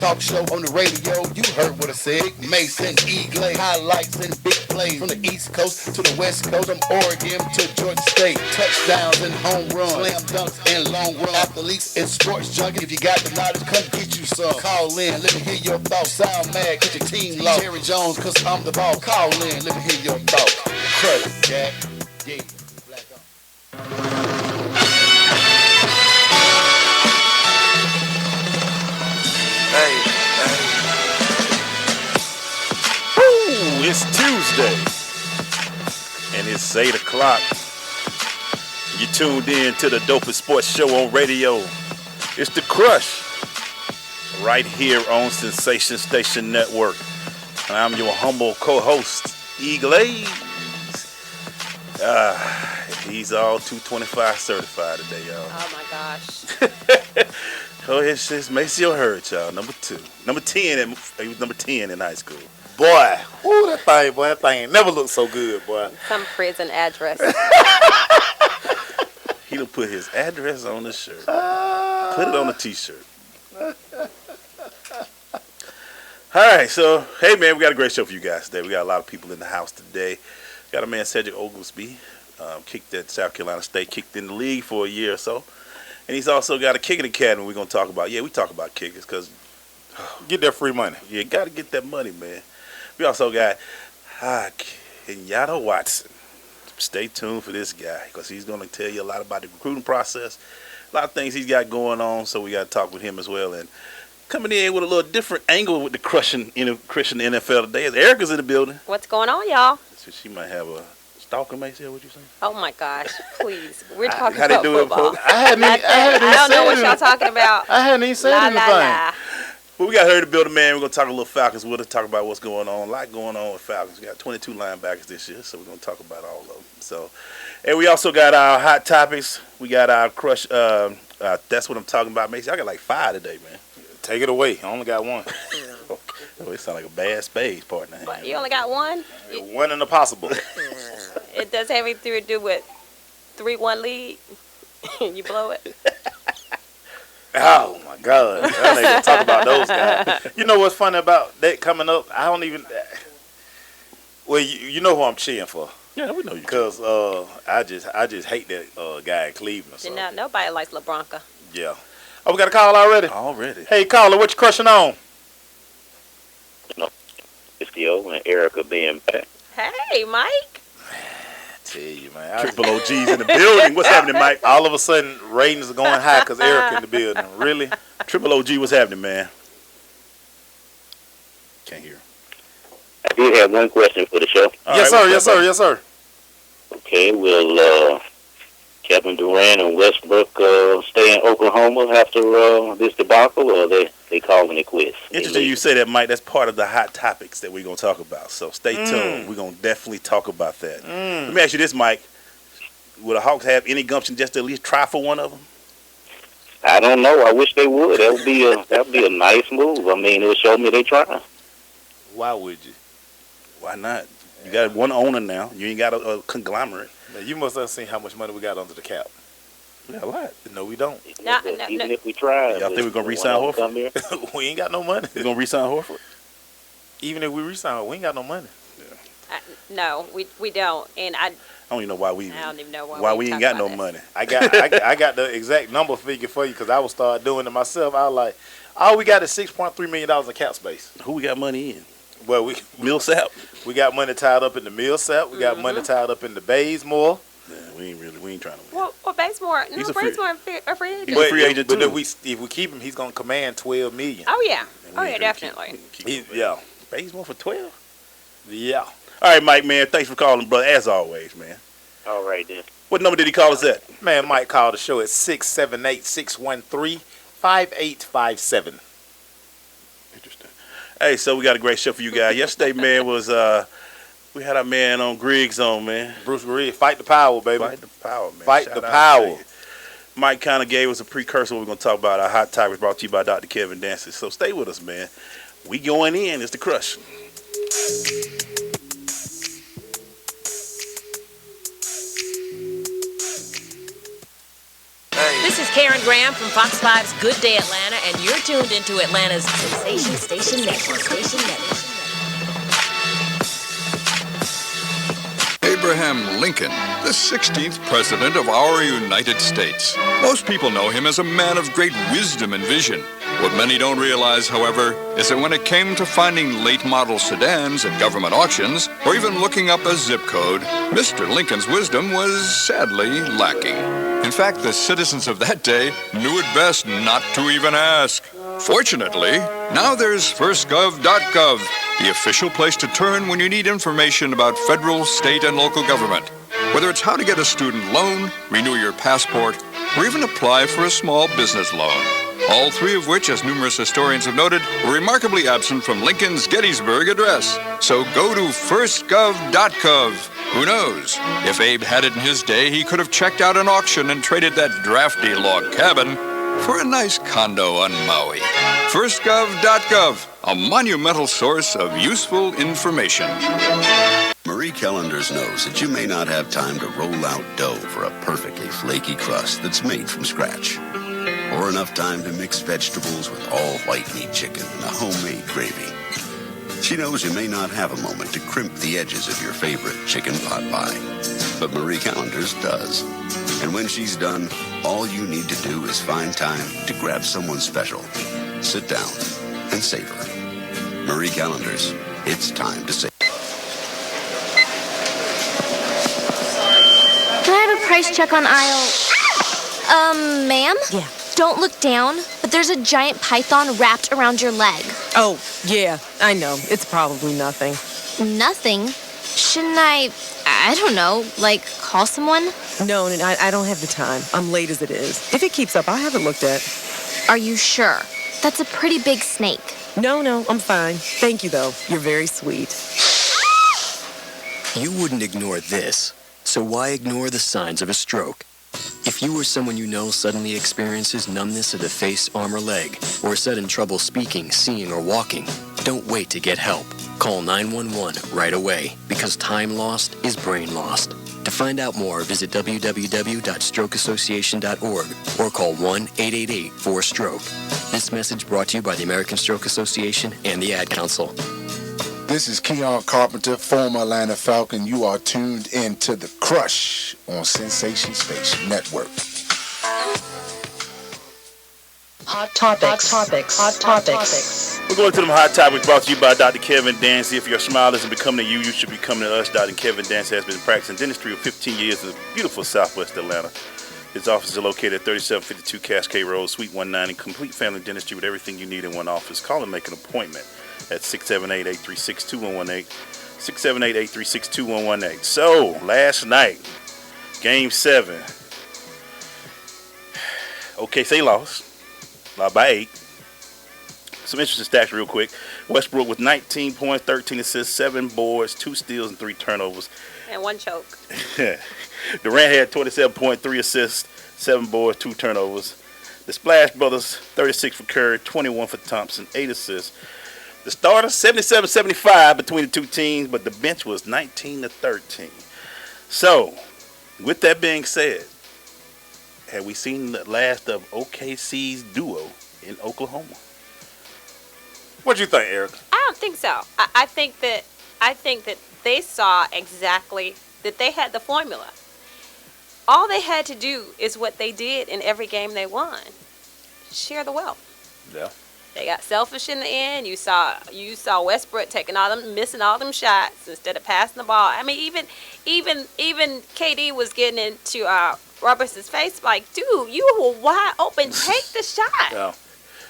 Talk show on the radio, you heard what I said. Mason, Eagle, highlights and big plays from the East Coast to the West Coast, from Oregon to Georgia State. Touchdowns and home runs, slam dunks and long run. Athletes and sports junkies, if you got the knowledge, come get you some. Call in, let me hear your thoughts. Sound mad, cause your team lost. Jerry Jones, cause I'm the ball. Call in, let me hear your thoughts. Credit, Jack. Yeah. Black on. Woo, it's Tuesday, and it's 8 o'clock. You tuned in to the dopest sports show on radio. It's The Crush, right here on Sensation Station Network. And I'm your humble co-host, Eagle. He's all 225 certified today, y'all. Oh, my gosh. Oh, it's just Maceo Hurd, y'all. Number 2. Number 10. He was number 10 in high school. Boy, ooh, that thing never looked so good, boy. Some prison address. He done put his address on the shirt. Put it on a t-shirt. All right, so, hey, man, we got a great show for you guys today. We got a lot of people in the house today. Got a man, Cedric Oglesby, kicked at South Carolina State, kicked in the league for a year or so. And he's also got a kicking academy we're going to talk about. Yeah, we talk about kickers because Get that free money. you got to get that money, man. We also got Kenyatta Watson. Stay tuned for this guy because he's going to tell you a lot about the recruiting process, a lot of things he's got going on, so we got to talk with him as well. And coming in with a little different angle with the Christian NFL today is Erika's in the building. What's going on, y'all? So she might have a stalker, Macy, what you saying? Oh, my gosh. Please. We're talking How they about do it, football. folks? I hadn't I don't know what y'all talking about. I hadn't even said La, anything. la, la. Well, we got her to build a man. We're going to talk a little Falcons with her, talk about what's going on. A lot going on with Falcons. We got 22 linebackers this year, so we're going to talk about all of them. So, and we also got our hot topics. We got our crush. That's what I'm talking about, Macy. I got like 5 today, man. Take it away. I only got one. Oh, it sounds like a bad spades partner. But you only got one? One in the possible. It does have anything to do with 3-1 lead? You blow it? Oh, my God. I ain't going to talk about those guys. You know what's funny about that coming up? I don't even... Well, you know who I'm cheering for. Yeah, we know you. Because I just hate that guy in Cleveland. So. Nobody likes LeBronca. Yeah. Oh, we got a call already? Already. Hey, caller, what you crushing on? It's the old and Erika being back. Hey, Mike. Tell you, man. Triple OG's in the building. What's happening, Mike? All of a sudden, ratings are going high because Erika in the building. Really? Triple OG, what's happening, man? Can't hear. I did have one question for the show. Yes, sir. Okay, will Kevin Durant and Westbrook stay in Oklahoma after this debacle, or they calling it quits? Interesting you say that, Mike. That's part of the hot topics that we're going to talk about. So stay tuned. We're going to definitely talk about that. Let me ask you this, Mike. Would the Hawks have any gumption just to at least try for one of them? I don't know. I wish they would. That would be a nice move. I mean, it would show me they trying. Why would you? Why not? You got one owner now. You ain't got a conglomerate. Man, you must have seen how much money we got under the cap. We got a lot. No, we don't. Even if we try. Y'all think we're going to re-sign Horford? We ain't got no money. We're going to re-sign Horford? Even if we re-sign, we ain't got no money. No, we don't. And I don't even know why we. I don't even know why we ain't got no money. I got the exact number figure for you because I will start doing it myself. I was like, all we got is $6.3 million in cap space. Who we got money in? Well, Millsap. We got money tied up in the Millsap. We got money tied up in the Bazemore. Yeah, we ain't trying to win. Well, Bazemore, He's a free Bazemore a free agent. He's a free agent, but too. if we keep him, he's gonna command $12 million. Oh yeah, And we definitely. Yeah. Bazemore for 12. Yeah. All right, Mike, man. Thanks for calling, brother. As always, man. All right, then. What number did he call us at? Man, Mike called the show at 678-613-5857. Interesting. Hey, so we got a great show for you guys. Yesterday, man, was we had our man on Griggs on, man. Bruce Griggs, fight the power, baby. Fight the power, man. Fight Shout the out power. to you. Mike kind of gave us a precursor. We're going to talk about our hot topics brought to you by Dr. Kevin Dancy. So stay with us, man. We going in. It's the Crush. This is Karen Graham from Fox 5's Good Day Atlanta, and you're tuned into Atlanta's Sensation Station Network. Abraham Lincoln, the 16th president of our United States. Most people know him as a man of great wisdom and vision. What many don't realize, however, is that when it came to finding late-model sedans at government auctions, or even looking up a zip code, Mr. Lincoln's wisdom was sadly lacking. In fact, the citizens of that day knew it best not to even ask. Fortunately, now there's firstgov.gov, the official place to turn when you need information about federal, state, and local government. Whether it's how to get a student loan, renew your passport, or even apply for a small business loan. All three of which, as numerous historians have noted, were remarkably absent from Lincoln's Gettysburg Address. So go to firstgov.gov. Who knows? If Abe had it in his day, he could have checked out an auction and traded that drafty log cabin for a nice condo on Maui. Firstgov.gov, a monumental source of useful information. Marie Callender's knows that you may not have time to roll out dough for a perfectly flaky crust that's made from scratch, or enough time to mix vegetables with all white meat chicken in a homemade gravy. She knows you may not have a moment to crimp the edges of your favorite chicken pot pie, but Marie Callender's does. And when she's done, all you need to do is find time to grab someone special, sit down, and savor. Marie Callender's, it's time to savor. Can I have a price check on aisle... ma'am? Yeah. Don't look down, but there's a giant python wrapped around your leg. Oh, yeah, I know. It's probably nothing. Nothing? Shouldn't I don't know, like, call someone? No, I don't have the time. I'm late as it is. If it keeps up, I'll have it looked at. Are you sure? That's a pretty big snake. No, I'm fine. Thank you, though. You're very sweet. You wouldn't ignore this, so why ignore the signs of a stroke? If you or someone you know suddenly experiences numbness of the face, arm, or leg, or sudden trouble speaking, seeing, or walking, don't wait to get help. Call 911 right away, because time lost is brain lost. To find out more, visit www.strokeassociation.org or call 1-888-4STROKE. This message brought to you by the American Stroke Association and the Ad Council. This is Keon Carpenter, former Atlanta Falcon. You are tuned in to The Crush on Sensation Station Network. Hot topics. We're going to them hot topics brought to you by Dr. Kevin Dancy. If your smile isn't becoming to you, you should be coming to us. Dr. Kevin Dancy has been practicing dentistry for 15 years in beautiful Southwest Atlanta. His office is located at 3752 Cascade Road, Suite 190. Complete family dentistry with everything you need in one office. Call and make an appointment at 678-836-2118. 678-836-2118. So, last night, Game 7. OKC lost by 8. Some interesting stats real quick. Westbrook with 19 points, 13 assists, 7 boards, 2 steals, and 3 turnovers. And 1 choke. Durant had 27.3 assists, 7 boards, 2 turnovers. The Splash Brothers, 36 for Curry, 21 for Thompson, 8 assists. The starters, 77-75 between the two teams, but the bench was 19-13. So, with that being said, have we seen the last of OKC's duo in Oklahoma? What do you think, Eric? I don't think so. I think that they saw exactly that they had the formula. All they had to do is what they did in every game they won. Share the wealth. Yeah. They got selfish in the end. You saw Westbrook missing all them shots instead of passing the ball. I mean, even KD was getting into Robertson's face like, dude, you were wide open. Take the shot. Yeah.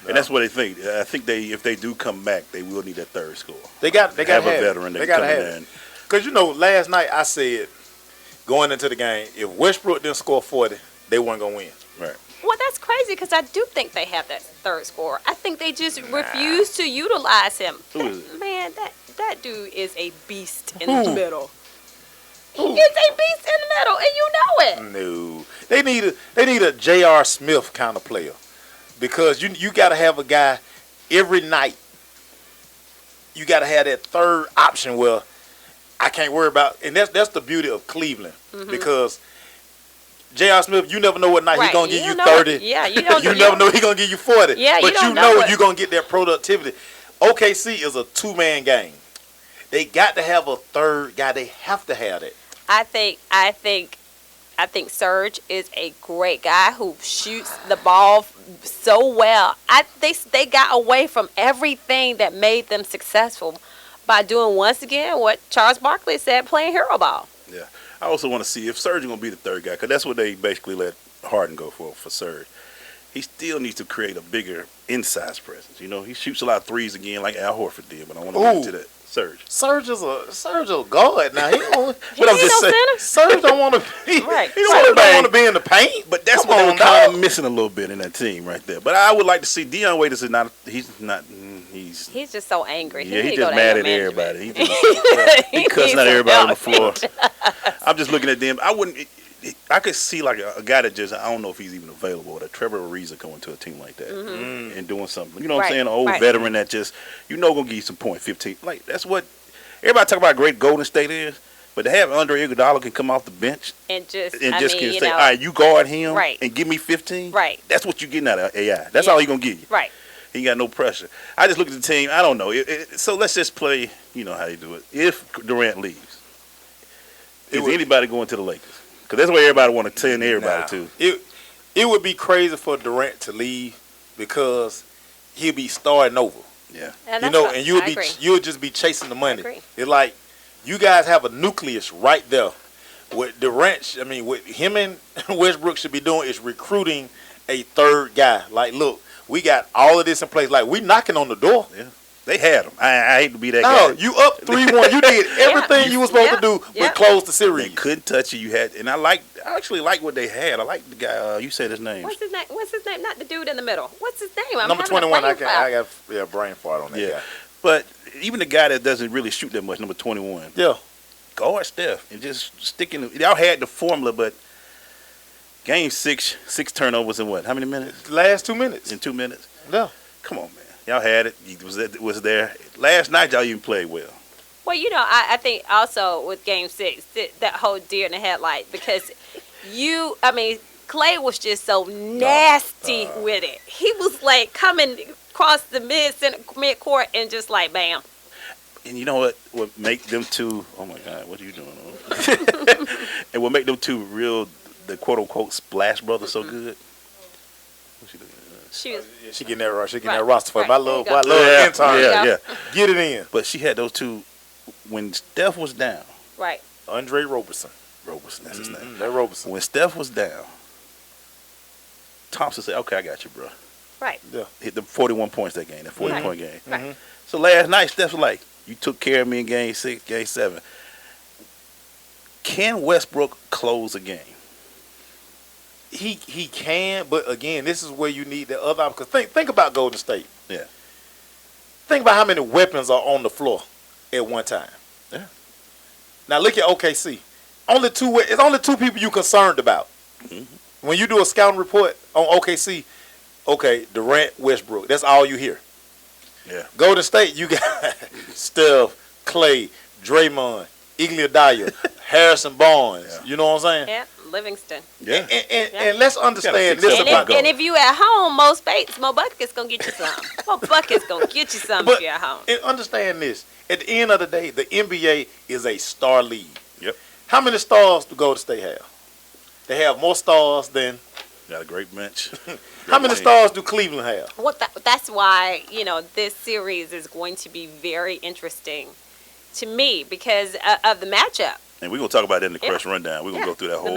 And that's what they think. I think if they do come back, they will need that third score. They got a veteran. They got to have it. Because last night I said going into the game, if Westbrook didn't score 40, they weren't gonna win. Right. Well, that's crazy because I do think they have that third scorer. I think they just refuse to utilize him. Who is it? Man, that dude is a beast in the middle. He is a beast in the middle, and you know it. No, they need a J.R. Smith kind of player, because you got to have a guy every night. You got to have that third option where I can't worry about, and that's the beauty of Cleveland, because J.R. Smith, you never know what night Right. he's gonna give You you know 30. it. Yeah, you don't. You never know he's gonna give you 40. Yeah, you but don't you know know it. you're gonna get that productivity. OKC is a 2-man game. They got to have a third guy. They have to have it. I think Serge is a great guy who shoots the ball so well. They got away from everything that made them successful by doing, once again, what Charles Barkley said, playing hero ball. Yeah. I also want to see if Serge is going to be the third guy, because that's what they basically let Harden go for Serge. He still needs to create a bigger inside presence. You know, he shoots a lot of threes again, like Al Horford did, but I want to get to that. Serge is a guard now. He don't. But I'm just saying, Serge don't want to be. Right. He don't want to be in the paint. But that's what they were kind of missing a little bit in that team right there. But I would like to see Dion Waiters is not. He's just so angry. Yeah, he's just mad at everybody. He cussing at everybody on the floor. I'm just looking at them. I could see like a guy that just, I don't know if he's even available, or Trevor Ariza going to a team like that and doing something. You know what I'm saying? An old veteran that just, gonna give you some point 15. Like, that's what everybody talk about how great Golden State is, but to have Andre Iguodala can come off the bench and just can say, all right, you guard him and give me 15. Right. That's what you're getting out of AI. That's all he's gonna give you. Right. He got no pressure. I just look at the team. I don't know. So let's just play. You know how you do it. If Durant leaves, is anybody going to the Lakers? Because that's where everybody want to send everybody to. It would be crazy for Durant to leave because he'll be starting over. Yeah. And and you'll just be chasing the money. It's like you guys have a nucleus right there. What Durant, what him and Westbrook should be doing is recruiting a third guy. Like, look, we got all of this in place. Like, we knocking on the door. Yeah. They had him. I hate to be that guy. No, you up 3-1. You did everything you were supposed to do, but close the series. They couldn't touch you. I actually like what they had. I like the guy. You said his name. What's his name? Not the dude in the middle. What's his name? Number 21. I got brain fart on that guy. But even the guy that doesn't really shoot that much, number 21. Yeah. Guard Steph and just sticking. Y'all had the formula, but game 6 turnovers in what? How many minutes? Last 2 minutes. In 2 minutes. Yeah. Come on, man. Y'all had it. It was there. Last night, y'all even played well. Well, I think also with Game 6, that whole deer in the headlight, because Clay was just so nasty with it. He was like coming across the mid-court and just like, bam. And you know what? What make them two? Oh my God! What are you doing? And what make them two the quote-unquote Splash Brothers so good? What's she doing? She getting that roster for my little intern. Yeah. Get it in. But she had those two when Steph was down. Right. Andre Roberson. That's his name. That Roberson. When Steph was down, Thompson said, "Okay, I got you, bro." Right. Yeah. Hit the 41 points that game, that 40-point game. Right. So last night, Steph was like, "You took care of me in Game 6, Game 7." Can Westbrook close a game? He can, but again, this is where you need the other option. Because think about Golden State. Yeah. Think about how many weapons are on the floor at one time. Yeah. Now look at OKC. It's only two people you concerned about. Mm-hmm. When you do a scouting report on OKC, okay, Durant, Westbrook. That's all you hear. Yeah. Golden State, you got Steph, Clay, Draymond, Iguodala, Harrison Barnes. Yeah. You know what I'm saying? Yeah. Livingston. Yeah. And let's understand this about and if you at home, Mo Bucket's gonna get you some. Mo Bucket's gonna get you some if you're at home. And understand this. At the end of the day, the NBA is a star league. Yep. How many stars do Golden State have? They have more stars than. Got a great bench. How many stars do Cleveland have? That's why this series is going to be very interesting to me because of the matchup. And we're going to talk about that in the Crush Rundown. We're going to go through that whole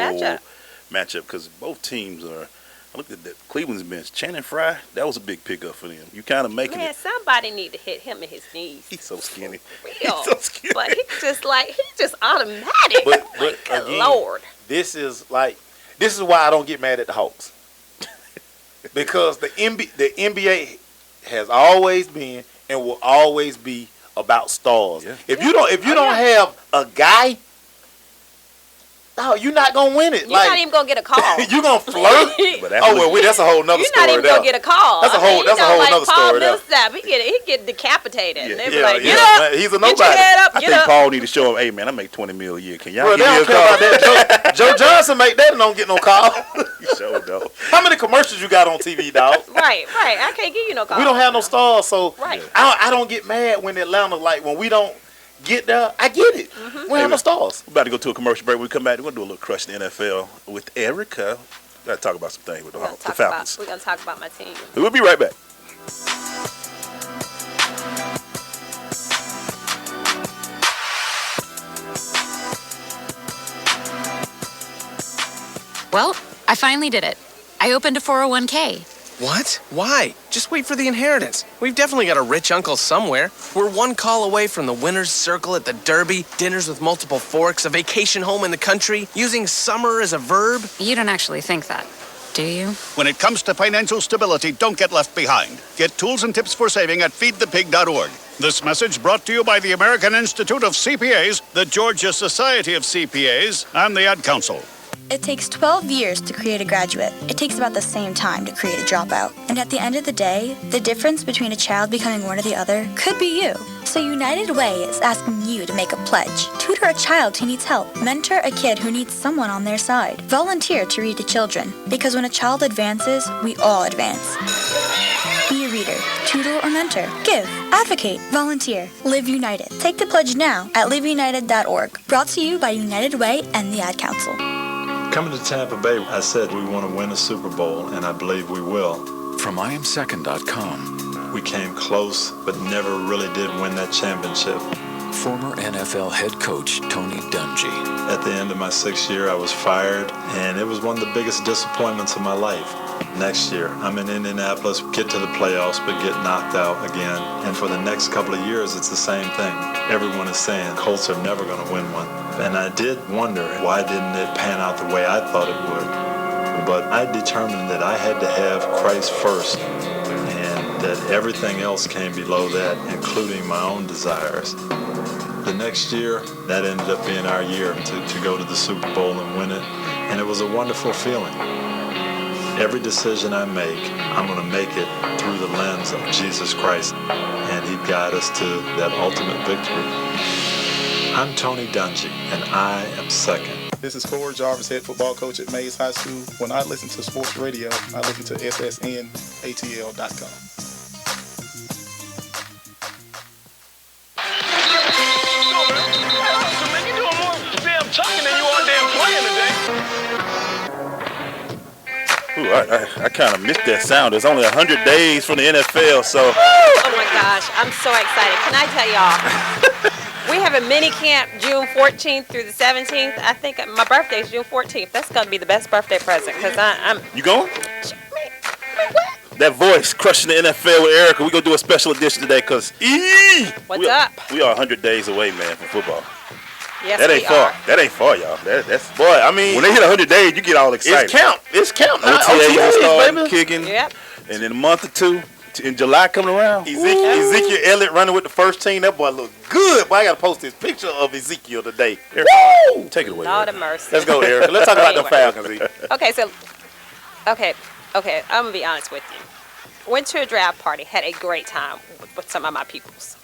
matchup because both teams are. I looked at Cleveland's bench. Channing Frye, that was a big pickup for them. You kind of making it. Somebody need to hit him in his knees. He's so skinny. He's so skinny. But he's just automatic. But again, Lord. This is why I don't get mad at the Hawks. Because the NBA has always been and will always be about stars. Yeah. If you don't have a guy, No, you're not gonna win it. You're not even gonna get a call. You gonna flirt? That's a whole nother story. You're not even gonna get a call. That's a whole nother Paul story. Millsap, he get decapitated. Yeah. They be like, get up. He's a Get nobody. your head up. I Get think up. Paul need to show him, hey man, I make $20 million a year. Can y'all Bro, give they me don't a care call? about that. Joe Johnson make that and don't get no call. You sure don't. How many commercials you got on TV, dog? Right. I can't give you no call. We don't have no stars, so Right. I don't get mad when Atlanta, like, when we don't get there. I get it. We don't have no stars. We're about to go to a commercial break. When we come back, we're going to do a little crush in the NFL with Erika. Got to talk about some things with the Falcons. We're going to talk about my team. We'll be right back. Well, I finally did it. I opened a 401k. What? Why? Just wait for the inheritance. We've definitely got a rich uncle somewhere. We're one call away from the winner's circle at the Derby, dinners with multiple forks, a vacation home in the country, using summer as a verb. You don't actually think that, do you? When it comes to financial stability, don't get left behind. Get tools and tips for saving at feedthepig.org. This message brought to you by the American Institute of CPAs, the Georgia Society of CPAs, and the Ad Council. It takes 12 years to create a graduate. It takes about the same time to create a dropout. And at the end of the day, the difference between a child becoming one or the other could be you. So United Way is asking you to make a pledge. Tutor a child who needs help. Mentor a kid who needs someone on their side. Volunteer to read to children. Because when a child advances, we all advance. Be a reader, tutor, or mentor. Give, advocate, volunteer. Live United. Take the pledge now at liveunited.org. Brought to you by United Way and the Ad Council. Coming to Tampa Bay, I said we want to win a Super Bowl, and I believe we will. From IamSecond.com. We came close, but never really did win that championship. Former NFL head coach Tony Dungy. At the end of my 6th year, I was fired, and it was one of the biggest disappointments of my life. Next year, I'm in Indianapolis, get to the playoffs, but get knocked out again. And for the next couple of years, it's the same thing. Everyone is saying Colts are never going to win one. And I did wonder, why didn't it pan out the way I thought it would? But I determined that I had to have Christ first, and that everything else came below that, including my own desires. The next year, that ended up being our year to go to the Super Bowl and win it. And it was a wonderful feeling. Every decision I make, I'm going to make it through the lens of Jesus Christ, and He'd guide us to that ultimate victory. I'm Tony Dungy, and I am second. This is Corey Jarvis, head football coach at Mays High School. When I listen to sports radio, I listen to ssnatl.com. Ooh, I kind of missed that sound. There's only 100 days from the NFL, so. Oh my gosh, I'm so excited. Can I tell y'all? We have a mini camp June 14th through the 17th. I think my birthday is June 14th. That's going to be the best birthday present because I'm. You going? That voice crushing the NFL with Erika. We're going to do a special edition today because What's up? We are 100 days away, man, from football. Yes, that ain't we far. are. That ain't far, y'all. That's boy. I mean, when they hit 100 days, you get all excited. It's count. OTAs start baby. kicking. Yep. And in a month or two, in July coming around, Ezekiel Elliott running with the first team. That boy look good. Boy, I got to post this picture of Ezekiel today. Woo! Take it away. Lord of mercy. Let's go, Erika. Let's talk about the Falcons. Okay, I'm going to be honest with you. Went to a draft party, had a great time with some of my peoples.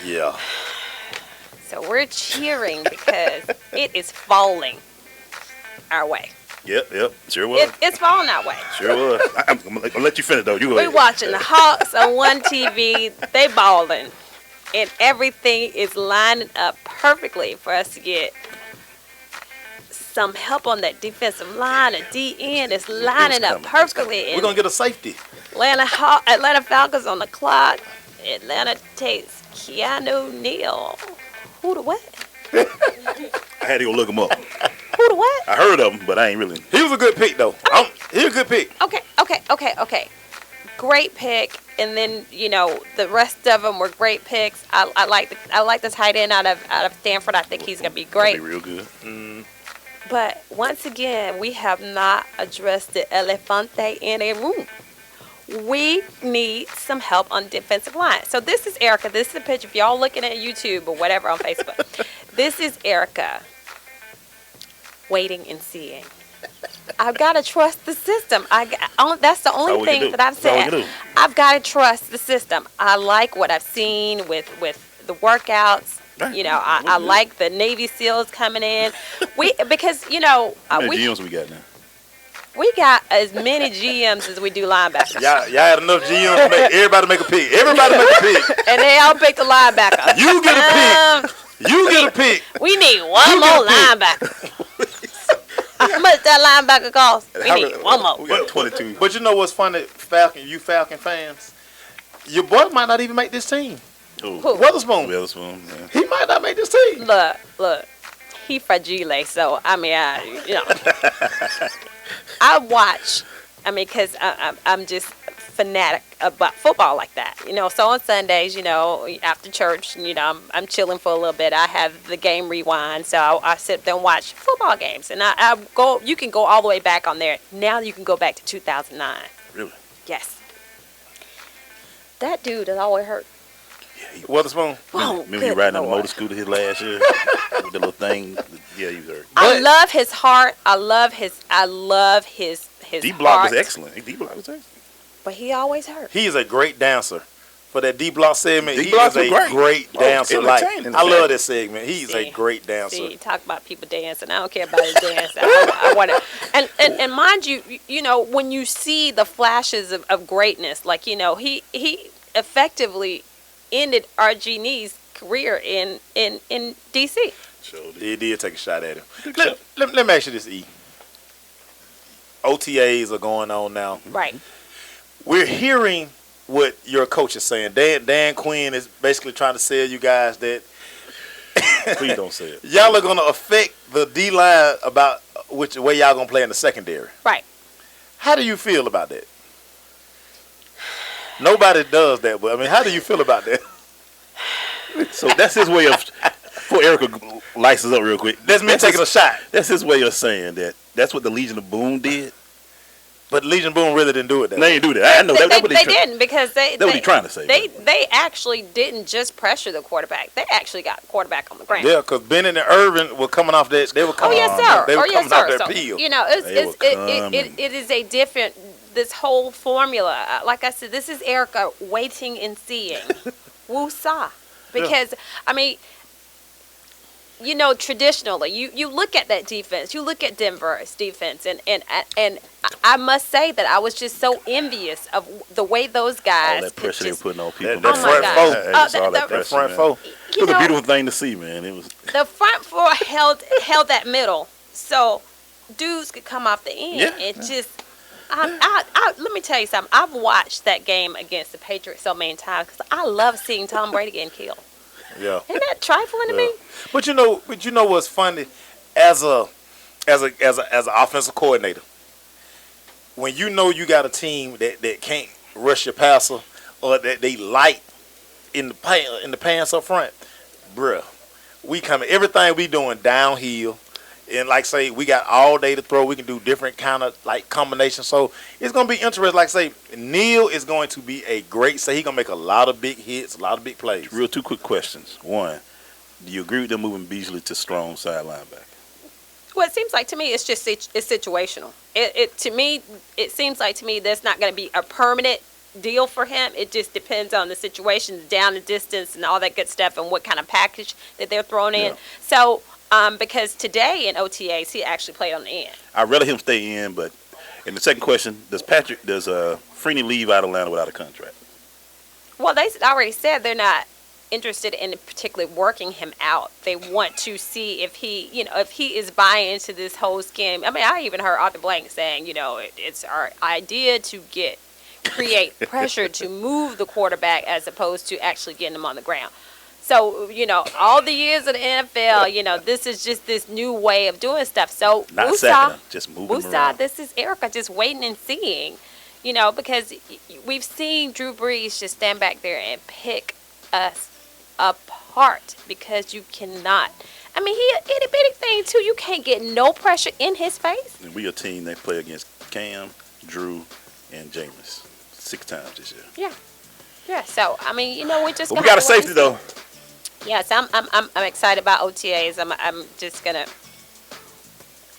Yeah. So we're cheering because it is falling our way. Yep, sure was. It's falling our way. Sure was. I'm going to let you finish, though. You go We're ahead. watching the Hawks on one TV. They balling. And everything is lining up perfectly for us to get some help on that defensive line. A D-end is lining up perfectly. We're going to get a safety. Atlanta Falcons on the clock. Atlanta takes Keanu Neal. Who the what? I had to go look him up. Who the what? I heard of him, but I ain't really. He was a good pick, though. He was a good pick. Okay. Great pick. And then, the rest of them were great picks. I like the tight end out of Stanford. I think he's going to be great. Be real good. But once again, we have not addressed the elefante in a room. We need some help on defensive line. So this is Erika. This is a picture. If y'all looking at YouTube or whatever on Facebook, this is Erika waiting and seeing. I've got to trust the system. That's the only thing that I've said. I've got to trust the system. I like what I've seen with the workouts. You know, I like the Navy SEALs coming in. Because how many GMs we got now? We got as many GMs as we do linebackers. Y'all had enough GMs to make everybody make a pick. Everybody make a pick. And they all picked a linebacker. You get a pick. You get a pick. We need one more linebacker. How much that linebacker cost? We need one more. We got 22. But you know what's funny, Falcon fans? Your boy might not even make this team. Who? Weatherspoon. Yeah. He might not make this team. Look. He fragile, so I mean, I watch. I mean, because I'm just fanatic about football like that, you know. So on Sundays, you know, after church, you know, I'm chilling for a little bit. I have the game rewind, so I sit there and watch football games, and I go. You can go all the way back on there. Now you can go back to 2009. Really? Yes. That dude is always hurt. Weatherspoon. Remember he riding on the motor scooter his last year with the little thing. Yeah, he was hurt. I love his heart. I love his D-Block was excellent. D-Block was excellent. But he always hurt. He is a great dancer. For that D-Block segment, he D-Block is a great dancer. I love that segment. He's a great dancer. See, talk about people dancing. I don't care about his dance. I want to, and mind you, you know, when you see the flashes of greatness, like, you know, he effectively ended RG&E's career in DC. Sure did. He did take a shot at him. Let me ask you this, E. OTAs are going on now. Right. We're hearing what your coach is saying. Dan Quinn is basically trying to sell you guys that please don't say it. Y'all are going to affect the D-line about which way y'all going to play in the secondary. Right. How do you feel about that? Nobody does that, but I mean, how do you feel about that? So that's his way of, before Erika lights us up real quick. That's me taking a shot. That's his way of saying that. That's what the Legion of Boom did. But Legion Boom really didn't do it. They didn't do that. I know that's what they didn't, because that's what he's trying to say. They actually didn't just pressure the quarterback. They actually got the quarterback on the ground. Yeah, because Bennett and Irvin were coming off that. They were coming. Oh yes, sir. They were coming off that So, peel. you know, it is a different. This whole formula, like I said, this is Erika waiting and seeing. Woo-saw. Because, I mean, you know, traditionally, you look at that defense, you look at Denver's defense, and I must say that I was just so envious of the way those guys. All that pressure they were putting on people. That front four. It was a beautiful thing to see, man. It was. The front four held that middle, so dudes could come off the end. Just. Let me tell you something. I've watched that game against the Patriots so many times because I love seeing Tom Brady getting killed. Yeah. Isn't that trifling to me? But you know what's funny, as an offensive coordinator, when you know you got a team that can't rush your passer or that they light in the pants up front, bruh, we coming. Everything we doing downhill. And like say, we got all day to throw. We can do different kind of like combinations. So it's gonna be interesting. Like say, Neal is going to be a great. Say he's gonna make a lot of big hits, a lot of big plays. Real two quick questions. One, do you agree with them moving Beasley to strong side linebacker? Well, it seems like to me it's just it's situational. It seems like to me there's not going to be a permanent deal for him. It just depends on the situation, down the distance, and all that good stuff, and what kind of package that they're throwing in. So. Because today in OTAs he actually played on the end. I'd rather him stay in, but in the second question, does Freeney leave out of Atlanta without a contract? Well, they already said they're not interested in particularly working him out. They want to see if he is buying into this whole scheme. I mean, I even heard Arthur Blank saying, you know, it's our idea to create pressure to move the quarterback as opposed to actually getting him on the ground. So, you know, all the years of the NFL, you know, this is just this new way of doing stuff. So, not sacking him, just moving him around. This is Erika just waiting and seeing, you know, because we've seen Drew Brees just stand back there and pick us apart because you cannot. I mean, he an itty-bitty thing, too. You can't get no pressure in his face. And we a team that play against Cam, Drew, and Jameis 6 times this year. Yeah. Yeah, so, I mean, you know, we just we got a safety, though. Yes, I'm excited about OTAs. I'm just gonna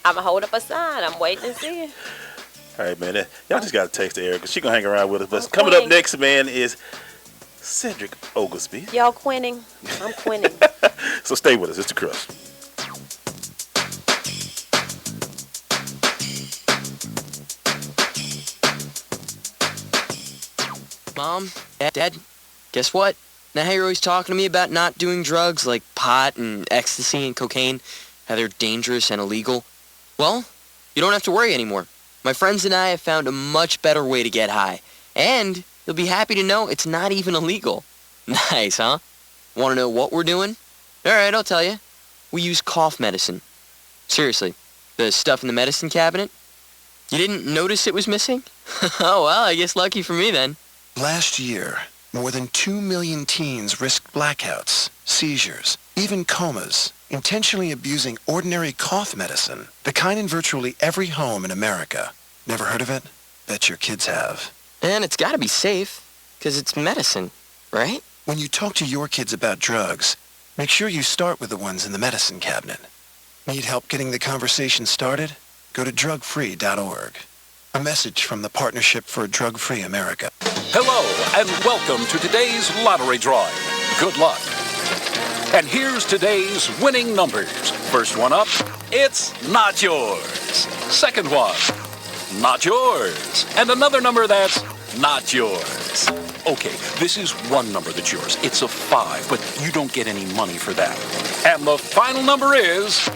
I'm going to hold up a sign. I'm waiting to see it. All right, man. Y'all just got to text Erika. She going to hang around with us. But coming up next, man, is Cedric Oglesby. Y'all quinning? I'm quinning. So stay with us. It's The Crush. Mom, Dad, guess what? Now how you're always talking to me about not doing drugs like pot and ecstasy and cocaine, how they're dangerous and illegal. Well, you don't have to worry anymore. My friends and I have found a much better way to get high. And you'll be happy to know it's not even illegal. Nice, huh? Want to know what we're doing? All right, I'll tell you. We use cough medicine. Seriously, the stuff in the medicine cabinet. You didn't notice it was missing? Oh, well, I guess lucky for me then. Last year, more than 2 million teens risked blackouts, seizures, even comas, intentionally abusing ordinary cough medicine, the kind in virtually every home in America. Never heard of it? Bet your kids have. And it's got to be safe, because it's medicine, right? When you talk to your kids about drugs, make sure you start with the ones in the medicine cabinet. Need help getting the conversation started? Go to drugfree.org. A message from the Partnership for a Drug-Free America. Hello, and welcome to today's lottery drawing. Good luck. And here's today's winning numbers. First one up, it's not yours. Second one, not yours. And another number that's not yours. Okay, this is one number that's yours. It's a 5, but you don't get any money for that. And the final number is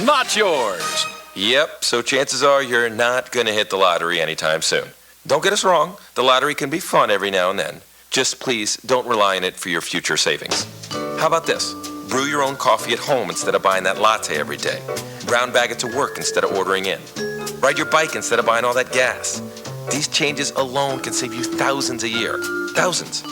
not yours. Yep, so chances are you're not going to hit the lottery anytime soon. Don't get us wrong, the lottery can be fun every now and then. Just please don't rely on it for your future savings. How about this? Brew your own coffee at home instead of buying that latte every day. Brown bag it to work instead of ordering in. Ride your bike instead of buying all that gas. These changes alone can save you thousands a year. Thousands.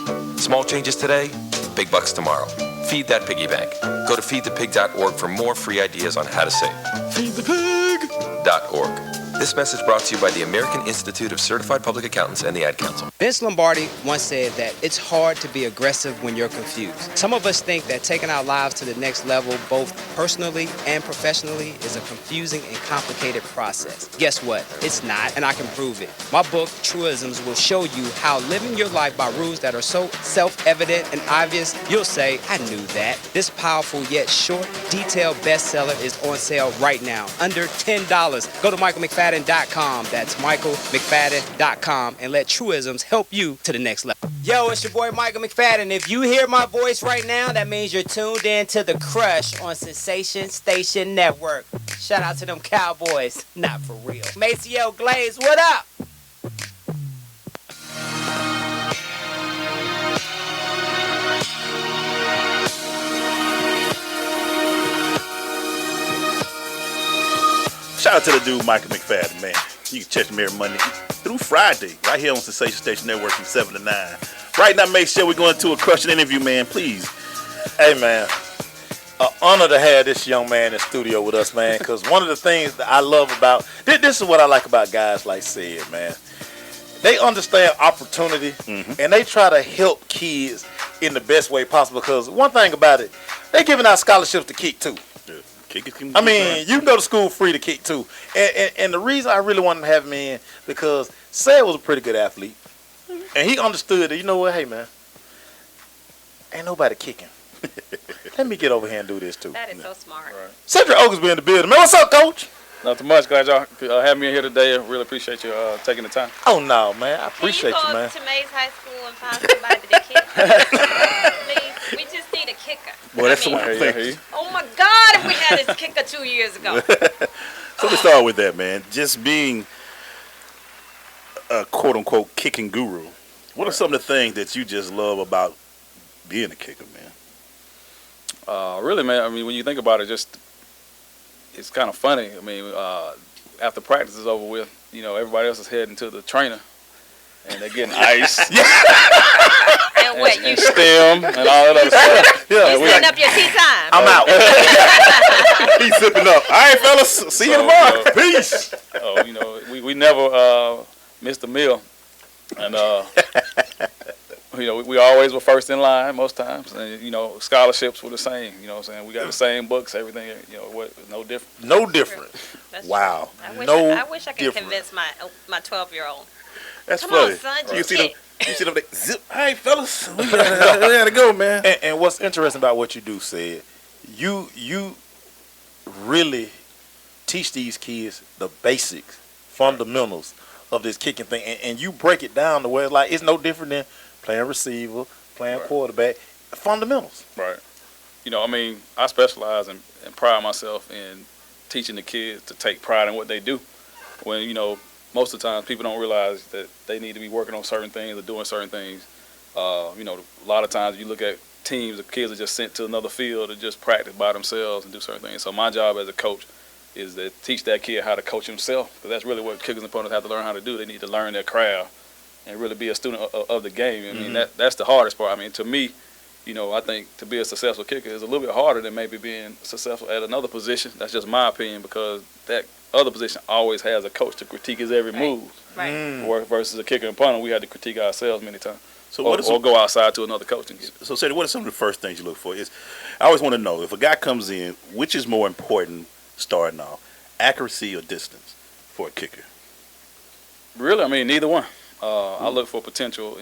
Small changes today, big bucks tomorrow. Feed that piggy bank. Go to feedthepig.org for more free ideas on how to save. Feedthepig.org. This message brought to you by the American Institute of Certified Public Accountants and the Ad Council. Vince Lombardi once said that it's hard to be aggressive when you're confused. Some of us think that taking our lives to the next level, both personally and professionally, is a confusing and complicated process. Guess what? It's not, and I can prove it. My book, Truisms, will show you how living your life by rules that are so self-evident and obvious, you'll say, I knew that. This powerful yet short, detailed bestseller is on sale right now, under $10. Go to michaelmcfadden.com. That's michaelmcfadden.com, and let Truisms help you to the next level. Yo, it's your boy Michael McFadden. If you hear my voice right now, that means you're tuned in to The Crush on Sensation Station Network. Shout out to them Cowboys. Not for real. Maceo Glaze, what up? Shout out to the dude, Michael McFadden, man. You can catch him every Monday through Friday, right here on Sensation Station Network from 7 to 9. Right now, make sure we're going to a crushing interview, man. Please. Hey, man. An honor to have this young man in studio with us, man, because one of the things that I love about, this is what I like about guys like Sid, man. They understand opportunity, and they try to help kids in the best way possible, because one thing about it, they're giving out scholarships to kick, too. I mean, you can go to school free to kick too. And the reason I really wanted to have him in, because Sad was a pretty good athlete. And he understood that, you know what, hey man, ain't nobody kicking. Let me get over here and do this too. That is so smart. Right. Cedric Oglesby in the building. Man, what's up, coach? Nothing much. Glad y'all have me in here today. I really appreciate you taking the time. Oh, no, man. I appreciate you, man. Can you go to Mays High School and find somebody to kick? Please, we just need a kicker. Well, that's the one thing. Oh, my God, if we had this kicker 2 years ago. So let's start with that, man. Just being a quote-unquote kicking guru, what are some of the things that you just love about being a kicker, man? Really, man, I mean, when you think about it, it's kind of funny. I mean, after practice is over with, you know, everybody else is heading to the trainer, and they're getting ice. And what, you stem and all that other stuff. Yeah, you setting up your tea time. I'm out. He's zipping up. All right, fellas. See you tomorrow. Peace. You know, we never missed a meal, and we always were first in line most times, and scholarships were the same. You know what I'm saying? We got the same books, everything. No different. No different. That's Wow. true. I wish I could different. convince my 12-year-old. That's Come funny. on, son, You just see them? kick. You see them? They zip. Hey, fellas, we gotta go, man. And what's interesting about what you do, said, you really teach these kids the basics, fundamentals of this kicking thing, and you break it down to where it's no different than playing receiver, playing quarterback, fundamentals. Right. I specialize and pride myself in teaching the kids to take pride in what they do. When, most of the time people don't realize that they need to be working on certain things or doing certain things. A lot of times you look at teams, the kids are just sent to another field to just practice by themselves and do certain things. So my job as a coach is to teach that kid how to coach himself, because that's really what kickers and punters have to learn how to do. They need to learn their craft and really be a student of the game. I mean, that's the hardest part. I mean, to me, I think to be a successful kicker is a little bit harder than maybe being successful at another position. That's just my opinion, because that other position always has a coach to critique his every move. Right. Versus a kicker and punter, we had to critique ourselves many times. So or go outside to another coach and get it. So, Cedric, what are some of the first things you look for? I always want to know, if a guy comes in, which is more important starting off, accuracy or distance for a kicker? Really, neither one. I look for potential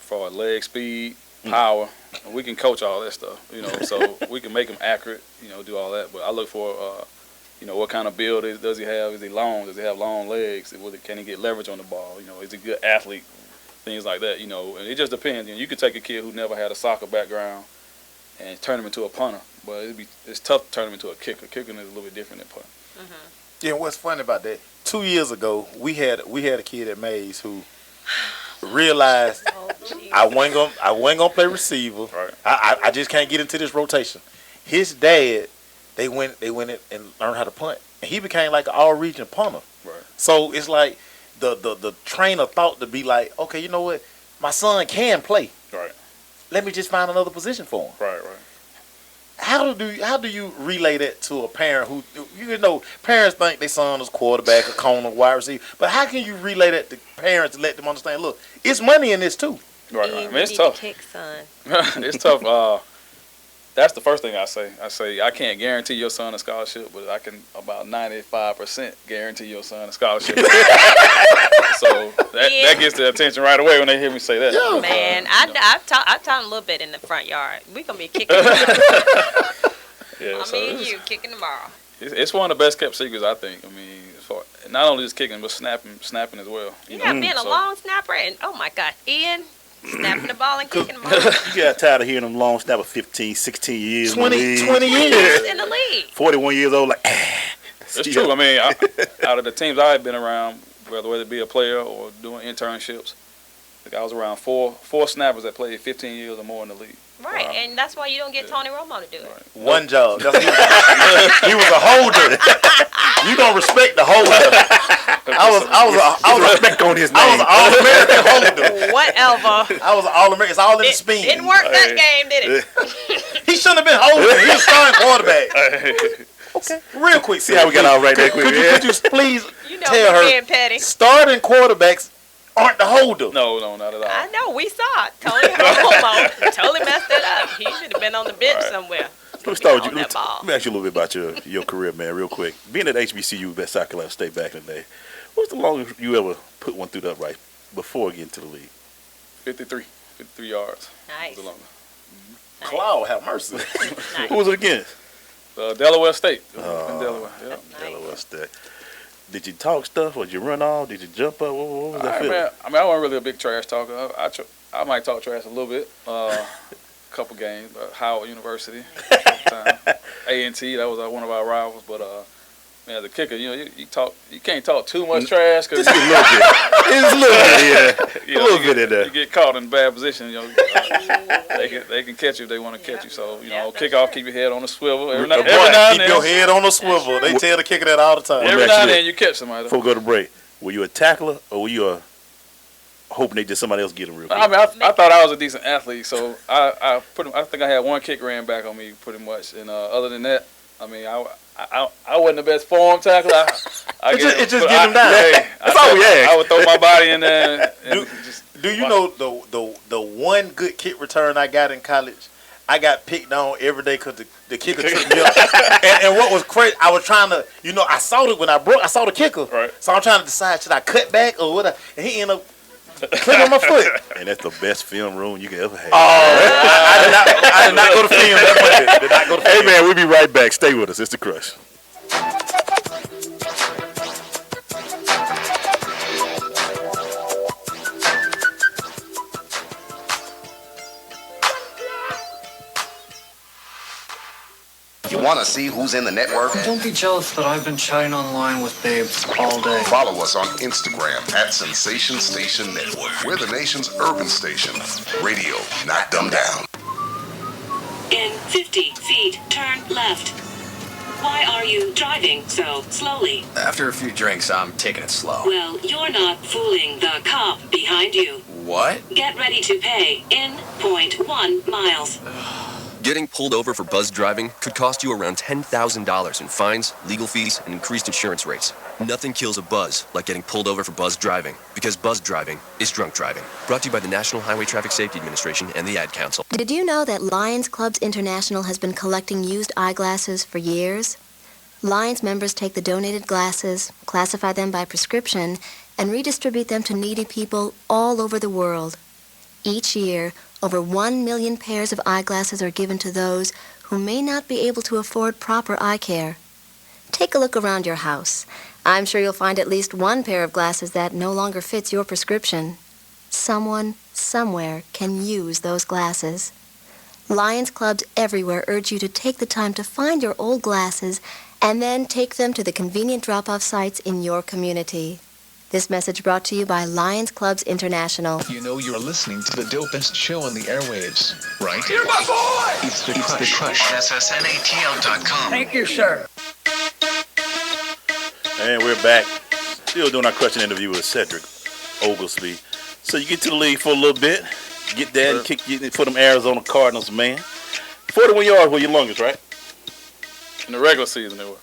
for leg speed, power. We can coach all that stuff, so we can make him accurate, do all that. But I look for, what kind of build does he have? Is he long? Does he have long legs? Can he get leverage on the ball? Is he a good athlete? Things like that, and it just depends. You could take a kid who never had a soccer background and turn him into a punter, but it's tough to turn him into a kicker. Kicking is a little bit different than punting. Yeah, what's funny about that? 2 years ago, we had a kid at Mays who realized I wasn't gonna play receiver. Right. I just can't get into this rotation. His dad, they went and learned how to punt, and he became like an all-region punter. Right. So it's like the trainer thought to be like, okay, you know what, my son can play. Right. Let me just find another position for him. Right. How do you relay that to a parent who, parents think their son is quarterback, a corner, wide receiver, but how can you relay that to parents to let them understand, look, it's money in this too? Right. It's need tough. to kick, son. It's tough. That's the first thing I say. I can't guarantee your son a scholarship, but I can about 95% guarantee your son a scholarship. So that gets their attention right away when they hear me say that. Yeah. Man, I've taught him a little bit in the front yard. We're going to be kicking you kicking tomorrow. It's one of the best kept secrets, I think. Not only just kicking, but snapping as well. Being a long snapper, and oh my God, Ian, snapping the ball and kicking them. You got tired of hearing them long snapper 15, 16 years 20 years in the league. 41 years old, It's true. Out of the teams I've been around, whether it be a player or doing internships, I was around four snappers that played 15 years or more in the league. Right, and that's why you don't get Tony Romo to do it. Right. One job. He was a holder. You gonna respect the holder. I was respect on his name. I was an All-American holder. Whatever. I was an All-American. It's all in the spin. Didn't work that game, did it? He shouldn't have been holding. He was starting quarterback. Okay. Real quick. See how we got out right there quick. Could you please tell her being petty. Starting quarterbacks aren't the holder. No, not at all. I know. We saw it. Tony Romo totally messed it up. He should have been on the bench somewhere. Let me start with you. Let me ask you a little bit about your career, man, real quick. Being at HBCU, at South Carolina State back in the day, what's the longest you ever put one through the upright before getting to the league? 53 yards. Nice. Cloud, have mercy. Nice. Who was it against? Delaware State. In Delaware. Yeah. Nice. Delaware State. Did you talk stuff, or did you run off? Did you jump up? What was that feeling? Man, I wasn't really a big trash talker. I might talk trash a little bit. Couple games. Howard University. A&T, that was one of our rivals. But man, as a kicker, you can't talk too much trash because it's a little bit. It's a little bit, yeah. A little bit in there. You get caught in a bad position. They can catch you if they want to catch you. So kickoff, keep your head on the swivel. Every now and then, keep your head on the swivel. They tell the kicker that all the time. Every now and then you catch somebody. Before we go to break, were you a tackler or were you hoping they just somebody else get him real quick? I thought I was a decent athlete, so I think I had one kick ran back on me pretty much, and other than that, I wasn't the best form tackler. It's just get him down. That's all we ask. I would throw my body in there. Do you know the one good kick return I got in college? I got picked on every day because the kicker tripped me up. And what was crazy, I was trying to, I saw it when I saw the kicker. Right. So I'm trying to decide, should I cut back or what? And he ended up clicking my foot. And that's the best film room you can ever have. Oh, I did not go to film that Monday. Did not go to film. Hey, man, we'll be right back. Stay with us. It's The Crush. You want to see who's in the network? Don't be jealous that I've been chatting online with babes all day. Follow us on Instagram at Sensation Station Network. We're the nation's urban station. Radio, not dumbed down. In 50 feet, turn left. Why are you driving so slowly? After a few drinks, I'm taking it slow. Well, you're not fooling the cop behind you. What? Get ready to pay in 0.1 miles. Getting pulled over for buzz driving could cost you around $10,000 in fines, legal fees, and increased insurance rates. Nothing kills a buzz like getting pulled over for buzz driving, because buzz driving is drunk driving. Brought to you by the National Highway Traffic Safety Administration and the Ad Council. Did you know that Lions Clubs International has been collecting used eyeglasses for years? Lions members take the donated glasses, classify them by prescription, and redistribute them to needy people all over the world. Each year, over 1 million pairs of eyeglasses are given to those who may not be able to afford proper eye care. Take a look around your house. I'm sure you'll find at least one pair of glasses that no longer fits your prescription. Someone, somewhere, can use those glasses. Lions Clubs everywhere urge you to take the time to find your old glasses and then take them to the convenient drop-off sites in your community. This message brought to you by Lions Clubs International. You know you're listening to the dopest show on the airwaves, right? You're my boy! It's The Crush. SSNATL.com. Thank you, sir. And we're back. Still doing our question interview with Cedric Oglesby. So you get to the league for a little bit. Get there and kick you for them Arizona Cardinals, man. 41 yards were your longest, right? In the regular season, they were.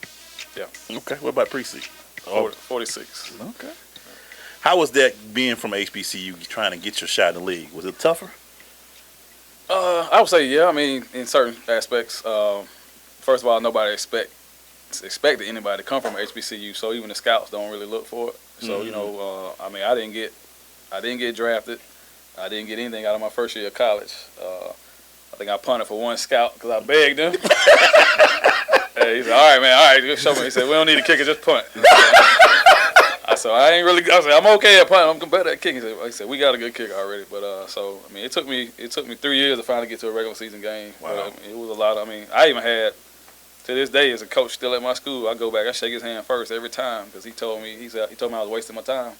Yeah. Okay. What about preseason? 46. Okay. How was that being from HBCU, trying to get your shot in the league? Was it tougher? I would say, yeah. I mean, in certain aspects. First of all, nobody expected anybody to come from HBCU, so even the scouts don't really look for it. So I mean, I didn't get drafted. I didn't get anything out of my first year of college. I think I punted for one scout because I begged him. Hey, he said, all right, man, all right, just show me. He said, we don't need a kicker, just punt. I said, I said, I'm okay at punting. I'm better at kicking. He said, we got a good kicker already. But so I mean, it took me 3 years to finally get to a regular season game. Wow. But, I mean, it was a lot. I mean, I even had, to this day, as a coach still at my school, I go back, I shake his hand first every time because he told me I was wasting my time.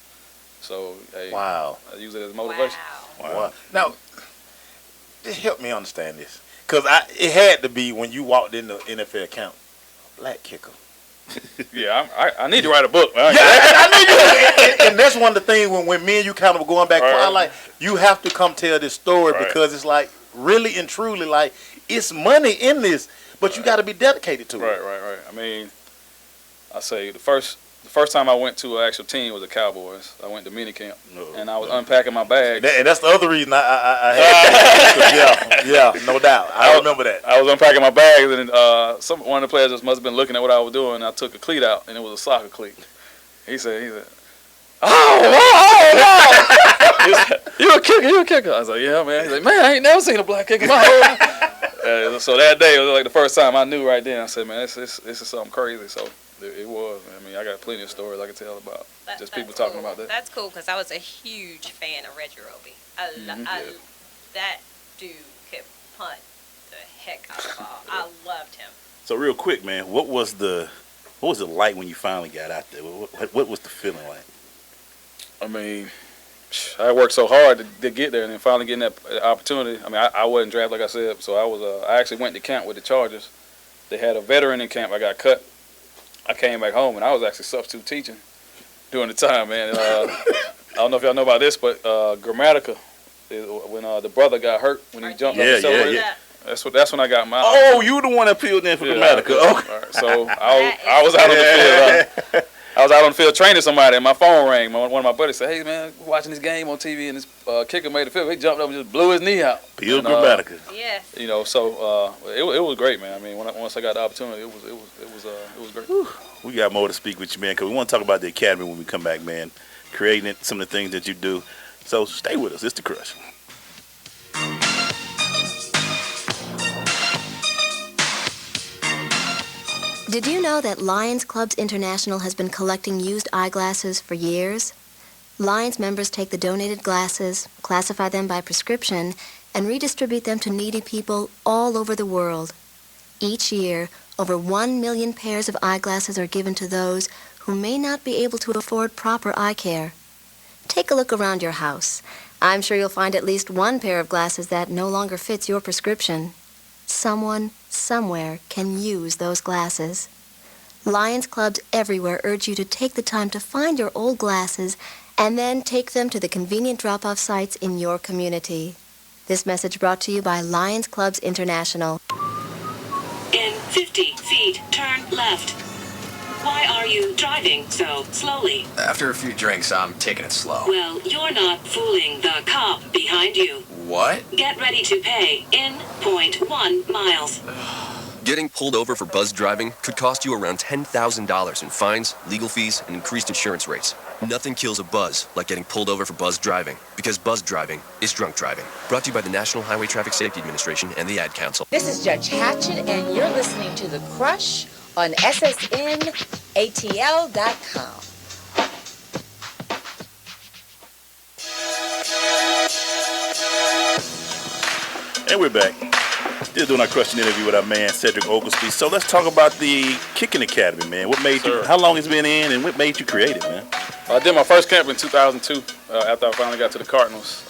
So hey, wow, I use it as motivation. Wow. Now, just help me understand this, because it had to be when you walked in the NFL camp, black kicker. Yeah, I need to write a book. Man. Yeah, I need you. And that's one of the things when me and you kind of going back. I like you have to come tell this story because it's like really and truly like it's money in this, but you got to be dedicated to it. Right. I mean, I say the first time I went to an actual team was the Cowboys. I went to minicamp, and I was unpacking my bag. And that's the other reason I had. yeah, no doubt. I remember that. I was unpacking my bags, and one of the players just must have been looking at what I was doing. And I took a cleat out, and it was a soccer cleat. He said, oh, he said, you a kicker. I was like, yeah, man. He's like, man, I ain't never seen a black kicker in my whole life. So that day, it was like the first time I knew right then. I said, man, this is something crazy. So it was. I mean, I got plenty of stories I can tell about just people talking about that. That's cool because I was a huge fan of Reggie Roby. That dude could punt the heck out of the ball. I loved him. So real quick, man, what was it like when you finally got out there? What was the feeling like? I mean, I worked so hard to get there, and then finally getting that opportunity. I mean, I wasn't drafted, like I said, so I actually went to camp with the Chargers. They had a veteran in camp. I got cut. I came back home, and I was actually substitute teaching during the time, man. I don't know if y'all know about this, but Grammatica, when the brother got hurt when he jumped off the celebrator. That's when I got my. Oh, you the one that peeled in for Grammatica. Okay. All right, so I was out on the field. I was out on the field training somebody, and my phone rang. One of my buddies said, "Hey man, we're watching this game on TV, and this kicker made the field. He jumped up and just blew his knee out." Peeled Grammatica. Yes. You know, so it was great, man. I mean, once I got the opportunity, it was great. Whew. We got more to speak with you, man, because we want to talk about the academy when we come back, man. Creating it, some of the things that you do. So stay with us. It's The Crush. Did you know that Lions Clubs International has been collecting used eyeglasses for years? Lions members take the donated glasses, classify them by prescription, and redistribute them to needy people all over the world. Each year, over 1 million pairs of eyeglasses are given to those who may not be able to afford proper eye care. Take a look around your house. I'm sure you'll find at least one pair of glasses that no longer fits your prescription. Someone, somewhere, can use those glasses. Lions Clubs everywhere urge you to take the time to find your old glasses and then take them to the convenient drop-off sites in your community. This message brought to you by Lions Clubs International. In 50 feet, turn left. Why are you driving so slowly? After a few drinks, I'm taking it slow. Well, you're not fooling the cop behind you. What? Get ready to pay in 0.1 miles. Getting pulled over for buzz driving could cost you around $10,000 in fines, legal fees, and increased insurance rates. Nothing kills a buzz like getting pulled over for buzz driving, because buzz driving is drunk driving. Brought to you by the National Highway Traffic Safety Administration and the Ad Council. This is Judge Hatchett, and you're listening to The Crush on ssnatl.com. And we're back. Still doing our question interview with our man Cedric Oglesby. So let's talk about the kicking academy, man. What made you? How long it's been in, and what made you create it, man? I did my first camp in 2002 after I finally got to the Cardinals.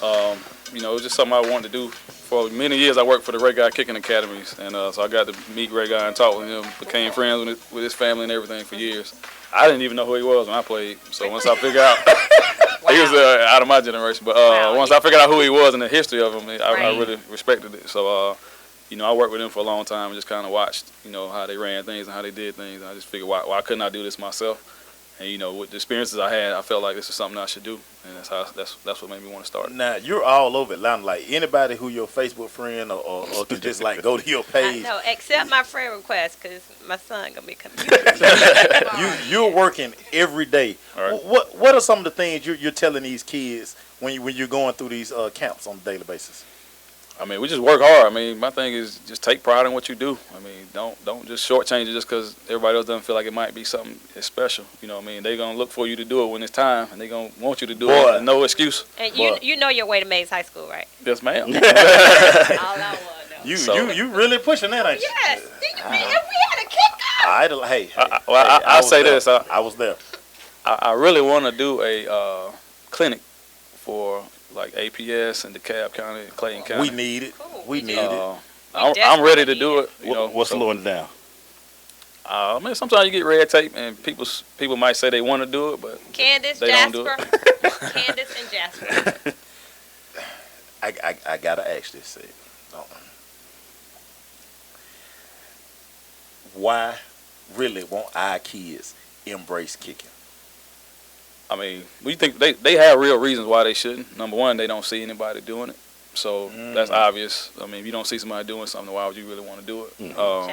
You know, it was just something I wanted to do. For many years, I worked for the Ray Guy Kicking Academies, and so I got to meet Ray Guy and talk with him. Became friends with his family and everything for years. I didn't even know who he was when I played. So once I figured out, he was out of my generation. But once I figured out who he was and the history of him, I really respected it. So. You know, I worked with them for a long time and just kind of watched, you know, how they ran things and how they did things. And I just figured, why couldn't I do this myself? And, you know, with the experiences I had, I felt like this is something I should do. And that's what made me want to start. Now, you're all over Atlanta. Like, anybody who your Facebook friend or can just, like, go to your page. No, accept my friend request because my son going to be coming. You're working every day. Right. What are some of the things you're telling these kids when you're going through these camps on a daily basis? I mean, we just work hard. I mean, my thing is just take pride in what you do. I mean, don't just shortchange it just because everybody else doesn't feel like it might be something special. You know what I mean? They're going to look for you to do it when it's time, and they're going to want you to do it. And no excuse. And you know your way to Mays High School, right? Yes, ma'am. All I want to know. You really pushing that, ain't you? Yes. If we had a kickoff. I'll say this. I was there. I really want to do a clinic for like APS and DeKalb County, Clayton County. We need it. We need it. I'm ready to do it. You know, what's slowing it down? I mean, sometimes you get red tape, and people might say they want to do it, but Candace, they Jasper, don't do it. Candace and Jasper. I gotta ask this. Why really won't our kids embrace kicking? I mean, we think they have real reasons why they shouldn't. Number one, they don't see anybody doing it, so that's obvious. I mean, if you don't see somebody doing something, why would you really want to do it? So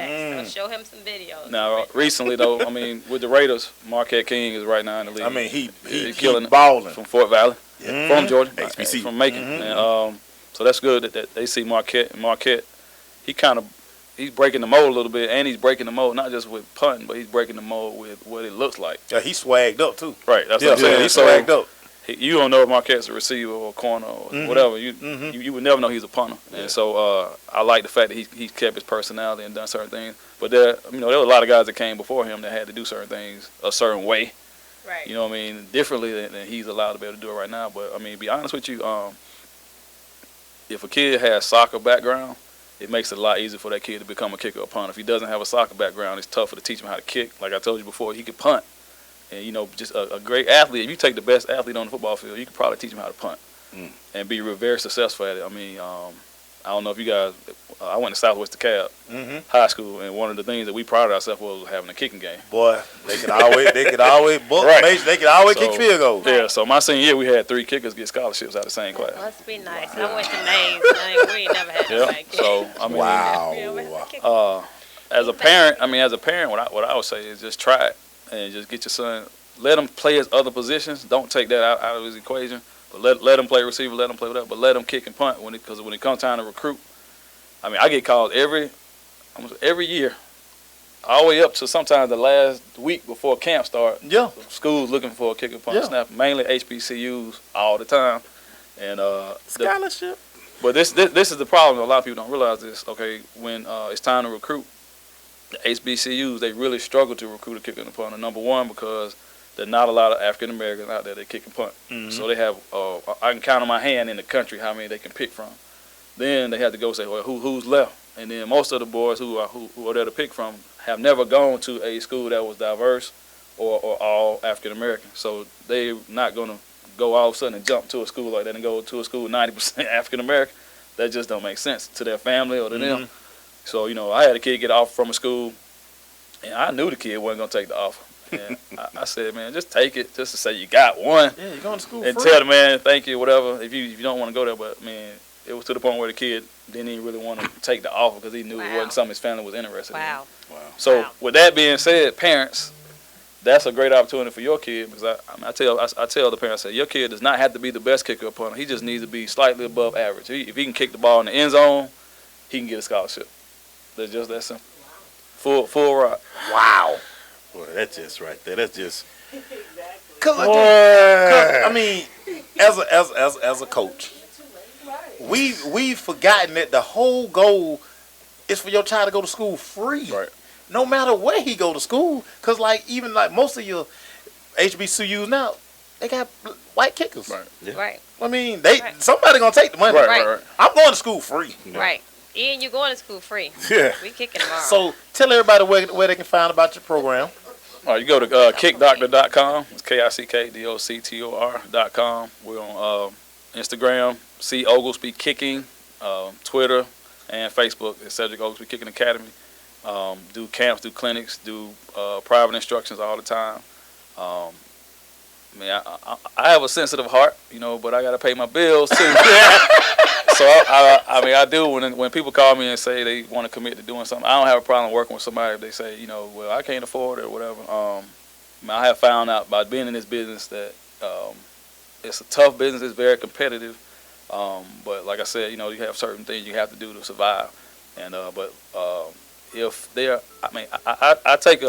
show him some videos. Now, recently though, I mean, with the Raiders, Marquette King is right now in the league. I mean, he killing balling it from Fort Valley, from Georgia, HBC. from Macon. And, so that's good that they see Marquette. And Marquette, he's breaking the mold a little bit, and he's breaking the mold not just with punting, but he's breaking the mold with what it looks like. Yeah, he's swagged up too. Right, that's what I'm saying. He's swagged up. You don't know if Marquette's a receiver or a corner or whatever. You would never know he's a punter. And so I like the fact that he kept his personality and done certain things. But there were a lot of guys that came before him that had to do certain things a certain way. Right. You know what I mean? Differently than he's allowed to be able to do it right now. But I mean, to be honest with you, if a kid has soccer background, it makes it a lot easier for that kid to become a kicker or punter. If he doesn't have a soccer background, it's tougher to teach him how to kick. Like I told you before, he could punt. And, you know, just a great athlete, if you take the best athlete on the football field, you could probably teach him how to punt and be very successful at it. I mean, I don't know if you guys. I went to Southwest DeKalb High School, and one of the things that we prided ourselves was having a kicking game. Boy, they could always book. Right. They could always kick field goals. Yeah. So my senior year, we had 3 kickers get scholarships out of the same class. Must be nice. I went to Mays. We ain't never had nobody kick. So I mean, as a parent, what I would say is just try it and just get your son. Let him play his other positions. Don't take that out of his equation. But let him play receiver. Let him play whatever. But let him kick and punt because when it comes time to recruit. I mean, I get called almost every year, all the way up to sometimes the last week before camp start. Yeah. Schools looking for a kick and punt snap, mainly HBCUs all the time. And scholarship. But this is the problem. A lot of people don't realize this. Okay, when it's time to recruit, the HBCUs, they really struggle to recruit a kick and punt. Number one, because there's not a lot of African Americans out there that kick and punt. So they have, I can count on my hand in the country how many they can pick from. Then they had to go say, well, who's left? And then most of the boys who are there to pick from have never gone to a school that was diverse or all African American. So they're not going to go all of a sudden and jump to a school like that and go to a school 90% African American. That just don't make sense to their family or to them. So, I had a kid get off from a school, and I knew the kid wasn't going to take the offer. And I said, man, just take it just to say you got one. Yeah, you're going to school and free. tell the man, thank you, whatever, if you don't want to go there. But, man, it was to the point where the kid didn't even really want to take the offer because he knew it wasn't something his family was interested in. So with that being said, parents, that's a great opportunity for your kid because I tell the parents, I say, your kid does not have to be the best kicker or punter. He just needs to be slightly above average. If he can kick the ball in the end zone, he can get a scholarship. That's just that simple. Full ride. Wow. Boy, that's just right there. That's just. Cause I mean, as a coach, we've forgotten that the whole goal is for your child to go to school free. Right. No matter where he go to school, cause even most of your HBCUs now, they got white kickers. Right. Yeah. Right. I mean, somebody gonna take the money. Right. I'm going to school free. Right. And you're going to school free. Yeah. We kicking tomorrow. So tell everybody where they can find about your program. All right, you go to kickdoctor.com. It's kickdoctor.com. We're on Instagram, C Oglesby Kicking, Twitter, and Facebook. It's Cedric Oglesby Kicking Academy. Do camps, do clinics, do private instructions all the time. I have a sensitive heart, but I got to pay my bills too. So I do when people call me and say they want to commit to doing something. I don't have a problem working with somebody if they say, well, I can't afford it or whatever. I have found out by being in this business that it's a tough business. It's very competitive. But like I said, you have certain things you have to do to survive. And if they're, I take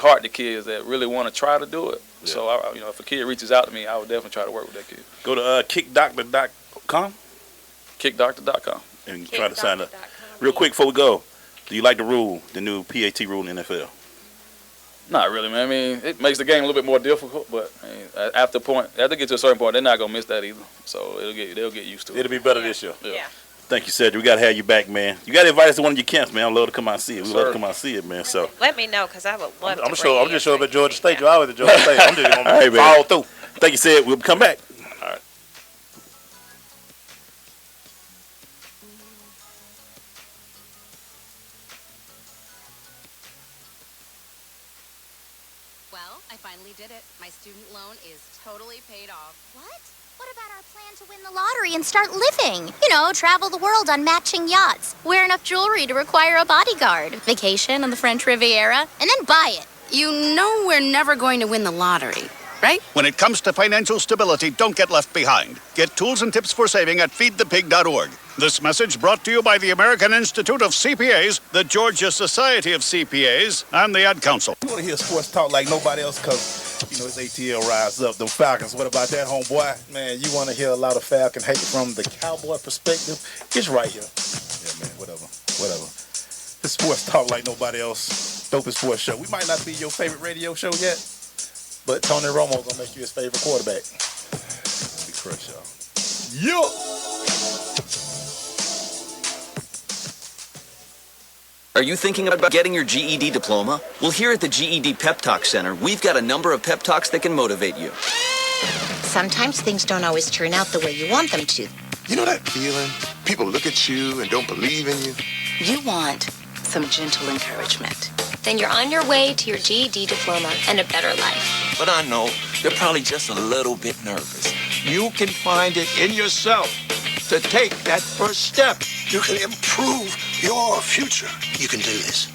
heart to kids that really want to try to do it. Yeah. So if a kid reaches out to me, I would definitely try to work with that kid. Go to kickdoctor.com. Kickdoctor.com. And try to sign up. Real quick before we go, do you like the new PAT rule in the NFL? Not really, man. I mean, it makes the game a little bit more difficult, but after they get to a certain point, they're not gonna miss that either. So they'll get used to it. It'll be better this year. Yeah. Thank you, Cedric. We gotta have you back, man. You gotta invite us to one of your camps, man. I'd love to come out and see it. We'd love to come out and see it, man. So let me know because I would love to. I'm just showing up at Georgia State. I was at Georgia State. I'm just gonna follow through. Thank you, Cedric. We'll come back. All right. Well, I finally did it. My student loan is totally paid off. What? What about our plan to win the lottery and start living? Travel the world on matching yachts, wear enough jewelry to require a bodyguard, vacation on the French Riviera, and then buy it. You know we're never going to win the lottery, right? When it comes to financial stability, don't get left behind. Get tools and tips for saving at feedthepig.org. This message brought to you by the American Institute of CPAs, the Georgia Society of CPAs, and the Ad Council. You want to hear sports talk like nobody else because, it's ATL rise up. The Falcons, what about that, homeboy? Man, you want to hear a lot of Falcon hate from the Cowboy perspective? It's right here. Yeah, man, whatever. The sports talk like nobody else. Dopest sports show. We might not be your favorite radio show yet, but Tony Romo going to make you his favorite quarterback. Be crushed, y'all. Yeah! Are you thinking about getting your GED diploma? Well, here at the GED Pep Talk Center, we've got a number of pep talks that can motivate you. Sometimes things don't always turn out the way you want them to. You know that feeling People look at you and don't believe in you. You want some gentle encouragement. Then you're on your way to your GED diploma and a better life. But I know they're probably just a little bit nervous. You can find it in yourself to take that first step. You can improve your future. You can do this.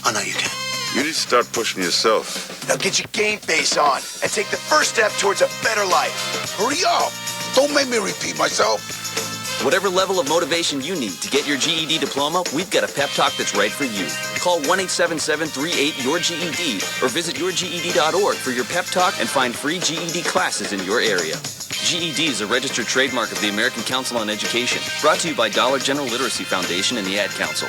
I know you can. You need to start pushing yourself. Now get your game face on and take the first step towards a better life. Hurry up. Don't make me repeat myself. Whatever level of motivation you need to get your GED diploma, we've got a pep talk that's right for you. Call 1-877-38-YOUR-GED or visit yourged.org for your pep talk and find free GED classes in your area. GED is a registered trademark of the American Council on Education, brought to you by Dollar General Literacy Foundation and the Ad Council.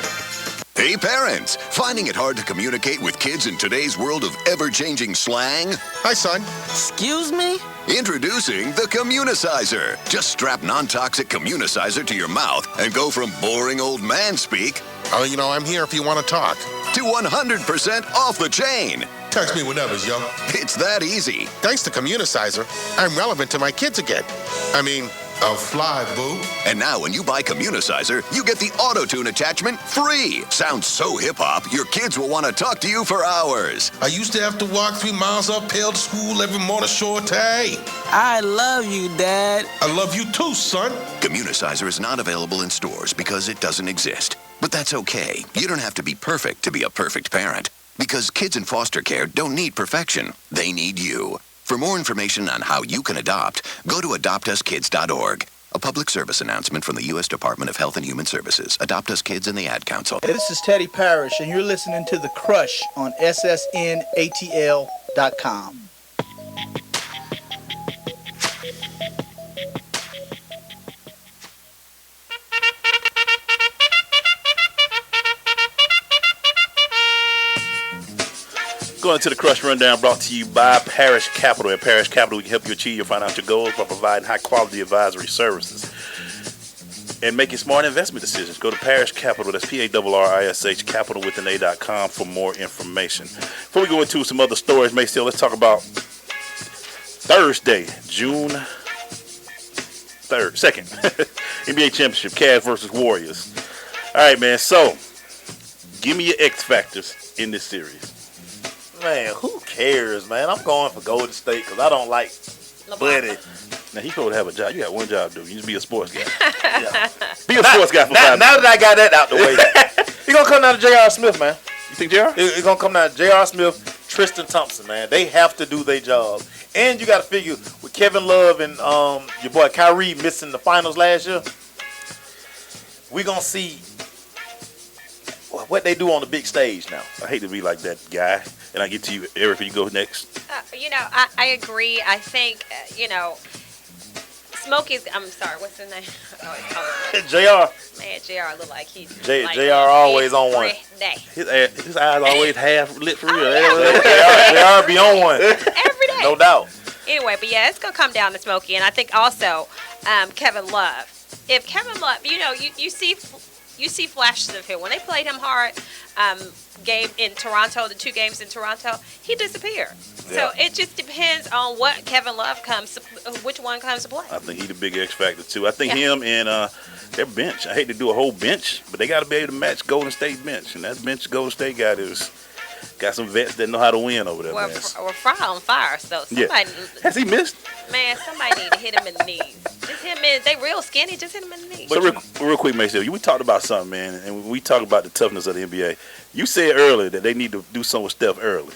Hey parents, finding it hard to communicate with kids in today's world of ever-changing slang? Hi, son. Excuse me? Introducing the Communicizer. Just strap non-toxic Communicizer to your mouth and go from boring old man speak, I'm here if you want to talk. to 100% off the chain. Text me whenever, yo. It's that easy. Thanks to Communicizer, I'm relevant to my kids again. A fly, boo. And now when you buy Communicizer, you get the auto-tune attachment free. Sounds so hip-hop, your kids will want to talk to you for hours. I used to have to walk 3 miles uphill to school every morning, Shorty. I love you, Dad. I love you too, son. Communicizer is not available in stores because it doesn't exist. But that's okay. You don't have to be perfect to be a perfect parent. Because kids in foster care don't need perfection. They need you. For more information on how you can adopt, go to adoptuskids.org. A public service announcement from the U.S. Department of Health and Human Services. Adopt Us Kids and the Ad Council. Hey, this is Teddy Parrish, and you're listening to The Crush on SSNATL.com. Going to the Crush Rundown, brought to you by Parish Capital. At Parish Capital, we can help you achieve your financial goals by providing high-quality advisory services and making smart investment decisions. Go to Parish Capital, that's P-A-R-R-I-S-H, capitalwithana.com for more information. Before we go into some other stories, Maystil, let's talk about Thursday, June 2nd, NBA Championship, Cavs versus Warriors. All right, man, so give me your X factors in this series. Man, who cares, man? I'm going for Golden State because I don't like Buddy. Now, he's supposed to have a job. You got one job to do. You just be a sports guy. Yeah. Be a sports guy for 5 Now that I got that out the way, he's going to come down to J.R. Smith, man. You think J.R.? He's going to come down to J.R. Smith, Tristan Thompson, man. They have to do their job. And you got to figure, with Kevin Love and your boy Kyrie missing the finals last year, we're going to see what they do on the big stage now. I hate to be like that guy. And I get to you, Erika, you go next. I agree. I think, Smokey's, I'm sorry, what's his name? JR. Man, JR look like he's JR always on one. His eyes always half lit for real. JR be on one. Every day. No doubt. Anyway, but yeah, it's going to come down to Smokey. And I think also Kevin Love. If Kevin Love, you see flashes of him. When they played him hard, game in Toronto, the 2 games in Toronto, he disappeared. Yeah. So it just depends on what Kevin Love which one comes to play. I think he's the big X factor too. I think him and their bench. I hate to do a whole bench, but they got to be able to match Golden State bench, and that bench Golden State got some vets that know how to win over there. We're Fry on fire, so somebody. Has he missed? Man, somebody need to hit him in the knees. Just hit him in. They real skinny. Just hit him in the knees. So real quick, Mason, we talked about something, man, and we talked about the toughness of the NBA. You said earlier that they need to do something with Steph early,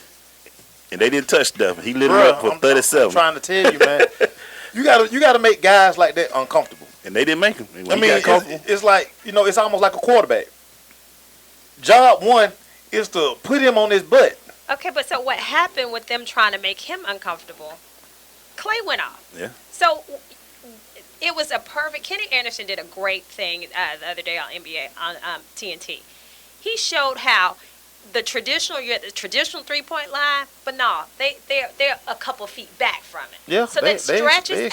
and they didn't touch Steph. He lit him up for 37. I'm trying to tell you, man. you gotta make guys like that uncomfortable, and they didn't make him. It's like it's almost like a quarterback. Job one is to put him on his butt. Okay, but so what happened with them trying to make him uncomfortable? Clay went off. Yeah. So it was a perfect. Kenny Anderson did a great thing the other day on NBA on TNT. He showed how you're at the traditional 3-point line, but no, they're a couple feet back from it. Yeah. So that stretches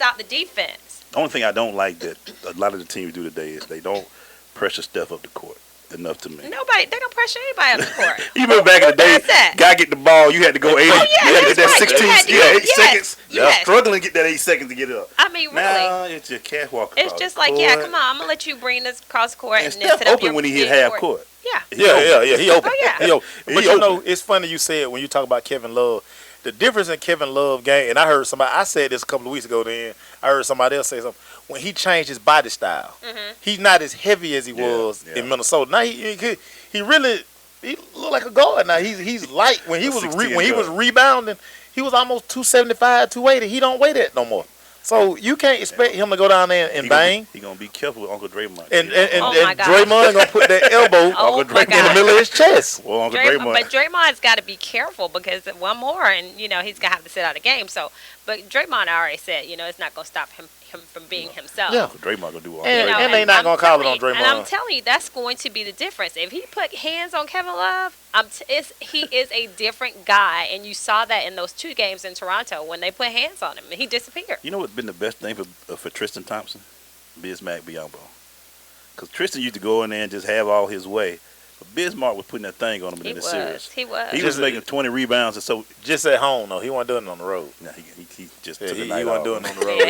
out the defense. The only thing I don't like that a lot of the teams do today is they don't pressure Steph up the court. enough to me. Nobody, they don't pressure anybody on the court. You remember back in the day, guy get the ball, you had to go 80. Oh, yeah, you had to get that that's right. 16, You had to- 8 seconds. yes. Struggling to get that 8 seconds to get it up. I mean, really. Now it's just catwalk. It's just like, yeah, come on, I'm gonna let you bring this cross court and then Steph sit up open your when he hit big half court. Yeah. Yeah. He open. Oh, yeah. He open. But He you know, open. it's funny you said when you talk about Kevin Love, the difference in Kevin Love game, and I heard somebody, I said this a couple of weeks ago then, I heard somebody else say something, when he changed his body style, he's not as heavy as he was in Minnesota. Now he really look like a guard now. He's light. When he was rebounding, he was almost 275, 280. He don't weigh that no more. So you can't expect him to go down there and bang. He gonna be careful with Uncle Draymond. And Draymond gonna put that elbow in the middle of his chest. Well, Uncle But Draymond's got to be careful because one more, and he's gonna have to sit out a game. So, but Draymond already said, it's not gonna stop him from being himself. Yeah, Draymond gonna do all and they not gonna call it on Draymond. And I'm telling you, that's going to be the difference. If he put hands on Kevin Love, he is a different guy, and you saw that in those 2 games in Toronto when they put hands on him, and he disappeared. You know what's been the best thing for Tristan Thompson? Bismack Biyombo. Because Tristan used to go in there and just have all his way. But Bismarck was putting that thing on him in the series. He was. He was making 20 rebounds and so just at home though. He wasn't doing it on the road. Nah, he just he took the night wasn't off. doing it on the road.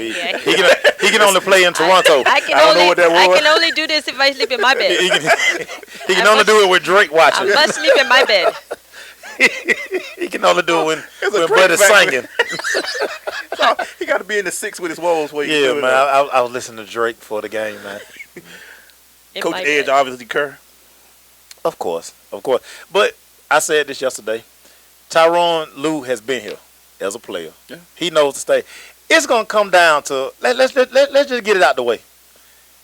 He can only play in Toronto. I don't know what that was. I can only do this if I sleep in my bed. He can only do it with Drake watching. I must sleep in my bed. He can only do it when Buddy's singing. He got to be in the 6 with his woes. Yeah, man. I was listening to Drake for the game, man. Coach Edge obviously Kerr. Of course. But I said this yesterday. Tyronn Lue has been here as a player. Yeah. He knows to stay. It's gonna come down to let's just get it out the way.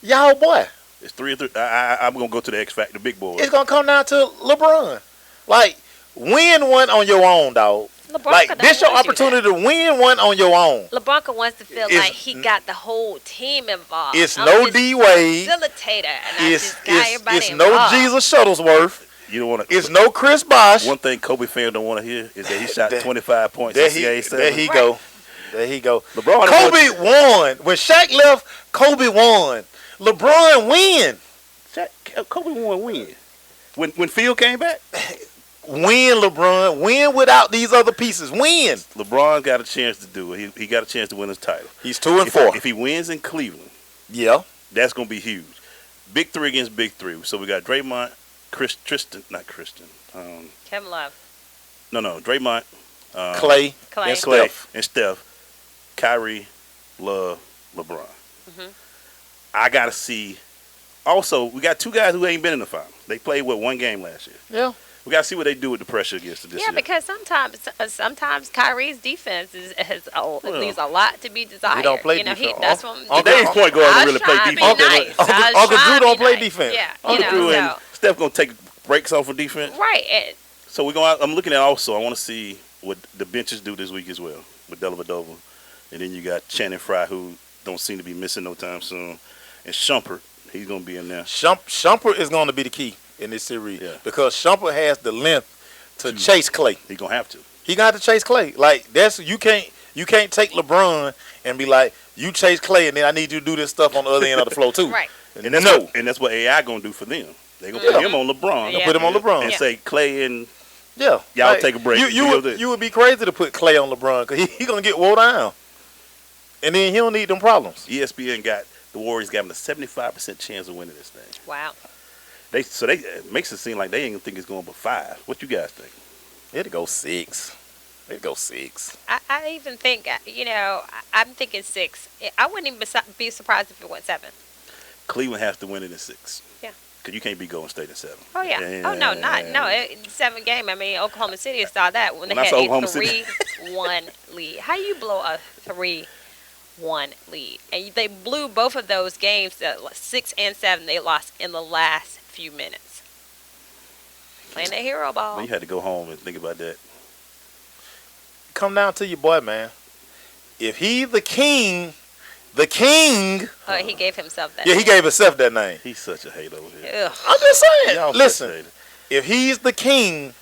Y'all boy. It's 3-3. I'm gonna go to the X Factor, the big boy. It's gonna come down to LeBron. Like win one on your own, dog. Like this your opportunity to win one on your own. LeBronca wants to feel like he got the whole team involved. It's no D Wade. Facilitator, and I just got everybody it's involved. no Jesus Shuttlesworth. You don't want to. It's no Chris Bosh. One thing Kobe fans don't want to hear is that he shot 25 points. There he go. LeBron. Kobe won when Shaq left. Kobe won. LeBron win. Kobe won when Phil came back. Win, LeBron. Win without these other pieces. Win. LeBron got a chance to do it. He got a chance to win his title. He's 2-4. If he wins in Cleveland, that's gonna be huge. Big 3 against big 3. So we got Draymond, Kevin Love. No, Draymond, Clay, and Steph, Kyrie, Love, LeBron. I gotta see. Also, we got 2 guys who ain't been in the final. They played 1 game last year. Yeah. We got to see what they do with the pressure against this year. Because sometimes Kyrie's defense leaves a lot to be desired. He don't play defense. That's what today's point guard don't really play defense. Uncle Drew don't play defense. Yeah, Uncle Drew and Steph gonna take breaks off of defense. Right. So I'm looking at also. I want to see what the benches do this week as well with Dellavedova, and then you got Channing Frye, who don't seem to be missing no time soon, and Shumpert. He's gonna be in there. Shumpert is going to be the key in this series because Shumpert has the length to chase Clay. He's gonna have to. He got to chase Clay. Like you can't take LeBron and be like, you chase Clay and then I need you to do this stuff on the other end of the floor too. Right. And that's what AI gonna do for them. They gonna put him on LeBron. They'll put him on LeBron and say Clay and y'all take a break. You would be crazy to put Clay on LeBron because he gonna get wore down, and then he don't need them problems. ESPN got the Warriors got him a 75% chance of winning this thing. Wow. They makes it seem like they ain't think it's going but 5. What you guys think? It'll go 6. I even think I'm thinking 6. I wouldn't even be surprised if it went 7. Cleveland has to win it in 6. Yeah. Because you can't be Golden State in 7. Oh yeah. Oh no, 7 game. I mean, Oklahoma City saw that when they had a 3-1 lead. How you blow a 3-1 lead? And they blew both of those games, 6 and 7. They lost in the last few minutes. Playing that hero ball. Well, you had to go home and think about that. Come down to your boy, man. If he's the king. Oh, he gave himself that. Yeah, he gave himself that name. He's such a hater over here. Ugh. I'm just saying. Listen, if he's the king,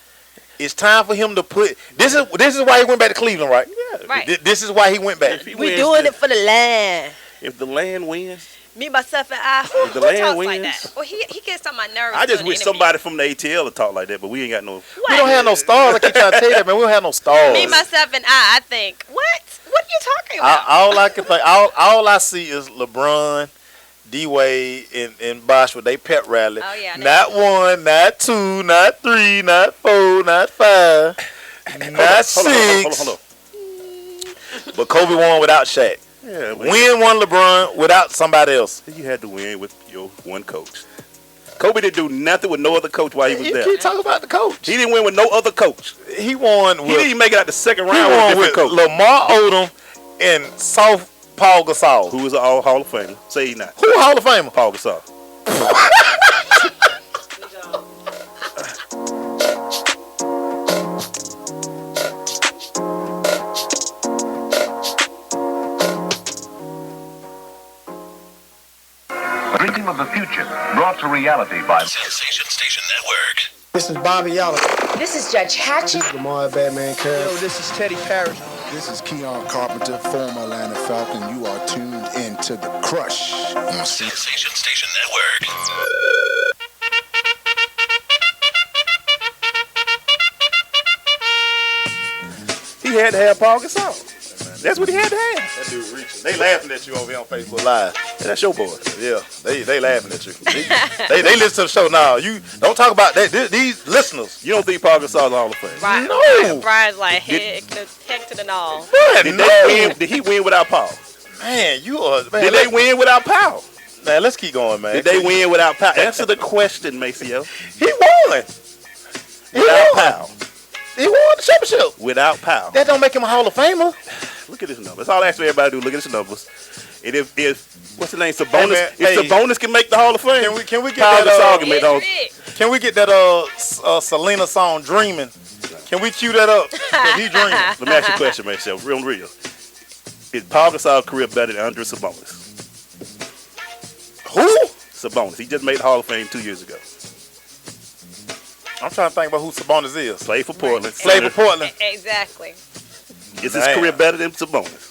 it's time for him to put. This is why he went back to Cleveland, right? Yeah. Right. This is why he went back. We're doing it for the land. If the land wins, Me, myself, and I. If the Who land talks wins, like that? Well, he gets on my nerves. I just during wish the somebody from the ATL to talk like that, but we ain't got no. We don't have no stars. I keep trying to tell you that, man. We don't have no stars. interview. Me, myself, and I think. What? What are you talking about? All I can think, all I see is LeBron, D Wade, and Bosh with they pep rally. Oh, yeah, Not 1, not 2, not 3, not 4, not 5, not 6. Hold on. But Kobe won without Shaq. Yeah, Win won LeBron without somebody else. You had to win with your one coach. Kobe didn't do nothing with no other coach while he was there. You keep talking about the coach. He didn't win with no other coach. He won with. He didn't even make it out the second He round won with a different coach. Lamar Odom and South Paul Gasol. Who was an all Hall of Famer. Say he not. Who Hall of Famer? Paul Gasol. Dream of the future, brought to reality by Sensation Station Network. This is Bobby Yalla. This is Judge Hatchett. This is Lamar Batman Curry. Yo, this is Teddy Parrish. This is Keon Carpenter, former Atlanta Falcon. You are tuned into The Crush on Sensation Station Network. He had to have Paul Gasol. That's what he had to have. That dude reaching. They laughing at you over here on Facebook Live. Yeah, that's your boy. Yeah, they laughing at you. They listen to the show now. You don't talk about that. These listeners. You don't think Paul Gasol is Hall of Fame? Right. No. Brian's like, heck to the no. Did he win without Paul? Man, you are. Man, Did they win without Paul? Man, let's keep going, man. Did they win without Paul? Answer the question, Maceo. He won. Without Paul. He won the championship. Without Paul. That don't make him a Hall of Famer. Look at his numbers. That's all I ask everybody to do. Look at his numbers. And if what's the name? Sabonis. Hey, man, if Sabonis can make the Hall of Fame, can we get Paul that? Gasol can make the Hall of Fame. Can we get that Selena song "Dreaming"? Can we cue that up? 'Cause he dreaming. Let me ask you a question, myself. Real. Is Paul Gasol's career better than Andre Sabonis? Who? Sabonis. He just made the Hall of Fame 2 years ago. I'm trying to think about who Sabonis is. Played for Portland. Played for Portland. Exactly. Is his career better than Sabonis?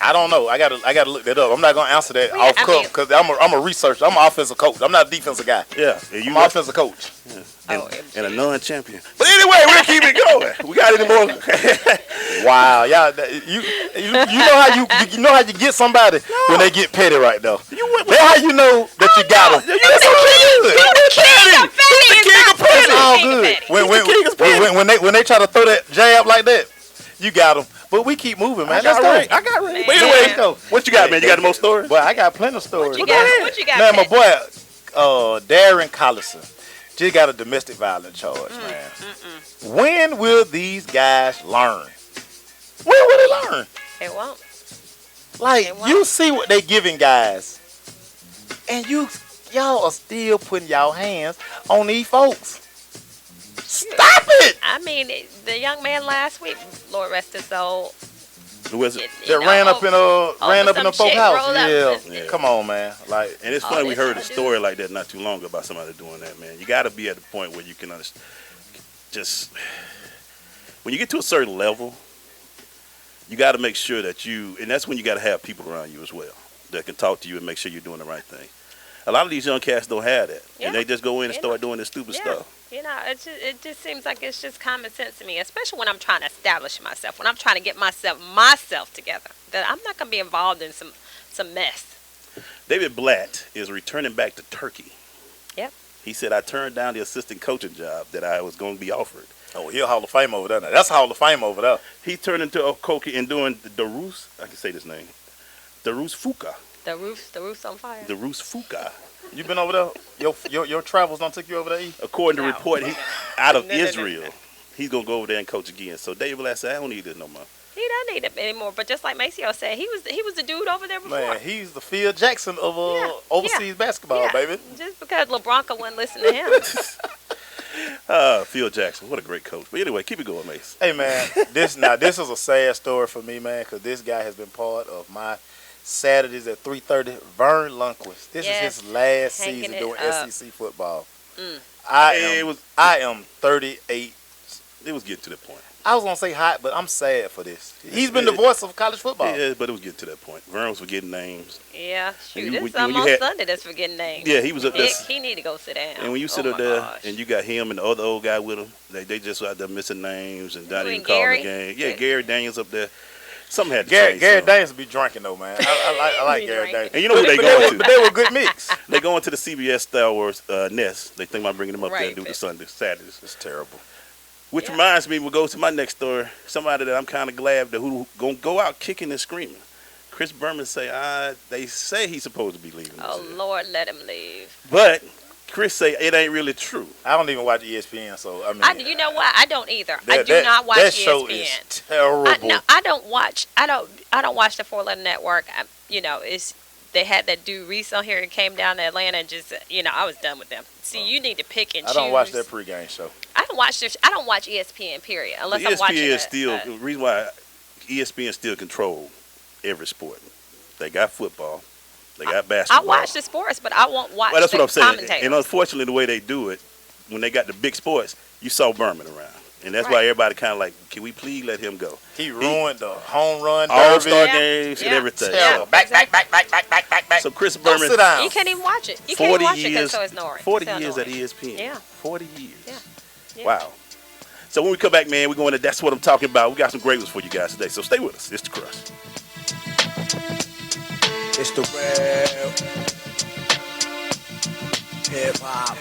I don't know. I gotta look that up. I'm not gonna answer that off cuff because I'm a researcher. I'm an offensive coach. I'm not a defensive guy. Yeah, I'm an offensive coach. Yeah. And a non-champion. But anyway, we'll keep it going. We got any more? Wow, y'all, you know how you get somebody when they get petty right though. That's how you know that you got them. That's so good. He's the king of petty. It's all good. When they try to throw that jab like that, you got them. But we keep moving, man. Let's go. I got Ray. But anyway, let's go. What you got, man? You got any more stories? Well, I got plenty of stories. What you got? Man, my boy, Darren Collison, just got a domestic violence charge, man. When will these guys learn? When will they learn? It won't. Like, you see what they giving guys, and y'all are still putting y'all hands on these folks. Stop it! I mean, the young man last week, Lord rest his soul. Who is it? That ran up in the folk house. Yeah. Come on, man. Like, and it's funny we heard a story like that not too long ago about somebody doing that, man. You got to be at the point where you can understand. Just when you get to a certain level, you got to make sure that and that's when you got to have people around you as well that can talk to you and make sure you're doing the right thing. A lot of these young cats don't have that, and they just go in and start doing this stupid stuff. You know, it just seems like it's just common sense to me, especially when I'm trying to establish myself, when I'm trying to get myself together, that I'm not going to be involved in some mess. David Blatt is returning back to Turkey. Yep. He said, I turned down the assistant coaching job that I was going to be offered. Oh, he's a Hall of Fame over there now. That's Hall of Fame over there. He turned into a coach and doing the Darus, I can say this name, Darus Fuka. The roof's on fire. Darus Fuka. You been over there? Your travels don't take you over there, E? According to report, he out of Israel. He's going to go over there and coach again. So David Blatt said, I don't need this no more. He don't need it anymore. But just like Maceo said, he was the dude over there before. Man, he's the Phil Jackson of overseas basketball, baby. Just because LeBronca wouldn't listen to him. Phil Jackson, what a great coach. But anyway, keep it going, Mace. Hey, man, this is a sad story for me, man, because this guy has been part of my Saturdays at 3:30. Vern Lundquist. This is his last season doing SEC football. I am 38. It was getting to the point. I was gonna say hot, but I'm sad for this. He's been the voice of college football. Yeah, but it was getting to that point. Vern was forgetting names. Yeah, shoot, you- this when you almost had- Sunday that's forgetting names. Yeah, he was up there. He need to go sit down. And when you sit Oh up my there gosh. and you got him and the other old guy with him, they just out there missing names and not You even and calling Gary? the game. Yeah, Gary Daniels up there. Something had to Gary change. Gary so. Daniels be drinking though, man. I like Gary Daniels. And you know who they But going to? But they were a good mix. They going to the CBS Star Wars Nest. They think about bringing them up there Right, and do the but- Saturdays. It's terrible. Which reminds me, we'll go to my next story. Somebody that I'm kind of glad that who gonna go out kicking and screaming. Chris Berman say, they say he's supposed to be leaving. Oh Lord, let him leave. But Chris say it ain't really true. I don't even watch ESPN, so I mean, You know what? I don't either. I do not watch that ESPN. show is terrible. I don't watch. I don't watch the 4-letter network. They had that dude Reese on here and came down to Atlanta and just I was done with them. See, you need to pick and choose. I don't watch that pregame show. I don't watch ESPN. Period. Unless The I'm watching. ESPN is still the reason why ESPN still control every sport. They got football, they got I basketball. watch the sports, but I won't watch. Well, that's what I'm saying. Commentators. And unfortunately, the way they do it, when they got the big sports, you saw Berman around, and that's why everybody kind of like, can we please let him go? He ruined the home run, All-Star derby. games and everything. Yeah, Back. So Chris Don't Berman, sit down. You can't even watch it. You can't 40 even watch it because years, so it's annoying. 40 So years at annoying. ESPN. Yeah. 40 years. Yeah. Wow. So when we come back, man, we're going to That's What I'm Talking About. We got some great ones for you guys today. So stay with us. It's The Crush. It's the real hip hop.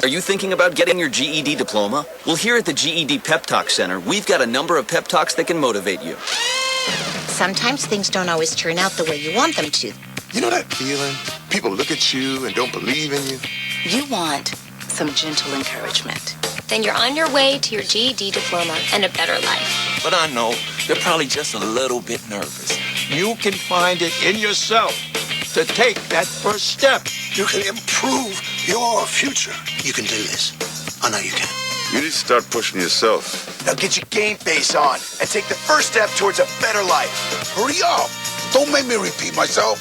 Are you thinking about getting your GED diploma? Well, here at the GED Pep Talk Center, we've got a number of pep talks that can motivate you. Sometimes things don't always turn out the way you want them to. You know that feeling? People look at you and don't believe in you. You want some gentle encouragement. Then you're on your way to your GED diploma and a better life. But I know they're probably just a little bit nervous. You can find it in yourself to take that first step. You can improve your future. You can do this. I know you can. You need to start pushing yourself. Now get your game face on and take the first step towards a better life. Hurry up. Don't make me repeat myself.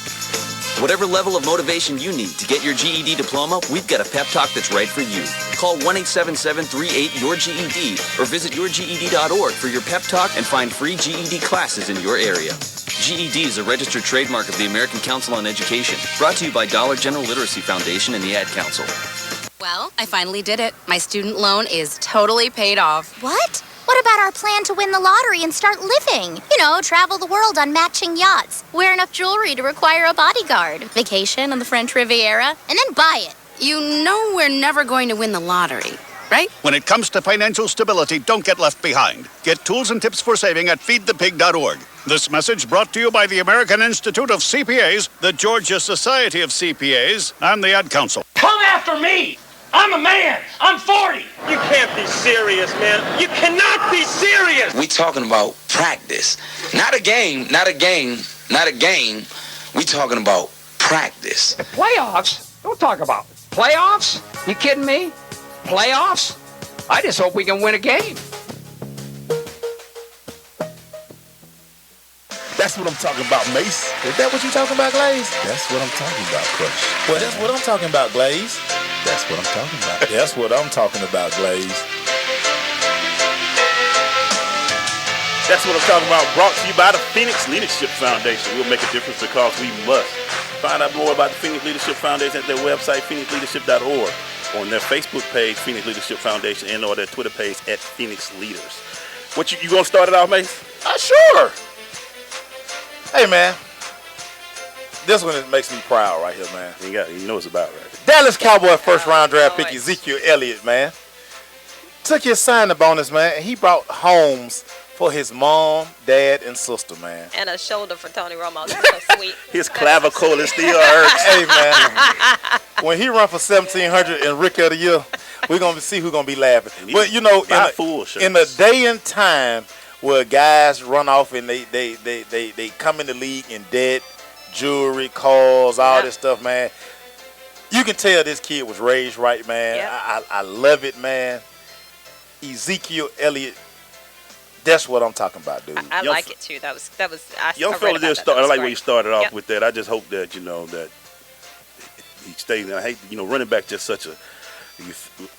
Whatever level of motivation you need to get your GED diploma, we've got a pep talk that's right for you. Call 1-877-38-YOUR-GED or visit yourged.org for your pep talk and find free GED classes in your area. GED is a registered trademark of the American Council on Education, brought to you by Dollar General Literacy Foundation and the Ad Council. Well, I finally did it. My student loan is totally paid off. What? What about our plan to win the lottery and start living? Travel the world on matching yachts, wear enough jewelry to require a bodyguard, vacation on the French Riviera, and then buy it. You know we're never going to win the lottery, right? When it comes to financial stability, don't get left behind. Get tools and tips for saving at feedthepig.org. This message brought to you by the American Institute of CPAs, the Georgia Society of CPAs, and the Ad Council. Come after me! I'm a man! I'm 40! You can't be serious, man. You cannot be serious! We talking about practice. Not a game. We talking about practice. Playoffs? Don't talk about playoffs? You kidding me? Playoffs? I just hope we can win a game. That's what I'm talking about, Mace. Is that what you talking about, Glaze? That's what I'm talking about, Crush. Well, that's what I'm talking about, Glaze. That's what I'm talking about. That's what I'm talking about, Glaze. That's what I'm talking about. Brought to you by the Phoenix Leadership Foundation. We'll make a difference because we must. Find out more about the Phoenix Leadership Foundation at their website, phoenixleadership.org, on their Facebook page, Phoenix Leadership Foundation, and or their Twitter page at Phoenix Leaders. What you gonna start it off, Mace? Sure. Hey, man. This one makes me proud right here, man. You know it's about right. Dallas Cowboy first round draft pick Ezekiel Elliott, man. Took his signing bonus, man, and he brought homes for his mom, dad, and sister, man. And a shoulder for Tony Romo. That's so sweet. His clavicle is still hurts. Hey, man. When he run for 1,700 in Rookie of the Year, we're going to see who's going to be laughing. But, in a day and time where guys run off and they come in the league in debt, jewelry, cars, all this stuff, man. You can tell this kid was raised right, man. Yeah. I love it, man. Ezekiel Elliott, that's what I'm talking about, dude. I like it too. That was. Young fella just started. I like where you started off with that. I just hope that that he stays. I hate running back just such a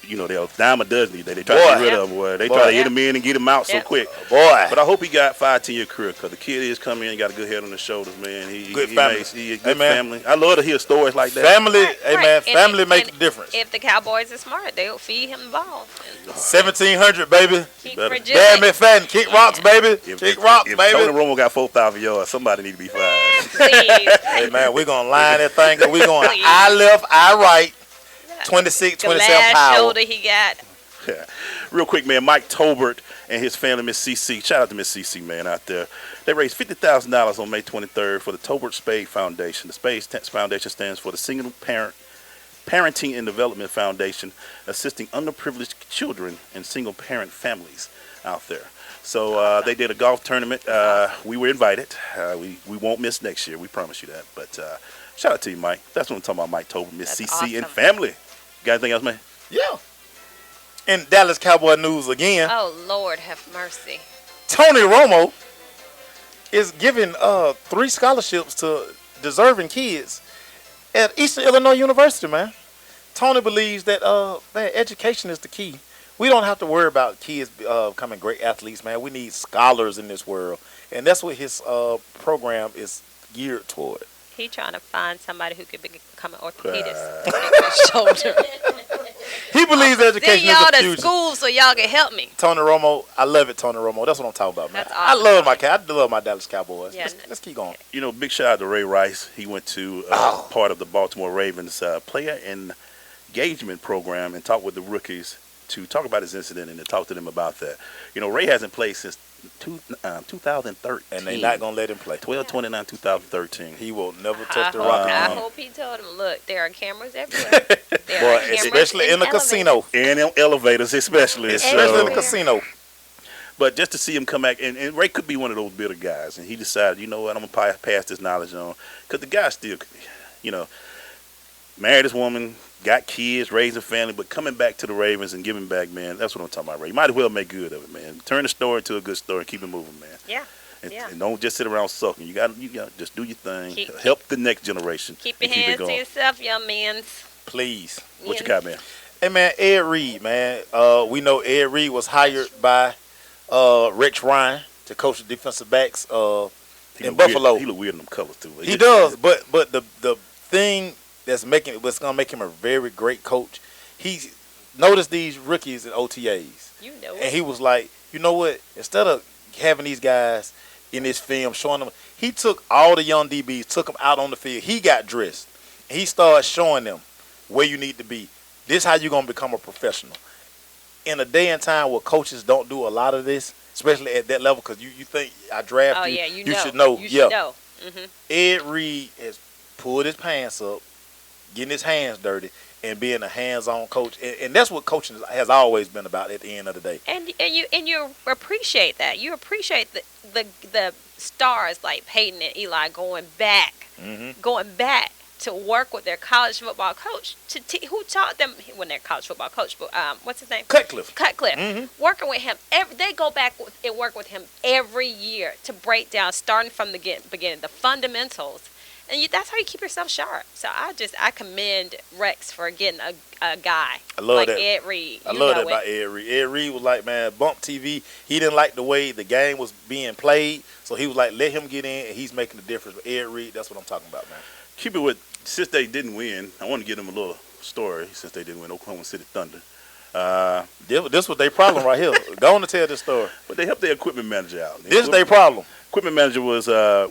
You know, they'll dime a dozen these days. They try to get rid of him, boy. They try to hit him in and get him out so quick. Boy. But I hope he got 5-10-year career because the kid is coming in, got a good head on his shoulders, man. Good family. He a good family. I love to hear stories like that. Family, man, family make a difference. If the Cowboys are smart, they'll feed him the ball. 1,700, baby. Keep Damn McFadden. Kick rocks, baby. Kick rocks, if baby. Tony Romo got 4,000 yards, somebody need to be fired. Hey, man, we're going to line that thing. We're going eye left, eye right. 26, 27 power. Shoulder he got. Yeah. Real quick, man, Mike Tolbert and his family, Miss CC. Shout out to Miss CC, man, out there. They raised $50,000 on May 23rd for the Tolbert Spade Foundation. The Spade Foundation stands for the Single Parent Parenting and Development Foundation, assisting underprivileged children and single parent families out there. So they did a golf tournament. We were invited. We won't miss next year. We promise you that. But shout out to you, Mike. That's what I'm talking about, Mike Tolbert, Miss CC, awesome. and family. Got anything else, man? Yeah. In Dallas Cowboy news again. Oh, Lord have mercy. Tony Romo is giving 3 scholarships to deserving kids at Eastern Illinois University, man. Tony believes that man, education is the key. We don't have to worry about kids becoming great athletes, man. We need scholars in this world. And that's what his program is geared toward. He trying to find somebody who could become an orthopedist. Fix your shoulder. He believes education Send y'all is the to future. school so y'all can help me. Tony Romo, I love it, Tony Romo. That's what I'm talking about, man. That's awesome. I love my Dallas Cowboys. Yeah. Let's keep going. You know, big shout out to Ray Rice. He went to part of the Baltimore Ravens player engagement program and talked with the rookies to talk about his incident and to talk to them about that. You know, Ray hasn't played since 2013. And they're not going to let him play. 12/29/2013. He will never touch the rock. I hope he told him, look, there are cameras everywhere. Boy, especially in the casino. And in elevators, especially. Especially in the casino. But just to see him come back, and Ray could be one of those bitter guys, and he decided, you know what, I'm going to pass this knowledge on. Because the guy still, you know, married this woman, got kids, raised a family, but coming back to the Ravens and giving back, man, that's what I'm talking about, Ray. You might as well make good of it, man. Turn the story into a good story and keep it moving, man. Yeah. And don't just sit around sucking. You got just do your thing. Help the next generation. Keep your hands to yourself, young mans. Please. What you got, man? Hey, man, Ed Reed, man. We know Ed Reed was hired by Rex Ryan to coach the defensive backs in Buffalo. He look weird in them colors, too. He does, but the thing what's gonna make him a very great coach. He noticed these rookies in OTAs, and he was like, you know what? Instead of having these guys in this film showing them, he took all the young DBs, took them out on the field. He got dressed, and he started showing them where you need to be. This is how you're gonna become a professional. In a day and time where coaches don't do a lot of this, especially at that level, because you think I draft you, you should know. You should know. Mm-hmm. Ed Reed has pulled his pants up, getting his hands dirty, and being a hands-on coach, and that's what coaching has always been about. At the end of the day, and you appreciate that. You appreciate the stars like Peyton and Eli going back to work with their college football coach who taught them when they're college football coach. But what's his name? Cutcliffe. Mm-hmm. Working with him, they go back and work with him every year to break down, starting from the beginning, the fundamentals. And that's how you keep yourself sharp. So I commend Rex for getting a guy like Ed Reed. I love that about Ed Reed. Ed Reed was like, man, bump TV. He didn't like the way the game was being played, so he was like, let him get in, and he's making the difference. But Ed Reed, that's what I'm talking about, man. Keep it with, since they didn't win, I want to give them a little story. Since they didn't win, Oklahoma City Thunder. This was their problem right here. Go on to tell this story. But they helped their equipment manager out. This is their problem. Equipment manager was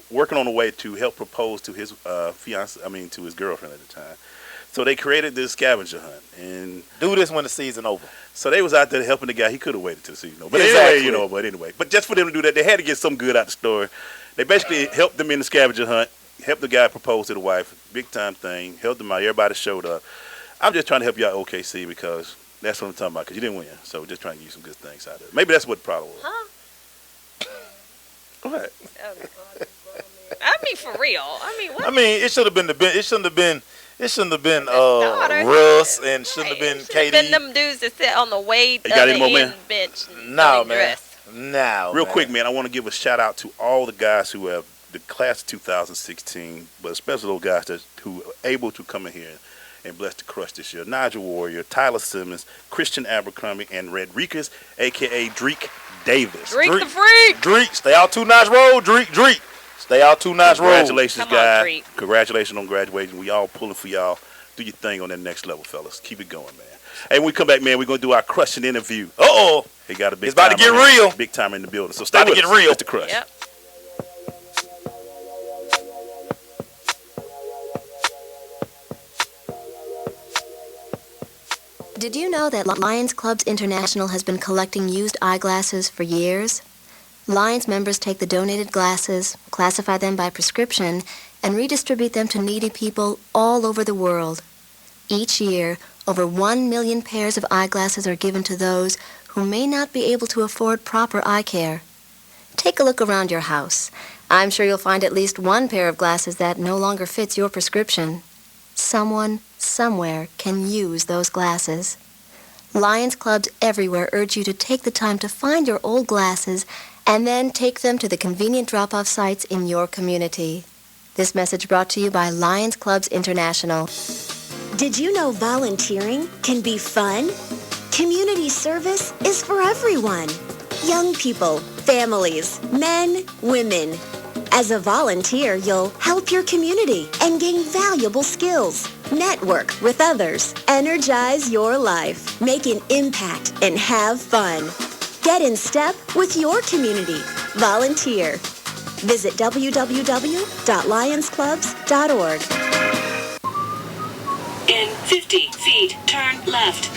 working on a way to help propose to his to his girlfriend at the time. So they created this scavenger hunt and do this when the season over. So they was out there helping the guy. He could have waited till the season over. But anyway, but just for them to do that, they had to get some good out the story. They basically helped them in the scavenger hunt, helped the guy propose to the wife, big time thing, helped them out. Everybody showed up. I'm just trying to help you out, OKC, because that's what I'm talking about. Because you didn't win, so just trying to give you some good things out of it. Maybe that's what the problem was. Huh? Go ahead. I mean, for real. I mean, what? I mean, it shouldn't have been Russ and shouldn't have been KD. Been them dudes that sit on the Wade bench. No, man. No. Real quick, man, I want to give a shout out to all the guys who have the class of 2016, but especially those guys who are able to come in here and bless the crush this year. Nigel Warrior, Tyler Simmons, Christian Abercrombie, and Redricus, a.k.a. Dreek Davis. Dreek the Freak. Dreek, stay out 2 Notch Road. Dreek. Stay out 2 Notch Road. Congratulations, Come on, guys. Dreek. Congratulations on graduating. We all pulling for y'all. Do your thing on that next level, fellas. Keep it going, man. Hey, when we come back, man, we're going to do our crushing interview. Uh-oh. They got a big It's about to get real. Big timer in the building. So stay About to with get us. real. It's the crush. Yep. Did you know that Lions Clubs International has been collecting used eyeglasses for years? Lions members take the donated glasses, classify them by prescription, and redistribute them to needy people all over the world. Each year, over 1 million pairs of eyeglasses are given to those who may not be able to afford proper eye care. Take a look around your house. I'm sure you'll find at least one pair of glasses that no longer fits your prescription. Someone, somewhere, can use those glasses. Lions clubs everywhere urge you to take the time to find your old glasses and then take them to the convenient drop-off sites in your community. This message brought to you by Lions Clubs International. Did you know volunteering can be fun? Community service is for everyone. Young people, families, men, women. As a volunteer, you'll help your community and gain valuable skills. Network with others. Energize your life. Make an impact and have fun. Get in step with your community. Volunteer. Visit www.lionsclubs.org. In 50 feet, turn left.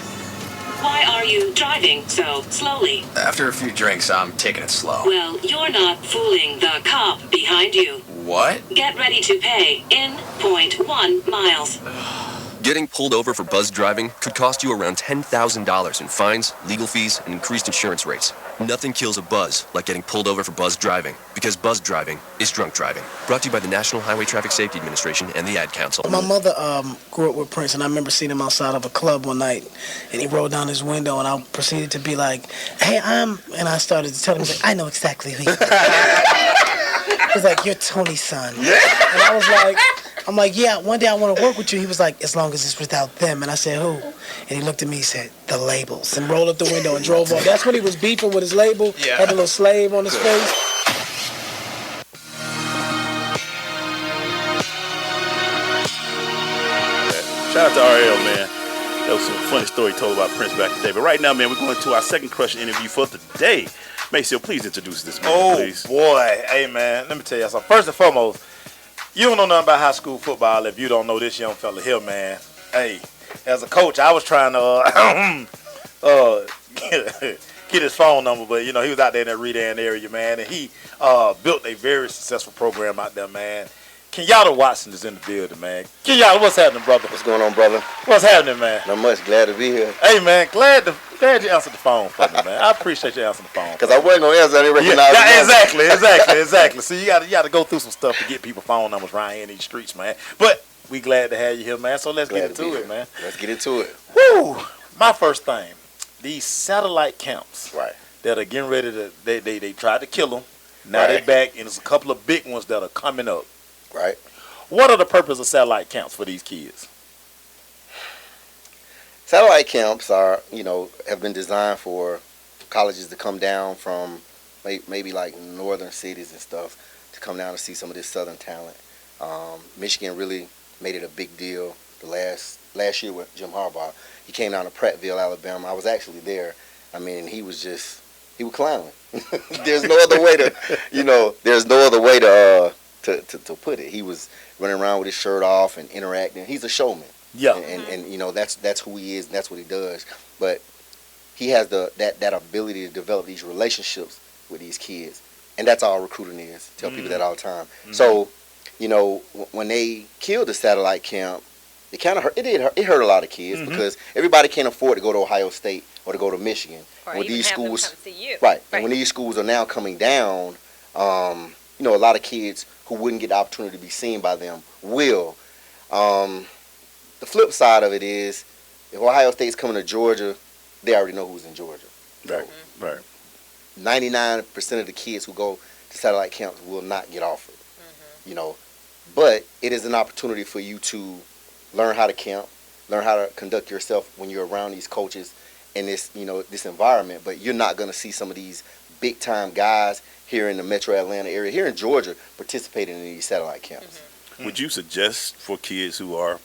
Why are you driving so slowly? After a few drinks, I'm taking it slow. Well, you're not fooling the cop behind you. What? Get ready to pay in 0.1 miles. Getting pulled over for buzz driving could cost you around $10,000 in fines, legal fees, and increased insurance rates. Nothing kills a buzz like getting pulled over for buzz driving, because buzz driving is drunk driving. Brought to you by the National Highway Traffic Safety Administration and the Ad Council. My mother grew up with Prince, and I remember seeing him outside of a club one night, and he rolled down his window, and I proceeded to be like, "Hey, and I started to tell him, I know exactly who you are." He's like, "You're Tony's son." And I was like, I'm like, "Yeah, one day I want to work with you." He was like, "As long as it's without them." And I said, "Who?" And he looked at me, he said, "The labels," and rolled up the window and drove off. That's when he was beefing with his label, had a little slave on his face. Shout out to RL, man. That was some funny story told about Prince back in the day. But right now, man, we're going to our second crush interview for today. Maceo, please introduce this man, please. Boy. Hey, man, let me tell you something. First and foremost, you don't know nothing about high school football if you don't know this young fella here, man. Hey, as a coach, I was trying to get his phone number, but, you know, he was out there in that Redan area, man, and he built a very successful program out there, man. Kenyatta Watson is in the building, man. Kenyatta, what's happening, brother? What's going on, brother? What's happening, man? Not much. Glad to be here. Hey, man, glad you answered the phone for me, man. I appreciate you answering the phone. Because I wasn't going to answer. I didn't recognize Exactly. So you got to go through some stuff to get people phone numbers around here in these streets, man. But we glad to have you here, man. So let's get into it, man. Let's get into it. Woo! My first thing, these satellite camps, right, that are getting ready to, they tried to kill them. Now they're back, and there's a couple of big ones that are coming up. Right. What are the purpose of satellite camps for these kids? Satellite camps are, have been designed for colleges to come down from maybe like northern cities and stuff to come down to see some of this southern talent. Michigan really made it a big deal the last year with Jim Harbaugh. He came down to Prattville, Alabama. I was actually there. I mean, he was clowning. There's no other way to, to put it. He was running around with his shirt off and interacting. He's a showman. Yeah. And that's who he is, and that's what he does. But he has that ability to develop these relationships with these kids. And that's all recruiting is. Tell people that all the time. Mm-hmm. So, when they killed the satellite camp, it kind of hurt. It hurt a lot of kids because everybody can't afford to go to Ohio State or to go to Michigan. Or when even these have them schools, come see you. right? And when these schools are now coming down, a lot of kids who wouldn't get the opportunity to be seen by them will. The flip side of it is, if Ohio State's coming to Georgia, they already know who's in Georgia. Right. Right. 99% of the kids who go to satellite camps will not get offered. But it is an opportunity for you to learn how to camp, learn how to conduct yourself when you're around these coaches in this, this environment. But you're not going to see some of these big time guys here in the Metro Atlanta area, here in Georgia, participating in these satellite camps. Would you suggest for kids who are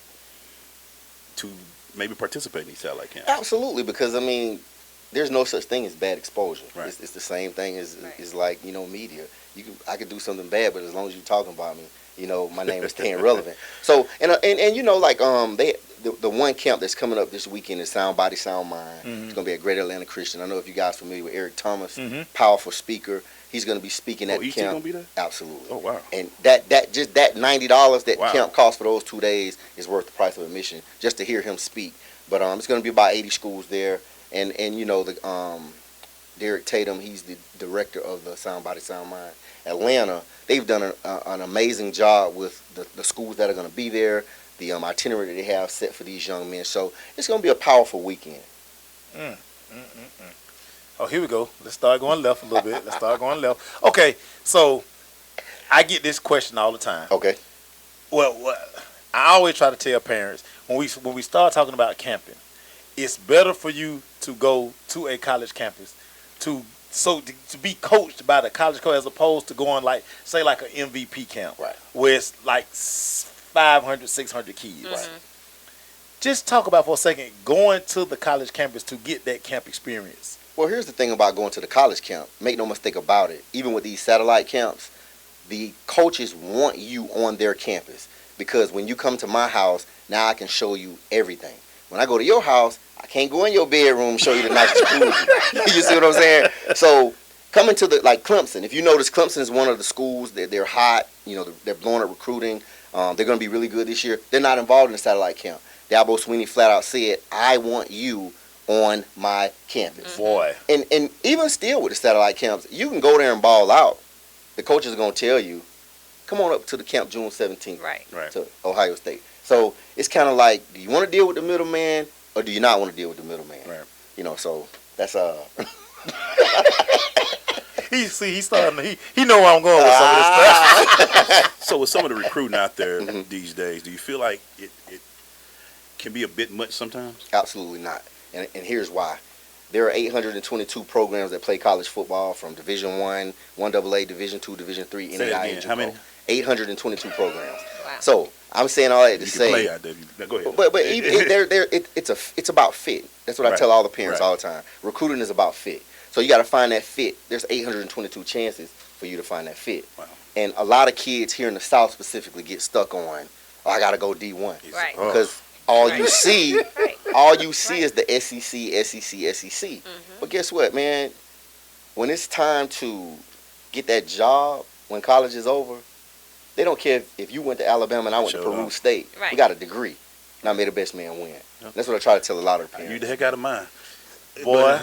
to maybe participate in these satellite camps? Absolutely, because there's no such thing as bad exposure. Right. It's the same thing as like media. I could do something bad, but as long as you're talking about me, my name is staying relevant. So the one camp that's coming up this weekend is Sound Body, Sound Mind. It's going to be at Great Atlanta Christian. I know if you guys are familiar with Eric Thomas, powerful speaker. He's going to be speaking at the camp. Gonna be there? Absolutely. Oh wow! And that $90 that camp costs for those 2 days is worth the price of admission just to hear him speak. But it's going to be about 80 schools there, and Derek Tatum, he's the director of the Sound Body, Sound Mind Atlanta. They've done an amazing job with the schools that are going to be there, the itinerary that they have set for these young men. So it's going to be a powerful weekend. Oh, here we go. Let's start going left a little bit. Okay, so I get this question all the time. Okay. Well, I always try to tell parents when we start talking about camping, it's better for you to go to a college campus to be coached by the college coach as opposed to going like an MVP camp, right, where it's like 500, 600 kids. Right. Just talk about for a second going to the college campus to get that camp experience. Well, here's the thing about going to the college camp. Make no mistake about it. Even with these satellite camps, the coaches want you on their campus because when you come to my house, now I can show you everything. When I go to your house, I can't go in your bedroom and show you the nicest jacuzzi. You see what I'm saying? So coming to Clemson, if you notice, Clemson is one of the schools that they're hot. They're blowing up recruiting. They're going to be really good this year. They're not involved in the satellite camp. Dabo Swinney flat out said, "I want you on my campus." Boy. And even still with the satellite camps, you can go there and ball out. The coaches are going to tell you, come on up to the camp June 17th to Ohio State. So it's kind of like, do you want to deal with the middleman or do you not want to deal with the middleman? Right. So that's he's starting. He know where I'm going with some of this stuff. So with some of the recruiting out there these days, do you feel like it can be a bit much sometimes? Absolutely not. And here's why. There are 822 programs that play college football from Division I, 1AA, Division II, Division III, NAIA. How many? 822 programs. Wow. So I'm saying all that to you say. Play out there. Now, go ahead. But it's about fit. That's what I tell all the parents all the time. Recruiting is about fit. So you got to find that fit. There's 822 chances for you to find that fit. Wow. And a lot of kids here in the South specifically get stuck on, I got to go D1. Right. Because all you see is the SEC. But guess what, man? When it's time to get that job, when college is over, they don't care if you went to Alabama and I went to Peru State. Right. We got a degree. And I made the best man win. Yep. That's what I try to tell a lot of parents. You the heck out of mine. Boy,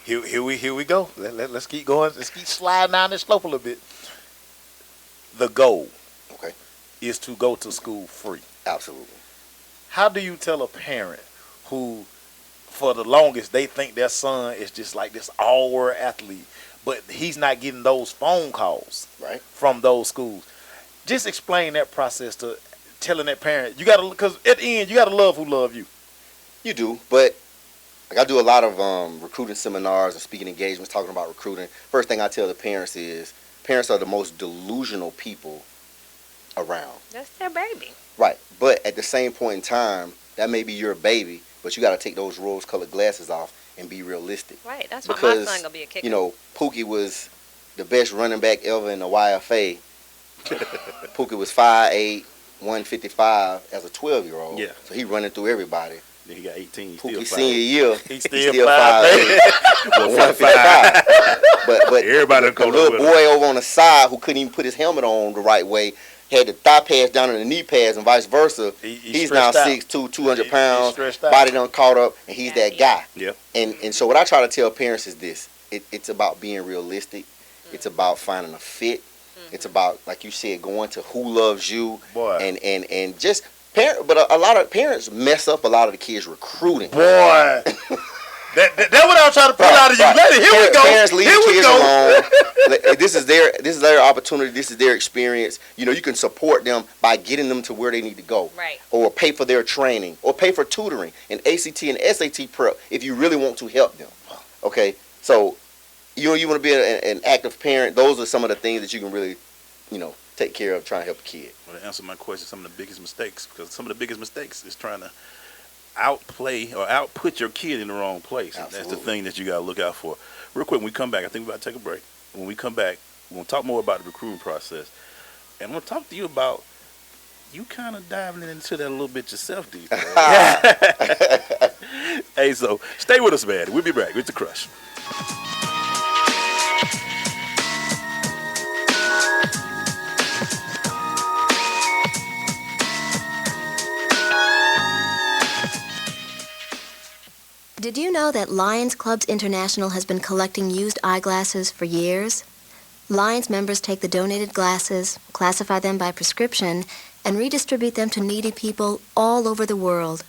here we go. Let's keep going. Let's keep sliding down this slope a little bit. The goal is to go to school free. Absolutely. How do you tell a parent who, for the longest, they think their son is just like this all-world athlete, but he's not getting those phone calls from those schools? Just explain that process to telling that parent. You gotta, because at the end, you gotta love who love you. You do, but I do a lot of recruiting seminars and speaking engagements talking about recruiting. First thing I tell the parents is, parents are the most delusional people around. That's their baby. Right, but at the same point in time, that may be your baby, but you got to take those rose-colored glasses off and be realistic. Right, that's why my son gonna be a kicker. Pookie was the best running back ever in the YFA. Pookie was 5'8", 155 as a 12-year-old. Yeah. So he running through everybody. Then he got 18. Pookie senior year, he's still 5'8". 155. But everybody the little boy over on the side who couldn't even put his helmet on the right way had the thigh pads down and the knee pads and vice versa. He's now 6'2", 200 pounds, body done caught up, and he's that guy. Yeah. And so what I try to tell parents is this. It's about being realistic. It's about finding a fit. It's about, like you said, going to who loves you. Boy. And just parent. But a lot of parents mess up a lot of the kids recruiting. Boy. That's what I was trying to pull out of you. Here we go. Parents leave Here the we kids go. alone. This is their opportunity. This is their experience. You know, you can support them by getting them to where they need to go, right? Or pay for their training, or pay for tutoring and ACT and SAT prep if you really want to help them. Okay, so you want to be an active parent. Those are some of the things that you can really, take care of, trying to help a kid. Well, to answer my question, some of the biggest mistakes, because some of the biggest mistakes is trying to outplay or output your kid in the wrong place. That's the thing that you got to look out for. Real quick, when we come back, I think we're about to take a break. When we come back, we're going to talk more about the recruiting process. And I'm going to talk to you about you kind of diving into that a little bit yourself, dude. Hey, so stay with us, man. We'll be back with The Crush. Did you know that Lions Clubs International has been collecting used eyeglasses for years? Lions members take the donated glasses, classify them by prescription, and redistribute them to needy people all over the world.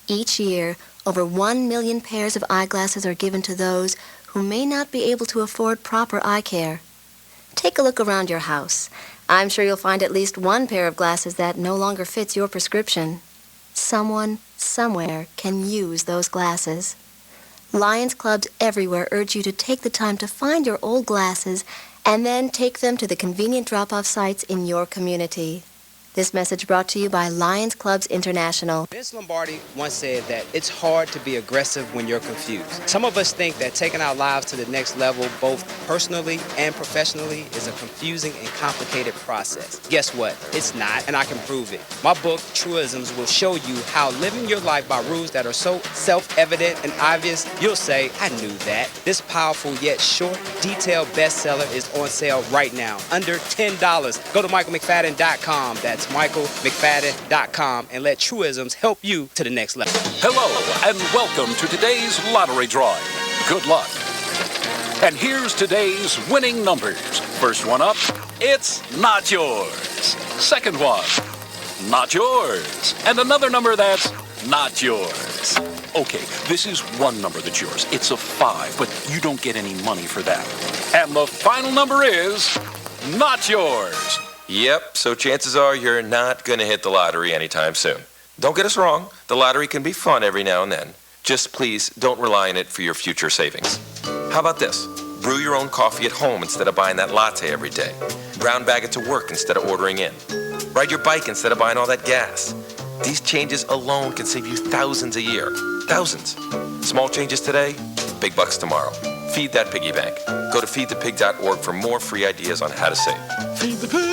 Each year, over 1 million pairs of eyeglasses are given to those who may not be able to afford proper eye care. Take a look around your house. I'm sure you'll find at least one pair of glasses that no longer fits your prescription. Someone, somewhere, can use those glasses. Lions Clubs everywhere urge you to take the time to find your old glasses and then take them to the convenient drop-off sites in your community. This message brought to you by Lions Clubs International. Vince Lombardi once said that it's hard to be aggressive when you're confused. Some of us think that taking our lives to the next level, both personally and professionally, is a confusing and complicated process. Guess what? It's not, and I can prove it. My book, Truisms, will show you how living your life by rules that are so self-evident and obvious, you'll say, I knew that. This powerful yet short, detailed bestseller is on sale right now, under $10. Go to michaelmcfadden.com. That's michaelmcfadden.com, and let Truisms help you to the next level. Hello, and welcome to today's lottery drawing. Good luck. And here's today's winning numbers. First one up, it's not yours. Second one, not yours. And another number that's not yours. Okay, this is one number that's yours. It's a 5, but you don't get any money for that. And the final number is not yours. Yep, so chances are you're not going to hit the lottery anytime soon. Don't get us wrong, the lottery can be fun every now and then. Just please don't rely on it for your future savings. How about this? Brew your own coffee at home instead of buying that latte every day. Brown bag it to work instead of ordering in. Ride your bike instead of buying all that gas. These changes alone can save you thousands a year. Thousands. Small changes today, big bucks tomorrow. Feed that piggy bank. Go to feedthepig.org for more free ideas on how to save. Feedthepig.org.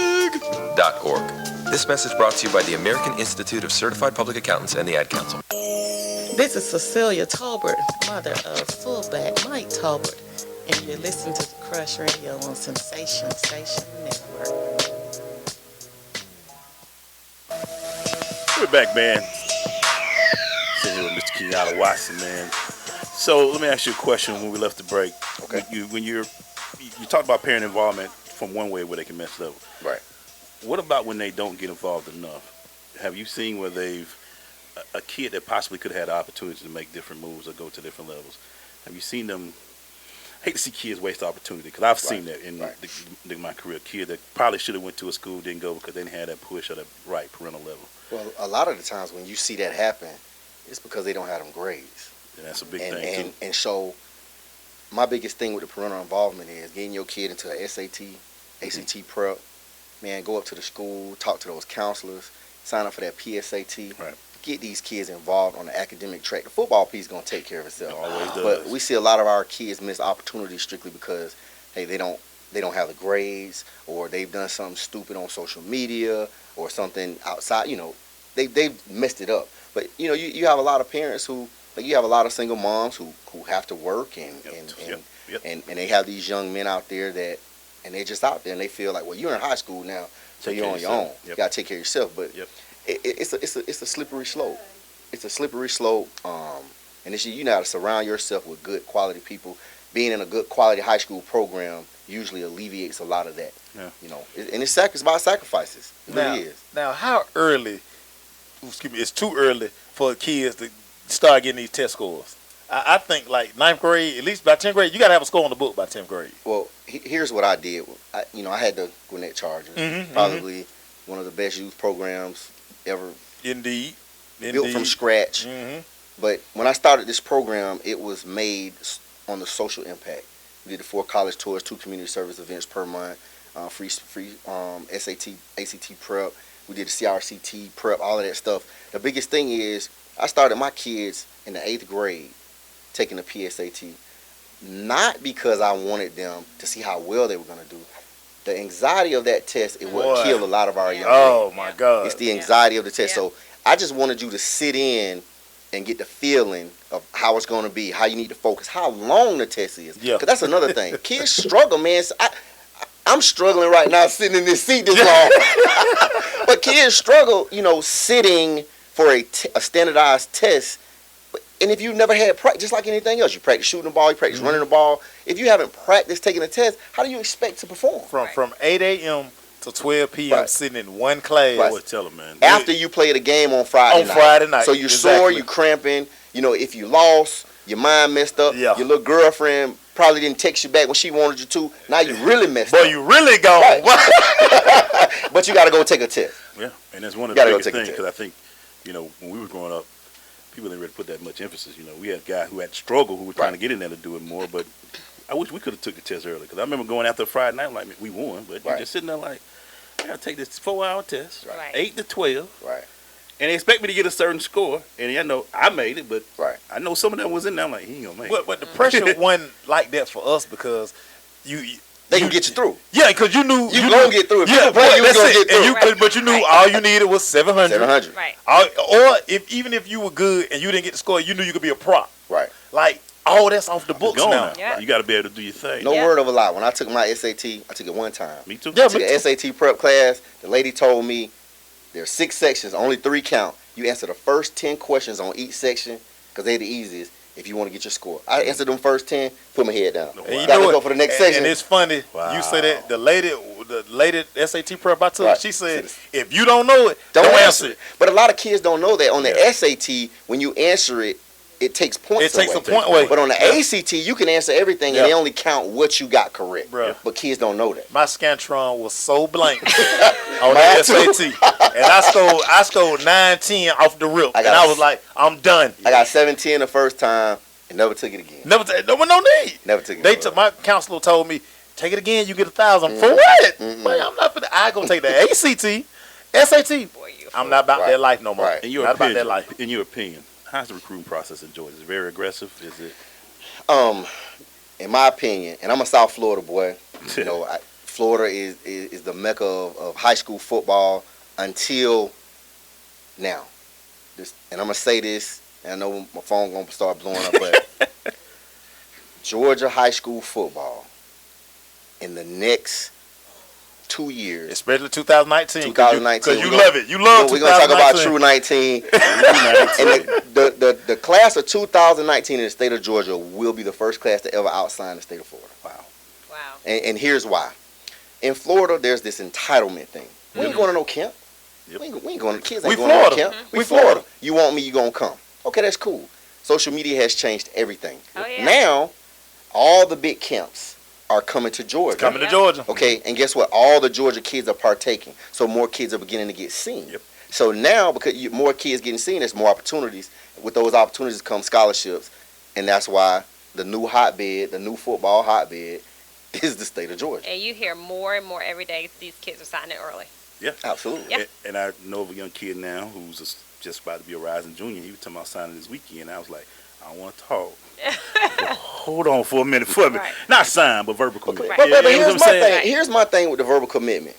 This message brought to you by the American Institute of Certified Public Accountants and the Ad Council. This is Cecilia Tolbert, mother of fullback Mike Tolbert, and you're listening to the Crush Radio on Sensation Station Network. We're back, man. Sitting here with Mr. Kenyatta Watson, man. So let me ask you a question when we left the break. Okay. When you talked about parent involvement from one way where they can mess it up. Right. What about when they don't get involved enough? Have you seen where a kid that possibly could have had the opportunity to make different moves or go to different levels? Have you seen them? I hate to see kids waste opportunity because I've seen that in my career. Kid that probably should have went to a school, didn't go because they didn't have that push or the right parental level. Well, a lot of the times when you see that happen, it's because they don't have them grades. And that's a big thing too. And so my biggest thing with the parental involvement is getting your kid into a SAT, ACT prep. Man, go up to the school, talk to those counselors, sign up for that PSAT. Right. Get these kids involved on the academic track. The football piece is going to take care of itself. It always does. But we see a lot of our kids miss opportunities strictly because, hey, they don't have the grades, or they've done something stupid on social media or something outside. They've messed it up. But you have a lot of parents who, you have a lot of single moms who have to work and they have these young men out there that, and they're just out there and they feel like, well, you're in high school now, so you're on your own. You got to take care of yourself. But it's a slippery slope. It's a slippery slope. And you know how to surround yourself with good quality people. Being in a good quality high school program usually alleviates a lot of that. Yeah. And it's about sacrifices. It really is. Now, how early? Excuse me. It's too early for kids to start getting these test scores. I think like 9th grade, at least by 10th grade, you got to have a score on the book by 10th grade. Well, here's what I did. I had the Gwinnett Chargers, probably one of the best youth programs ever. Indeed. Built from scratch. But when I started this program, it was made on the social impact. We did the 4 college tours, 2 community service events per month, free SAT, ACT prep. We did the CRCT prep, all of that stuff. The biggest thing is I started my kids in the 8th grade taking the PSAT, not because I wanted them to see how well they were going to do. The anxiety of that test is what killed a lot of our young men. Oh, my God. It's the anxiety of the test. So I just wanted you to sit in and get the feeling of how it's going to be, how you need to focus, how long the test is. Yeah. Because that's another thing. Kids struggle, man. I'm struggling right now sitting in this seat this long. But kids struggle, sitting for a standardized test. And if you've never had practice, just like anything else, you practice shooting the ball, you practice running the ball. If you haven't practiced taking a test, how do you expect to perform? From 8 a.m. to 12 p.m. sitting in one class. Right. Tell them, man. After you play the game on Friday night. So you're sore, you're cramping. If you lost, your mind messed up. Your little girlfriend probably didn't text you back when she wanted you to. Now you really messed up. Boy, you really gone. Right. But you got to go take a test. Yeah, and that's one of the biggest things because I think, when we were growing up, people didn't really put that much emphasis. We had guys who had struggled who were trying to get in there to do it more, but I wish we could have took the test early because I remember going after a Friday night like we won, but you're just sitting there like, I got to take this 4-hour test, 8 to 12, and they expect me to get a certain score, and I made it, but I know some of them was in there. I'm like, he ain't gonna make it. But the pressure wasn't like that for us because they can get you through. Yeah, because you knew you gonna get through. If you play, you gonna get through. But you knew all you needed was 700. 700. Right. Or even if you were good and you didn't get the score, you knew you could be a prop. Right. Like all that's off the books now. Yeah. You got to be able to do your thing. No word of a lie. When I took my SAT, I took it one time. Me too. I took an SAT prep class. The lady told me there's 6 sections, only 3 count. You answer the first 10 questions on each section because they're the easiest. If you want to get your score, I answered them first 10. Put my head down. And you gotta know go for the next section. And it's funny. You say that the lady SAT prep I took, she said, if you don't know it, don't answer it. But a lot of kids don't know that on the SAT, when you answer it, it takes points away. It takes a point away. But on the ACT, you can answer everything, and they only count what you got correct. But kids don't know that. My Scantron was so blank on the SAT, and I stole 9-10 off the rip, and I was like, I'm done. I got 7-10 the first time, and never took it again. No need. Never took it. My counselor told me, take it again, you get 1,000. For what? Man, I'm not finna. I gonna take the ACT, SAT. I'm not about that life no more. In your not opinion, about that life. In your opinion, how's the recruiting process in Georgia? Is it very aggressive? Is it? In my opinion, and I'm a South Florida boy. Florida is the mecca of high school football until now. And I'm gonna say this, and I know my phone gonna start blowing up, but Georgia high school football in the next 2 years, especially 2019, because you love it. You love. We're gonna talk about True 19. And the class of 2019 in the state of Georgia will be the first class to ever outsign the state of Florida. Wow. And here's why. In Florida, there's this entitlement thing. We ain't going to no camp. We ain't going to kids. Ain't going to no camp. We Florida. You want me? You gonna come? Okay, that's cool. Social media has changed everything. Now, all the big camps are coming to Georgia. Coming to Georgia. Okay, and guess what? All the Georgia kids are partaking. So more kids are beginning to get seen. So now, because more kids getting seen, there's more opportunities. With those opportunities come scholarships. And that's why the new hotbed, the new football hotbed, is the state of Georgia. And you hear more and more every day these kids are signing early. Yeah. Absolutely. Yeah. And I know of a young kid now who's just about to be a rising junior. He was talking about signing this weekend. I was like, I don't want to talk. Hold on for a minute for me. Not sign, but verbal commitment. But here's my thing. Here's my thing with the verbal commitment.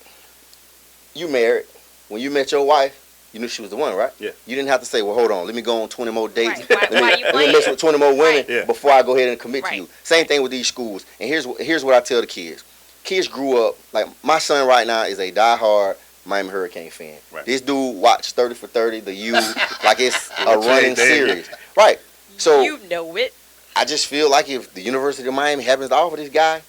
You married. When you met your wife, you knew she was the one, right? Yeah. You didn't have to say, well, hold on, let me go on 20 more dates. Right. Let me mess with 20 more women before I go ahead and commit to you. Same thing with these schools. And here's what I tell the kids. Kids grew up, like my son right now is a diehard Miami Hurricane fan. Right. This dude watched 30 for 30, the U, like it's a running series. Right. So you know it. I just feel like if the University of Miami happens to offer this guy,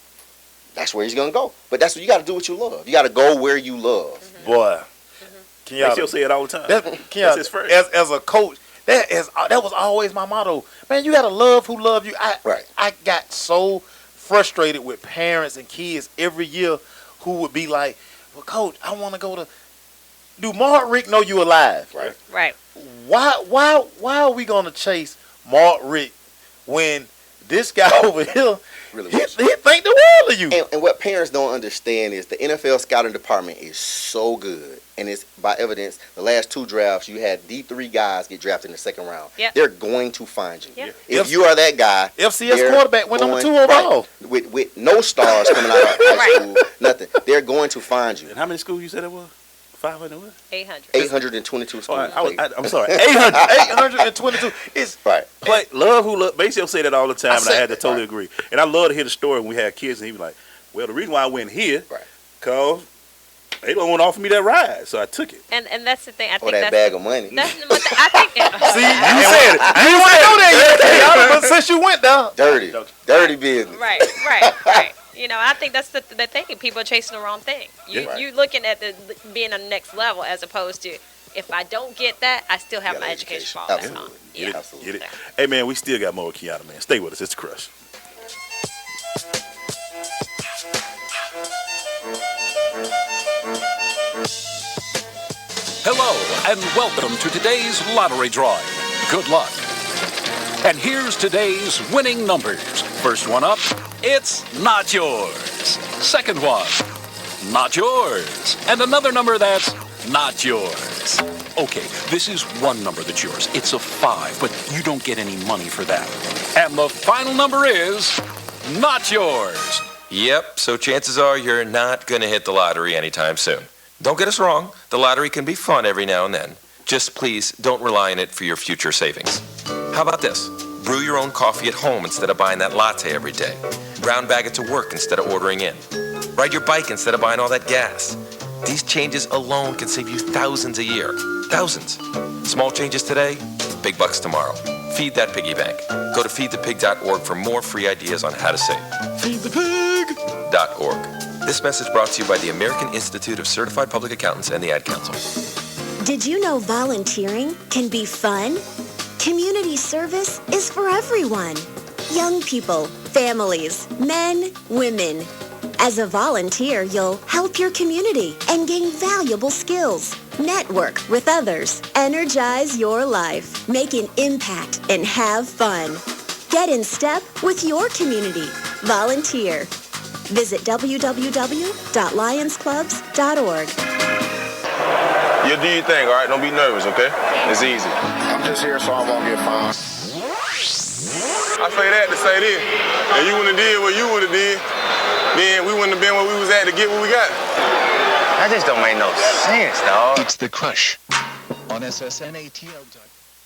that's where he's going to go. But that's what you got to do what you love. You got to go where you love. Boy. Kenyatta say it all the time. That's his first. As a coach, That was always my motto. Man, you gotta love who love you. I got so frustrated with parents and kids every year who would be like, "Well, Coach, I want to go to." Do Mark Rick know you alive? Right. Right. Why are we gonna chase Mark Rick when this guy over here Really he think the world of you? And what parents don't understand is the NFL scouting department is so good. And it's by evidence, the last 2 drafts, you had the 3 guys get drafted in the 2nd round. Yep. They're going to find you. Yep. If you are that guy, FCS quarterback went number 2 overall. With no stars coming out of high school, nothing. They're going to find you. And how many schools you said it was? 500 what? 800. 822 schools. I'm sorry. 822. It's right. But love who love. Basically, say that all the time, and I had to totally agree. And I love to hear the story when we had kids, and he was like, "Well, the reason why I went here, cause they don't want to offer me that ride, so I took it." And that's the thing. I think that bag of money. I think. See, you said it. I didn't want to go there yet, but since you went down, dirty business. Right. You know, I think that's the thing. People are chasing the wrong thing. You looking at being on the next level as opposed to, if I don't get that, I still have my education fall back on. Get it. Hey, man, we still got more with Kenyatta, man. Stay with us. It's the Crush. Hello, and welcome to today's lottery drawing. Good luck. And here's today's winning numbers. First one up, it's not yours. Second one, not yours. And another number that's not yours. Okay, this is one number that's yours. It's a 5, but you don't get any money for that. And the final number is not yours. Yep, so chances are you're not going to hit the lottery anytime soon. Don't get us wrong, the lottery can be fun every now and then. Just please don't rely on it for your future savings. How about this? Brew your own coffee at home instead of buying that latte every day. Brown bag it to work instead of ordering in. Ride your bike instead of buying all that gas. These changes alone can save you thousands a year. Thousands. Small changes today, big bucks tomorrow. Feed that piggy bank. Go to feedthepig.org for more free ideas on how to save. Feedthepig.org. This message brought to you by the American Institute of Certified Public Accountants and the Ad Council. Did you know volunteering can be fun? Community service is for everyone. Young people, families, men, women. As a volunteer, you'll help your community and gain valuable skills. Network with others. Energize your life. Make an impact and have fun. Get in step with your community. Volunteer. Visit www.lionsclubs.org. You do your thing, all right? Don't be nervous, okay? It's easy. I'm just here so I won't get fined. I say that to say this. If you wouldn't have did what you would have did, then we wouldn't have been where we was at to get what we got. That just don't make no sense, dog. It's the Crush on SSNATL.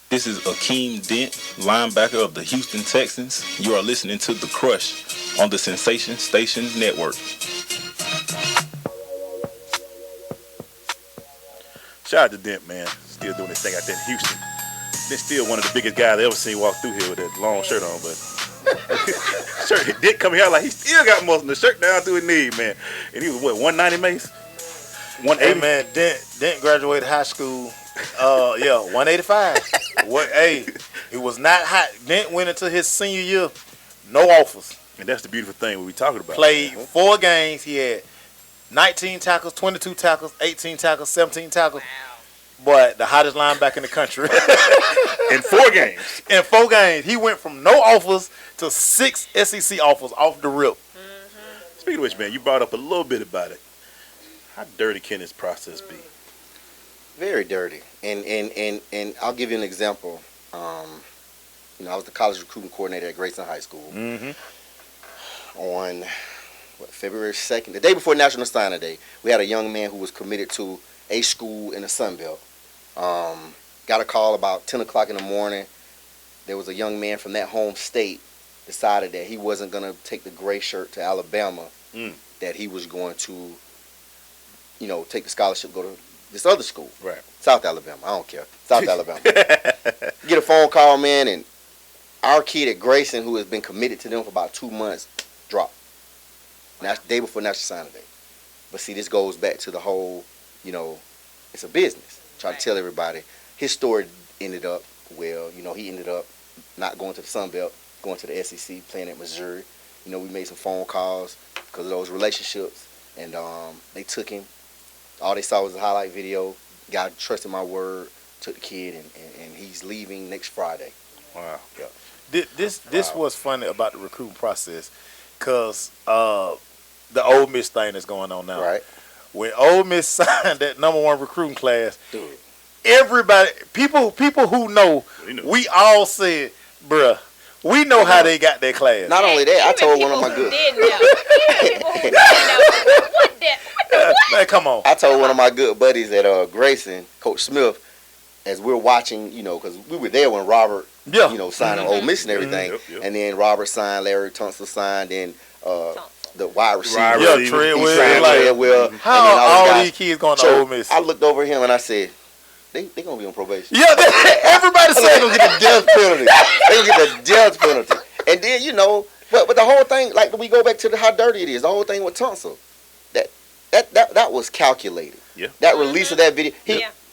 This is Akeem Dent, linebacker of the Houston Texans. You are listening to The Crush on the Sensation Station Network. Shout out to Dent, man. Still doing his thing out there in Houston. Then still one of the biggest guys I ever seen walk through here with that long shirt on, but shirt Dent come here like he still got muscle, the shirt down through his knee, man. And he was what, 190 Mace? 180? Hey man, Dent graduated high school. 185. Hey, it was not hot. Dent went into his senior year, no offers. And that's the beautiful thing we talking about. Played 4 games. He had 19 tackles, 22 tackles, 18 tackles, 17 tackles. But the hottest linebacker in the country. In 4 games. In 4 games. He went from no offers to 6 SEC offers off the rip. Mm-hmm. Speaking of which, man, you brought up a little bit about it. How dirty can this process be? Very dirty. And I'll give you an example. I was the college recruiting coordinator at Grayson High School. Mm-hmm. On February 2nd, the day before National Signing Day, we had a young man who was committed to a school in the Sun Belt. Got a call about 10 o'clock in the morning. There was a young man from that home state decided that he wasn't going to take the gray shirt to Alabama, that he was going to, take the scholarship, go to this other school. Right. South Alabama. I don't care. South Alabama. Get a phone call, man, and our kid at Grayson, who has been committed to them for about 2 months, dropped. Day before National Signing Day. But see, this goes back to the whole, it's a business. Try to tell everybody. His story ended up well. He ended up not going to the Sun Belt, going to the SEC, playing at Missouri. We made some phone calls because of those relationships, and they took him. All they saw was a highlight video. Guy trusted my word, took the kid, and he's leaving next Friday. Wow. Yeah. This was funny about the recruiting process, because the Ole Miss thing that's going on now. Right. When Ole Miss signed that #1 recruiting class, Dude. Everybody, people who know, we all said, bruh, we know how they got their class. Not only that, I told one of my good. Man, come on. I told one of my good buddies at Grayson, Coach Smith, as we're watching, because we were there when Robert, signed on Ole Miss and everything, and then Robert signed, Larry Tunsil signed, then the wide receiver, Treadwell. How are all these kids going to Ole Miss? I looked over him and I said, They gonna be on probation. Yeah, everybody said they gonna get the death penalty. They gonna get the death penalty. And then but the whole thing, like we go back to how dirty it is. The whole thing with Tunsil, that was calculated. Yeah. That release of that video.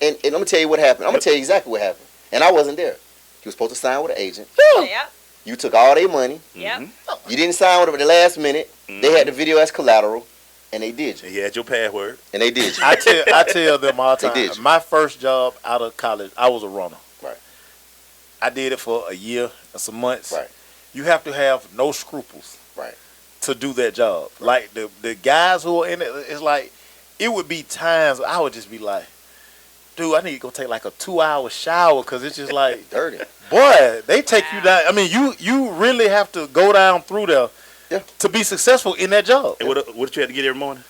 And I'm gonna tell you what happened. I'm gonna tell you exactly what happened. And I wasn't there. He was supposed to sign with an agent. Yeah. You took all their money. Yep. You didn't sign with them at the last minute. They had the video as collateral. And they did you. You had your password. And they did you. I tell them all the time. They did you. My first job out of college, I was a runner. Right. I did it for a year and some months. Right. You have to have no scruples. Right. To do that job. Right. Like the guys who are in it, it's like, it would be times I would just be like, dude, I need to go take like a 2-hour shower, because it's just like dirty. Boy, they take you down. I mean, you really have to go down through there. Yeah. To be successful in that job. And what did you have to get every morning?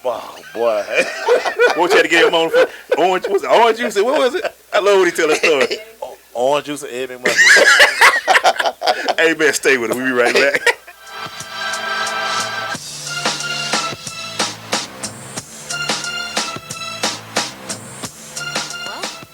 Oh, boy. What you had to get every morning for? Orange juice? What was it? I love when he tell a story. Orange juice and egg McMuffin. Hey, man, stay with us. We'll be right back.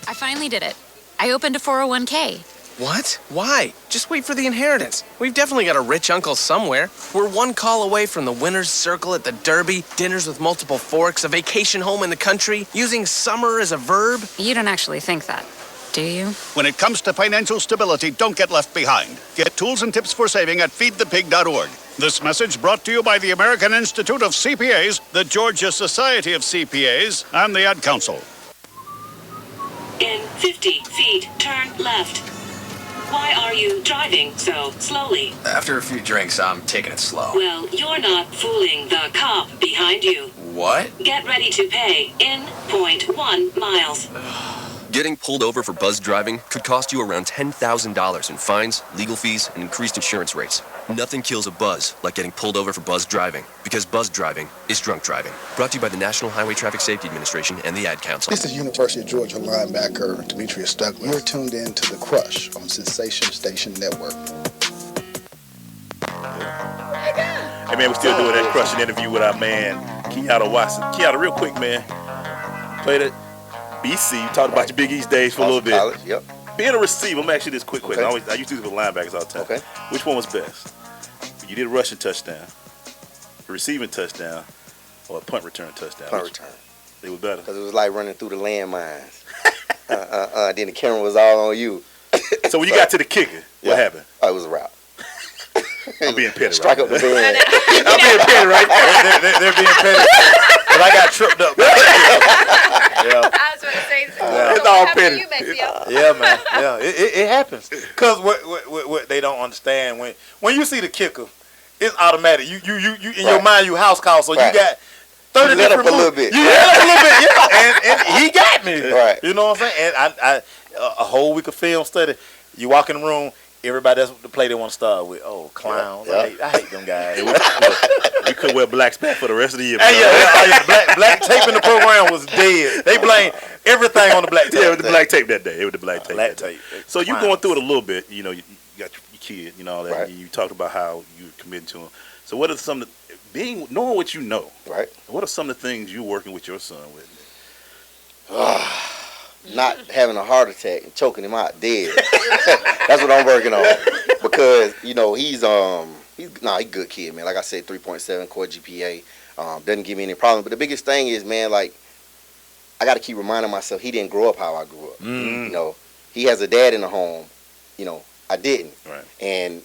I finally did it. I opened a 401k. What? Why? Just wait for the inheritance. We've definitely got a rich uncle somewhere. We're one call away from the winner's circle at the Derby, dinners with multiple forks, a vacation home in the country, using summer as a verb. You don't actually think that, do you? When it comes to financial stability, don't get left behind. Get tools and tips for saving at feedthepig.org. This message brought to you by the American Institute of CPAs, the Georgia Society of CPAs, and the Ad Council. In 50 feet, turn left. Why are you driving so slowly? After a few drinks, I'm taking it slow. Well, you're not fooling the cop behind you. What? Get ready to pay in 0.1 miles. Getting pulled over for buzz driving could cost you around $10,000 in fines, legal fees, and increased insurance rates. Nothing kills a buzz like getting pulled over for buzz driving, because buzz driving is drunk driving. Brought to you by the National Highway Traffic Safety Administration and the Ad Council. This is University of Georgia linebacker Demetrius Douglas. You're tuned in to The Crush on Sensation Station Network. Hey, man, we're still doing that crushing interview with our man, Kenyatta Watson. Kenyatta, real quick, man. Played at BC. You talked about your Big East days for a little bit. College, yep. Being a receiver, I'm asking you this quick question. Okay. I used to do this with linebackers all the time. Okay. Which one was best? You did a rushing touchdown, a receiving touchdown, or a punt return touchdown? Punt return. They were better. Because it was like running through the landmines. Then the camera was all on you. So when you got to the kicker, what happened? Oh, it was a route. I'm being petty, Strike right? up the band. I'm being petty, right? They're being petty. But I got tripped up. Yeah. I was going to say, It's all petty. Yeah, man. Yeah, it happens. Because what they don't understand, when you see the kicker, it's automatic. You in your mind, you house call, so you got 30 You let different up a moves. little bit. You let up a little bit, yeah. And he got me. Right. You know what I'm saying? And I a whole week of film study, you walk in the room, everybody that's the play they want to start with. Oh, clowns. Yeah. I hate them guys. You could wear black spats for the rest of the year. Hey, yeah, black tape in the program was dead. They blame everything on the black tape. Yeah, with the black tape that day. It was the black tape. Black that day. tape. So you going through it a little bit. You know, you got your kid, you know, all that. Right. You talked about how you committed to him. So what are some of the, knowing what you know, Right. what are some of the things you're working with your son with? Not having a heart attack and choking him out dead. That's what I'm working on. Because, he's a good kid, man. Like I said, 3.7 core GPA. Doesn't give me any problem. But the biggest thing is, man, like, I got to keep reminding myself he didn't grow up how I grew up. he has a dad in the home. You know, I didn't. Right. And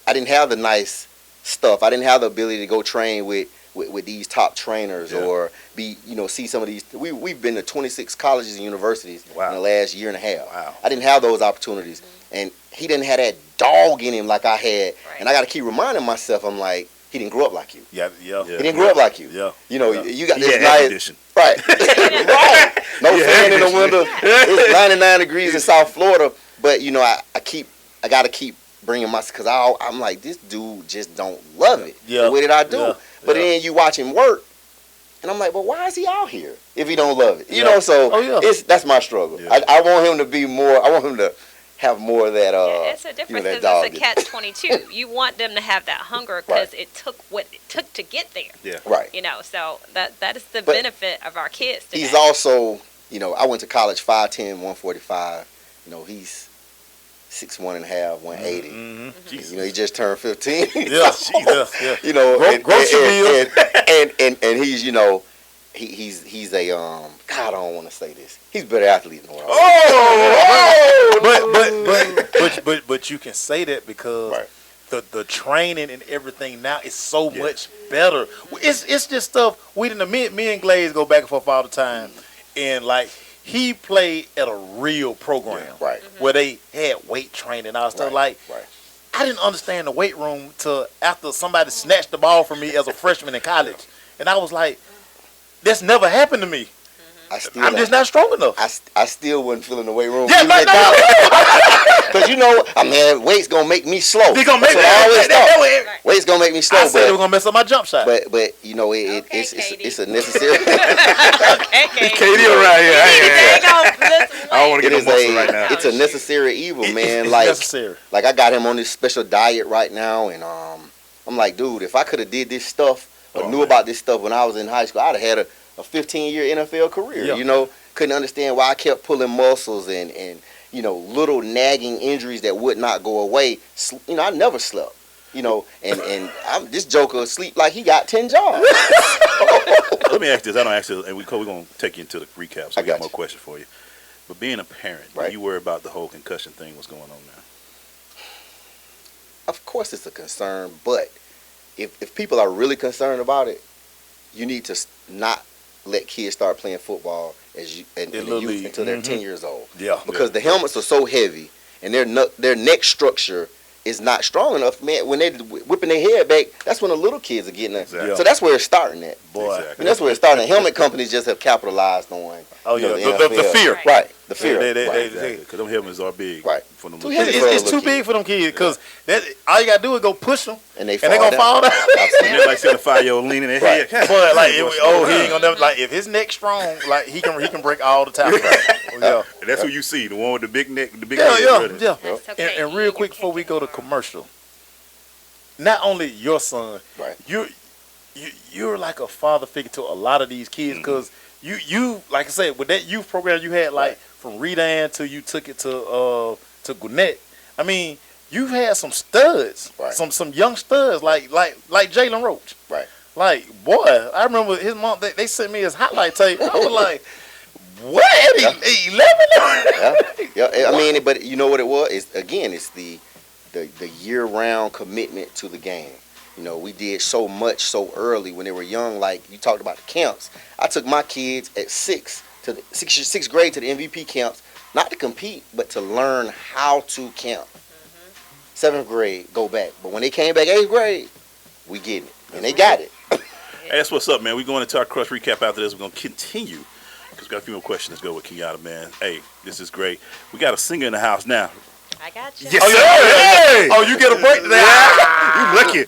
I didn't have the nice stuff. I didn't have the ability to go train with these top trainers or see some of these. We've been to 26 colleges and universities in the last year and a half. Wow. I didn't have those opportunities. And he didn't have that dog in him like I had. Right. And I got to keep reminding myself, I'm like, he didn't grow up like you. Yeah. He didn't grow up like you. Yeah. You know, you got this air nice. condition. Right. Right. No fan in the window. It's 99 degrees in South Florida. But, you know, I got to keep bringing myself, because I'm like, this dude just don't love it. Yeah. What did I do? Yeah. But then you watch him work, and I'm like, well, why is he out here if he don't love it? You know, so that's my struggle. Yeah. I want him to be more, I want him to have more of that, it's a difference because it's a catch-22. You want them to have that hunger because it took what it took to get there. Yeah. Right. You know, so that is the benefit of our kids today. He's also, you know, I went to college 5'10", 145. You know, he's 6'1 and a half, 180. Mm-hmm. You know, he just turned 15. Yeah. You know, and he's, you know, he's a God, I don't want to say this. He's a better athlete than what But you can say that because the training and everything now is so much better. It's just stuff me and Glaze go back and forth all the time, and like he played at a real program, where they had weight training and all stuff. I didn't understand the weight room till after somebody snatched the ball from me as a freshman in college, and I was like, that's never happened to me. I'm just not strong enough. I still wasn't feeling the weight room. Yeah, because you know, I mean, weight's gonna make me slow. They gonna make me weight's gonna make me slow. I said they were gonna mess up my jump shot. But you know, it's a necessary. Katie around here. I don't want to get no muscle right now. It's a necessary evil, man. Like I got him on this special diet right now, and I'm like, dude, if I could have did this stuff or knew about this stuff when I was in high school, I'd have had a 15-year NFL career. You know, couldn't understand why I kept pulling muscles and you know, little nagging injuries that would not go away. You know, I never slept. You know, and this joker sleep like he got 10 jobs. Let me ask this. I don't ask this, and we're going to take you into the recap, so I got more questions for you. But being a parent, do you worry about the whole concussion thing, what's going on now? Of course it's a concern, but if people are really concerned about it, you need to not let kids start playing football in the youth until they're 10 years old. Yeah. Because the helmets are so heavy and their neck structure is not strong enough, man. When they're whipping their head back, that's when the little kids are getting it. So that's where it's starting at. Boy. And that's where it's starting. Helmet companies just have capitalized on the fear. Right. The fear. Because them helmets are big. Right. For them it's too big for them kids because all you got to do is go push them and they going to fall down. They're like seeing a 5-year-old leaning their head. But like, he ain't going to never, like, if his neck's strong, like, he can break all the tackles. And that's who you see, the one with the big neck, the big head. Yeah. And real quick before we go to commercial, not only your son, you're like a father figure to a lot of these kids because you like I said, with that youth program you had, like from Redan till you took it to Gwinnett. I mean, you've had some studs, some young studs like Jalen Roach. Right. Like, boy, I remember his mom. They sent me his highlight tape. I was like, what? 11? Yeah. I mean, but you know what it was? It's the year-round commitment to the game. You know, we did so much so early when they were young. Like you talked about the camps. I took my kids at sixth grade to the MVP camps, not to compete, but to learn how to camp. 7th grade, go back. But when they came back 8th grade, we getting it. And they got it. Hey, that's what's up, man. We're going into our Crush recap after this. We're going to continue because we got a few more questions. Let's go with Kenyatta, man. Hey, this is great. We got a singer in the house now. I got you. Yes, hey! Oh, you get a break today. You lucky.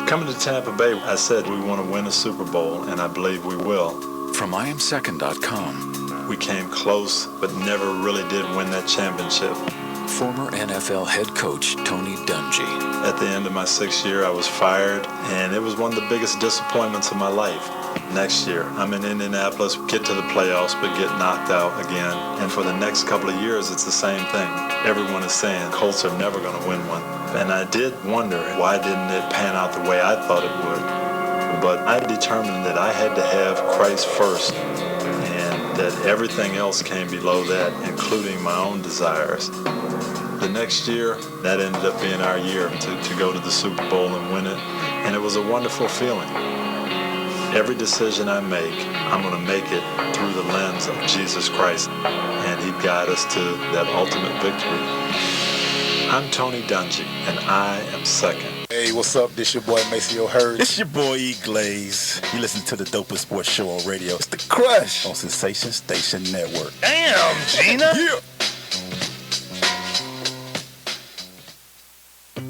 Coming to Tampa Bay, I said we want to win a Super Bowl, and I believe we will. From IamSecond.com. We came close, but never really did win that championship. Former NFL head coach Tony Dungy. At the end of my 6th year, I was fired, and it was one of the biggest disappointments of my life. Next year, I'm in Indianapolis, get to the playoffs, but get knocked out again. And for the next couple of years, it's the same thing. Everyone is saying Colts are never going to win one. And I did wonder, why didn't it pan out the way I thought it would? But I determined that I had to have Christ first, and that everything else came below that, including my own desires. The next year, that ended up being our year to go to the Super Bowl and win it. And it was a wonderful feeling. Every decision I make, I'm going to make it through the lens of Jesus Christ, and He'd guide us to that ultimate victory. I'm Tony Dungy, and I am second. Hey, what's up? This your boy Maceo Hurd. This your boy E. Glaze. You listen to the dopest sports show on radio. It's The Crush on Sensation Station Network. Damn, Gina. Yeah.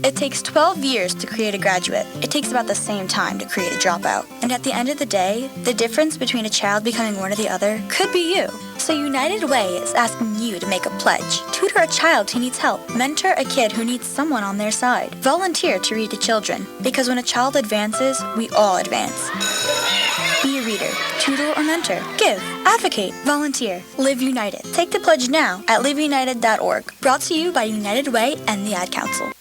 It takes 12 years to create a graduate. It takes about the same time to create a dropout. And at the end of the day, the difference between a child becoming one or the other could be you. So United Way is asking you to make a pledge. Tutor a child who needs help. Mentor a kid who needs someone on their side. Volunteer to read to children. Because when a child advances, we all advance. Be a reader, tutor or mentor. Give, advocate, volunteer. Live United. Take the pledge now at liveunited.org. Brought to you by United Way and the Ad Council.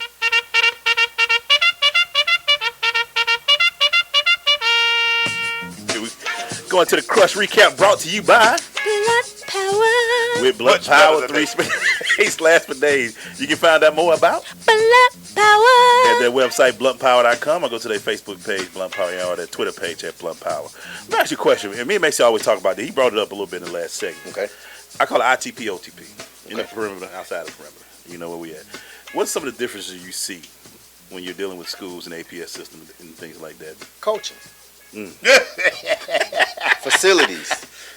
Going to the Crush recap brought to you by Blood Power. with Blood Power 3 space last for days. You can find out more about Blood Power. at their website bluntpower.com or go to their Facebook page Blunt Power or their Twitter page at Blunt Power. Let me ask you a question. And me and Macy always talk about this. He brought it up a little bit in the last segment. Okay. I call it ITP OTP. In the perimeter, outside the perimeter. You know where we at. What's some of the differences you see when you're dealing with schools and APS systems and things like that? Coaching. Facilities.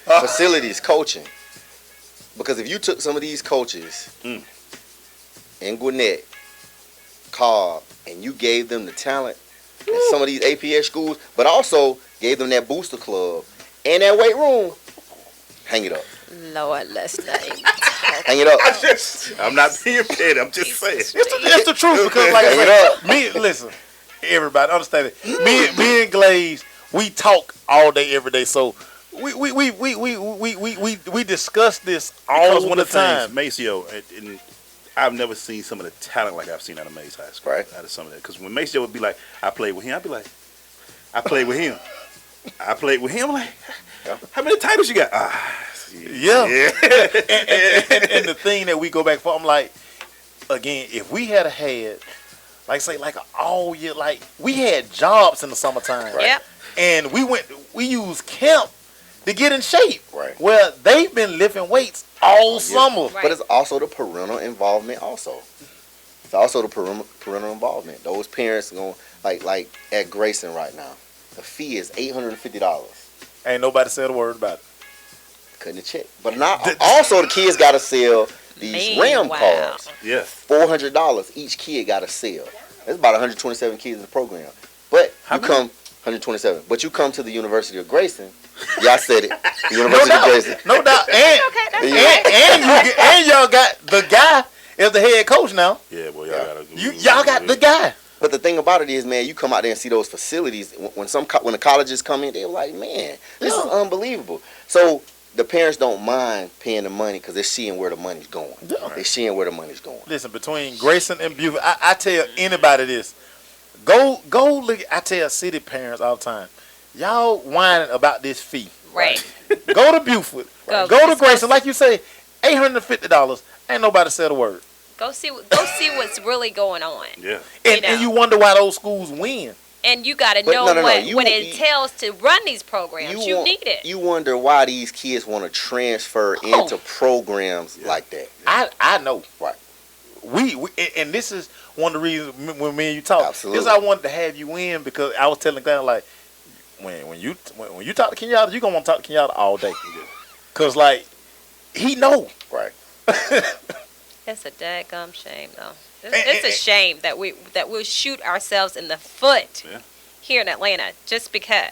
Facilities coaching. Because if you took some of these coaches in Gwinnett, Cobb, and you gave them the talent in some of these APS schools, but also gave them that booster club and that weight room, hang it up. Lord, let's not even Hang it up. I'm not being petty. I'm just saying. It's the truth because, like I said, listen, everybody understand it. Me and Glaze, we talk all day, every day. So we discuss this all the time. Maceo, and I've never seen some of the talent like I've seen out of Mays High School. Right. Out of some of that, because when Maceo would be like, "I played with him," I'd be like, "I played with him." I played with him. Like, how many titles you got? Yeah. And the thing that we go back for, I'm like, again, if we had had, like say, like an all year, like we had jobs in the summertime, right? Yep. And we used camp to get in shape, right? Well, they've been lifting weights all summer, but it's also the parental involvement. It's also the parental involvement. Those parents going like at Grayson right now, the fee is $850. Ain't nobody said a word about it. Cutting the check, but not also the kids got to sell these Ram cards. Yeah, $400 each kid got to sell. There's about 127 kids in the program, but you come 127. But you come to the University of Grayson. Y'all said it. The University of Grayson. No doubt. And y'all got the guy as the head coach now. Yeah, well, y'all y'all got the guy. But the thing about it is, man, you come out there and see those facilities. When the colleges come in, they're like, man, this is unbelievable. So the parents don't mind paying the money because they're seeing where the money's going. Yeah. They're seeing where the money's going. Listen, between Grayson and Beaufort, I tell anybody this. Go look. I tell city parents all the time, y'all whining about this fee. Right. Go to Beaufort. Go to Grayson. Like you say, $850. Ain't nobody said a word. Go see what's really going on. Yeah. And you wonder why those schools win. And you got to know what it entails to run these programs. You need it. You wonder why these kids want to transfer into programs like that. I know. Right. We and this is one of the reasons when me and you talk. Absolutely. This I wanted to have you in because I was telling Glenn like when you talk to Kenyatta, you gonna want to talk to Kenyatta all day. Cause like he know. Right. It's a daggum shame though. It's a shame that we shoot ourselves in the foot here in Atlanta just because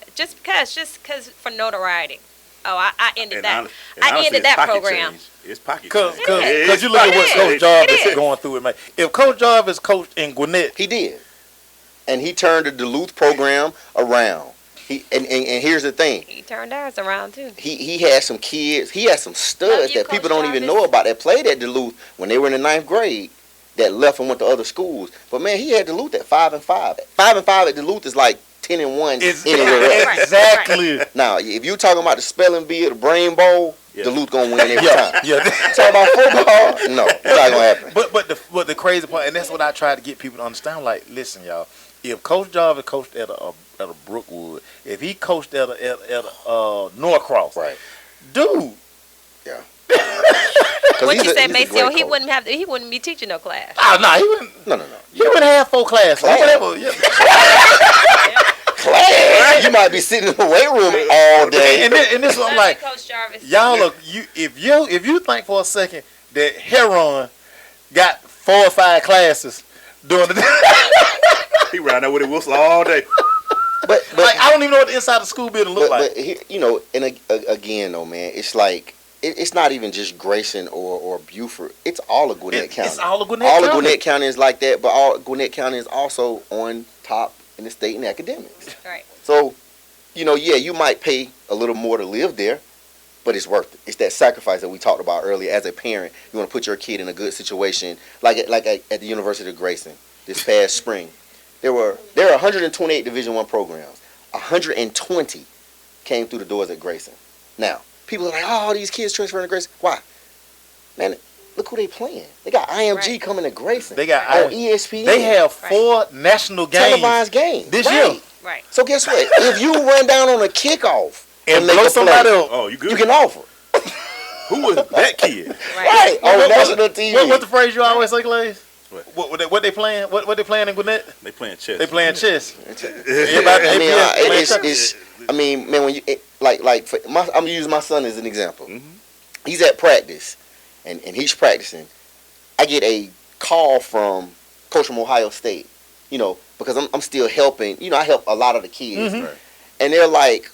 for notoriety. Oh, I ended that. I ended that program. It's pocket Cause you look at what Coach Jarvis is going through. Man, if Coach Jarvis coached in Gwinnett, he did, and he turned the Duluth program around. And here's the thing. He turned ours around too. He had some kids. He had some studs that people don't even know about that played at Duluth when they were in the 9th grade that left and went to other schools. But man, he had Duluth at 5-5. 5-5 at Duluth is like 10-1 anywhere else. Exactly. Now, if you talking about the spelling bee or the brain bowl, Duluth gonna win every time. Yeah. Talking about football, no, it's not gonna happen. But the crazy part, and that's what I try to get people to understand. Like, listen, y'all. If Coach Jarvis coached at a Brookwood, if he coached at a Norcross, right, dude, yeah. What you said, Maceo? He wouldn't be teaching no class. Oh no, he wouldn't. No. He wouldn't have 4 classes. Class. You might be sitting in the weight room all day. And this is what I'm like. Coach Jarvis. Y'all look. If you think for a second that Heron got 4 or 5 classes during the day. He riding there with a whistle all day. But like, I don't even know what the inside of the school building look like. But here, and again, though, man, it's like it's not even just Grayson or Beaufort. It's all of Gwinnett County. It's all of Gwinnett County. All of Gwinnett County is like that, but all Gwinnett County is also on top in the state in academics. Right. So, you might pay a little more to live there, but it's worth it. It's that sacrifice that we talked about earlier. As a parent, you want to put your kid in a good situation, like at the University of Grayson this past spring. There are 128 Division I programs. 120 came through the doors at Grayson. Now, people are like, oh, these kids transferring to Grayson. Why? Man, look who they playing. They got IMG coming to Grayson. They got on ESPN. They have 4 national games. Televised games. This year. Right. So guess what? If you run down on a kickoff and make blow a somebody play, up, oh, you good? You can offer. Who was that kid? Right. On national TV. What's the phrase you always say, Glaze? What they playing? What they playing in Gwinnett? They playing chess. They playing chess. I mean, man, when you I'm gonna use my son as an example. Mm-hmm. He's at practice, and he's practicing. I get a call from Coach from Ohio State, because I'm still helping. I help a lot of the kids, and they're like,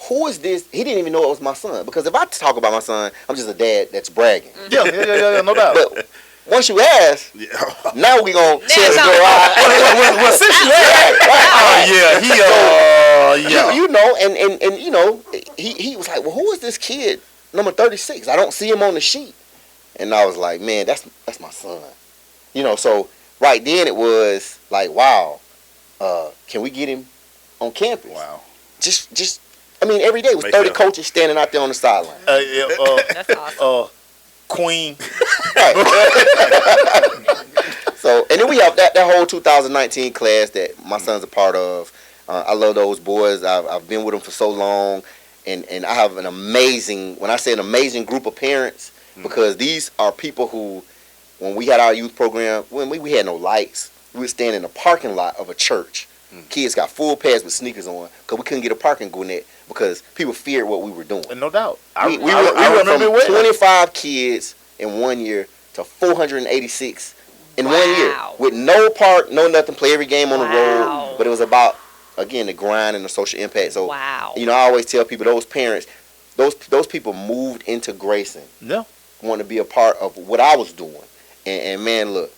who is this? He didn't even know it was my son, because if I talk about my son, I'm just a dad that's bragging. Yeah, no doubt. But once you ask, now we gonna chance to go out. Well, since you asked, he was like, well, who is this kid, number 36? I don't see him on the sheet. And I was like, man, that's my son. So right then it was like, wow, can we get him on campus? Wow. Just every day was 30 coaches standing out there on the sideline. That's awesome. Queen. Right. So, and then we have that whole 2019 class that my son's a part of. I love those boys. I've been with them for so long, and I have an amazing, when I say an amazing group of parents, because these are people who, when we had our youth program, when we had no lights, we would stand in the parking lot of a church. Kids got full pads with sneakers on because we couldn't get a parking Gwinnett because people feared what we were doing. No doubt. We went from 25 kids in 1 year to 486 in 1 year with no park, no nothing. Play every game on the road, but it was about, again, the grind and the social impact. So, I always tell people, those parents, those people moved into Grayson. Yeah, want to be a part of what I was doing, and man, look,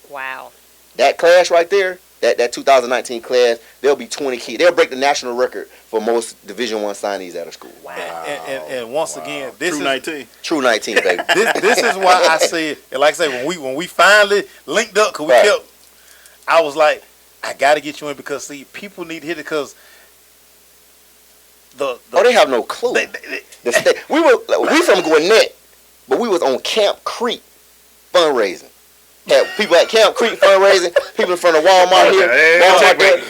wow, that class right there. That 2019 class, there'll be 20 kids. They'll break the national record for most Division I signees out of school. Wow. And once again, this True is 19. True 19, baby. this is why I said, and like I say, when we finally linked up, cause I was like, I gotta get you in, because see, people need to hit it, because they have no clue. We from Gwinnett, but we was on Camp Creek fundraising. Had people at Camp Creek fundraising, people in front of Walmart here, Walmart there.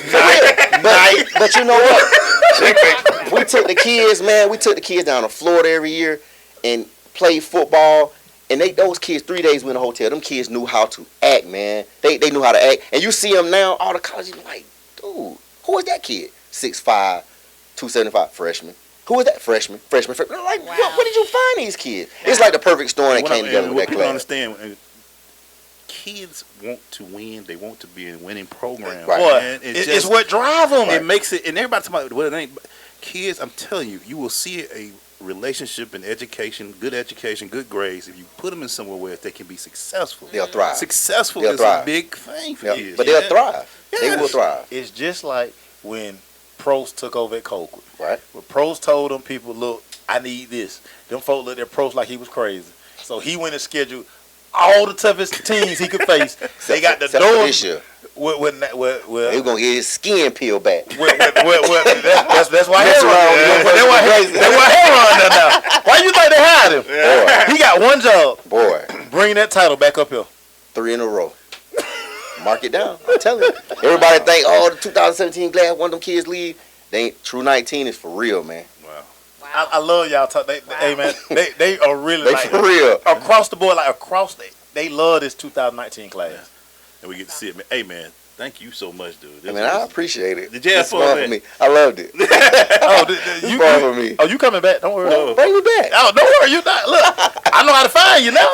But you know what? We took the kids, man. We took the kids down to Florida every year and played football. And those kids, 3 days we in a hotel. Them kids knew how to act, man. They knew how to act. And you see them now, all the colleges, like, dude, who is that kid? 6'5", 275, freshman. Who is that? Freshman. Like, where did you find these kids? It's like the perfect storm that came together with that class. People understand. Kids want to win. They want to be in winning programs. Right. It's what drives them. It makes it, and everybody talking about what it ain't. Kids, I'm telling you, you will see a relationship in education, good grades. If you put them in somewhere where they can be successful, they'll thrive. Is a big thing for kids. But they'll thrive. Yeah. They will thrive. It's just like when Prost took over at Colquitt. Right. When Prost told them people, look, I need this. Them folk looked at Prost like he was crazy. So he went and scheduled all the toughest teams he could face. They got the doors. They were gonna get his skin peeled back. That's why That's why he run there now. Why you think they hired him? Boy. He got one job. Boy, bring that title back up here. 3 in a row. Mark it down. I'm telling you. Everybody think, oh, the 2017 class, one of them kids leave. They ain't true. 19 is for real, man. Wow. I love y'all talk. Hey man, they are really they like for real across the board, like across they love this 2019 class. Yeah. And we get to see it, man. Hey man, thank you so much, dude. I mean, I appreciate it. Did you have fun, man? For me. I loved it. You fun for me. Oh, you coming back? Don't worry. No, bring me back. Oh, don't worry. You not. Look, I know how to find you now.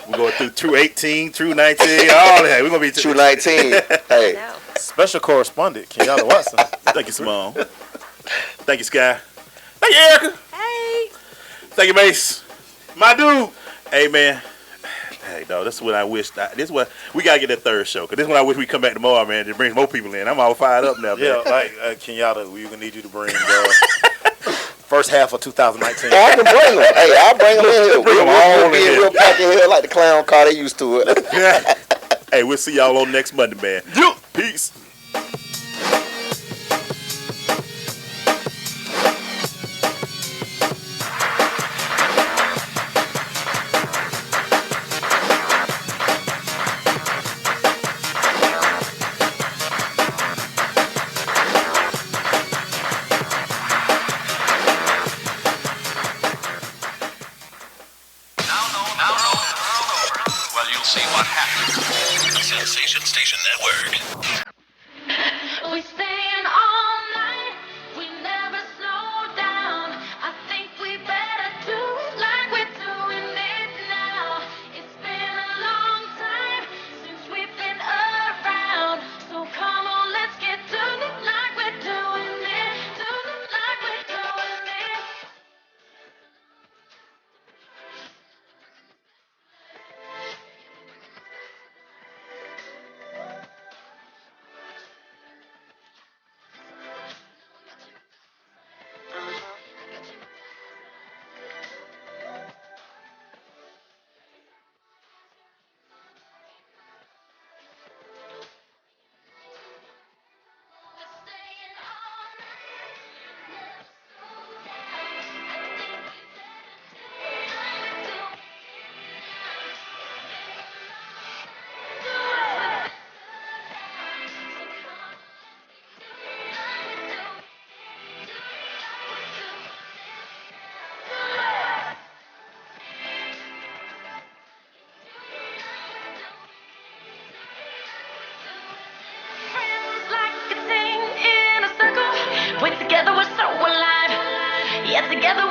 We're going through True 18, True 19, all that. We're gonna be True 19. Hey, special correspondent Kenyatta Watson. Thank you, Simone. Thank you, Sky. Thank you, Erika. Hey. Thank you, Mace. My dude. Hey, man. Hey, dog, this is what I wish. This is what we gotta get that third show. Cause this is what I wish we come back tomorrow, man. To bring more people in. I'm all fired up now, man. Yeah, like Kenyatta, we're gonna need you to bring first half of 2019. I can bring them. Hey, I'll bring them in here. Bring them all in here. Real pack in here like the clown car they used to it. Hey, we'll see y'all on next Monday, man. Peace. See what happens. Sensation Station Network. We staying all night. We never slow down. I think we better do it like we're doing it now. It's been a long time since we've been around. So come on, let's get doing it like we're doing it. Doing it like we're doing it. Together we're so alive. Yeah, together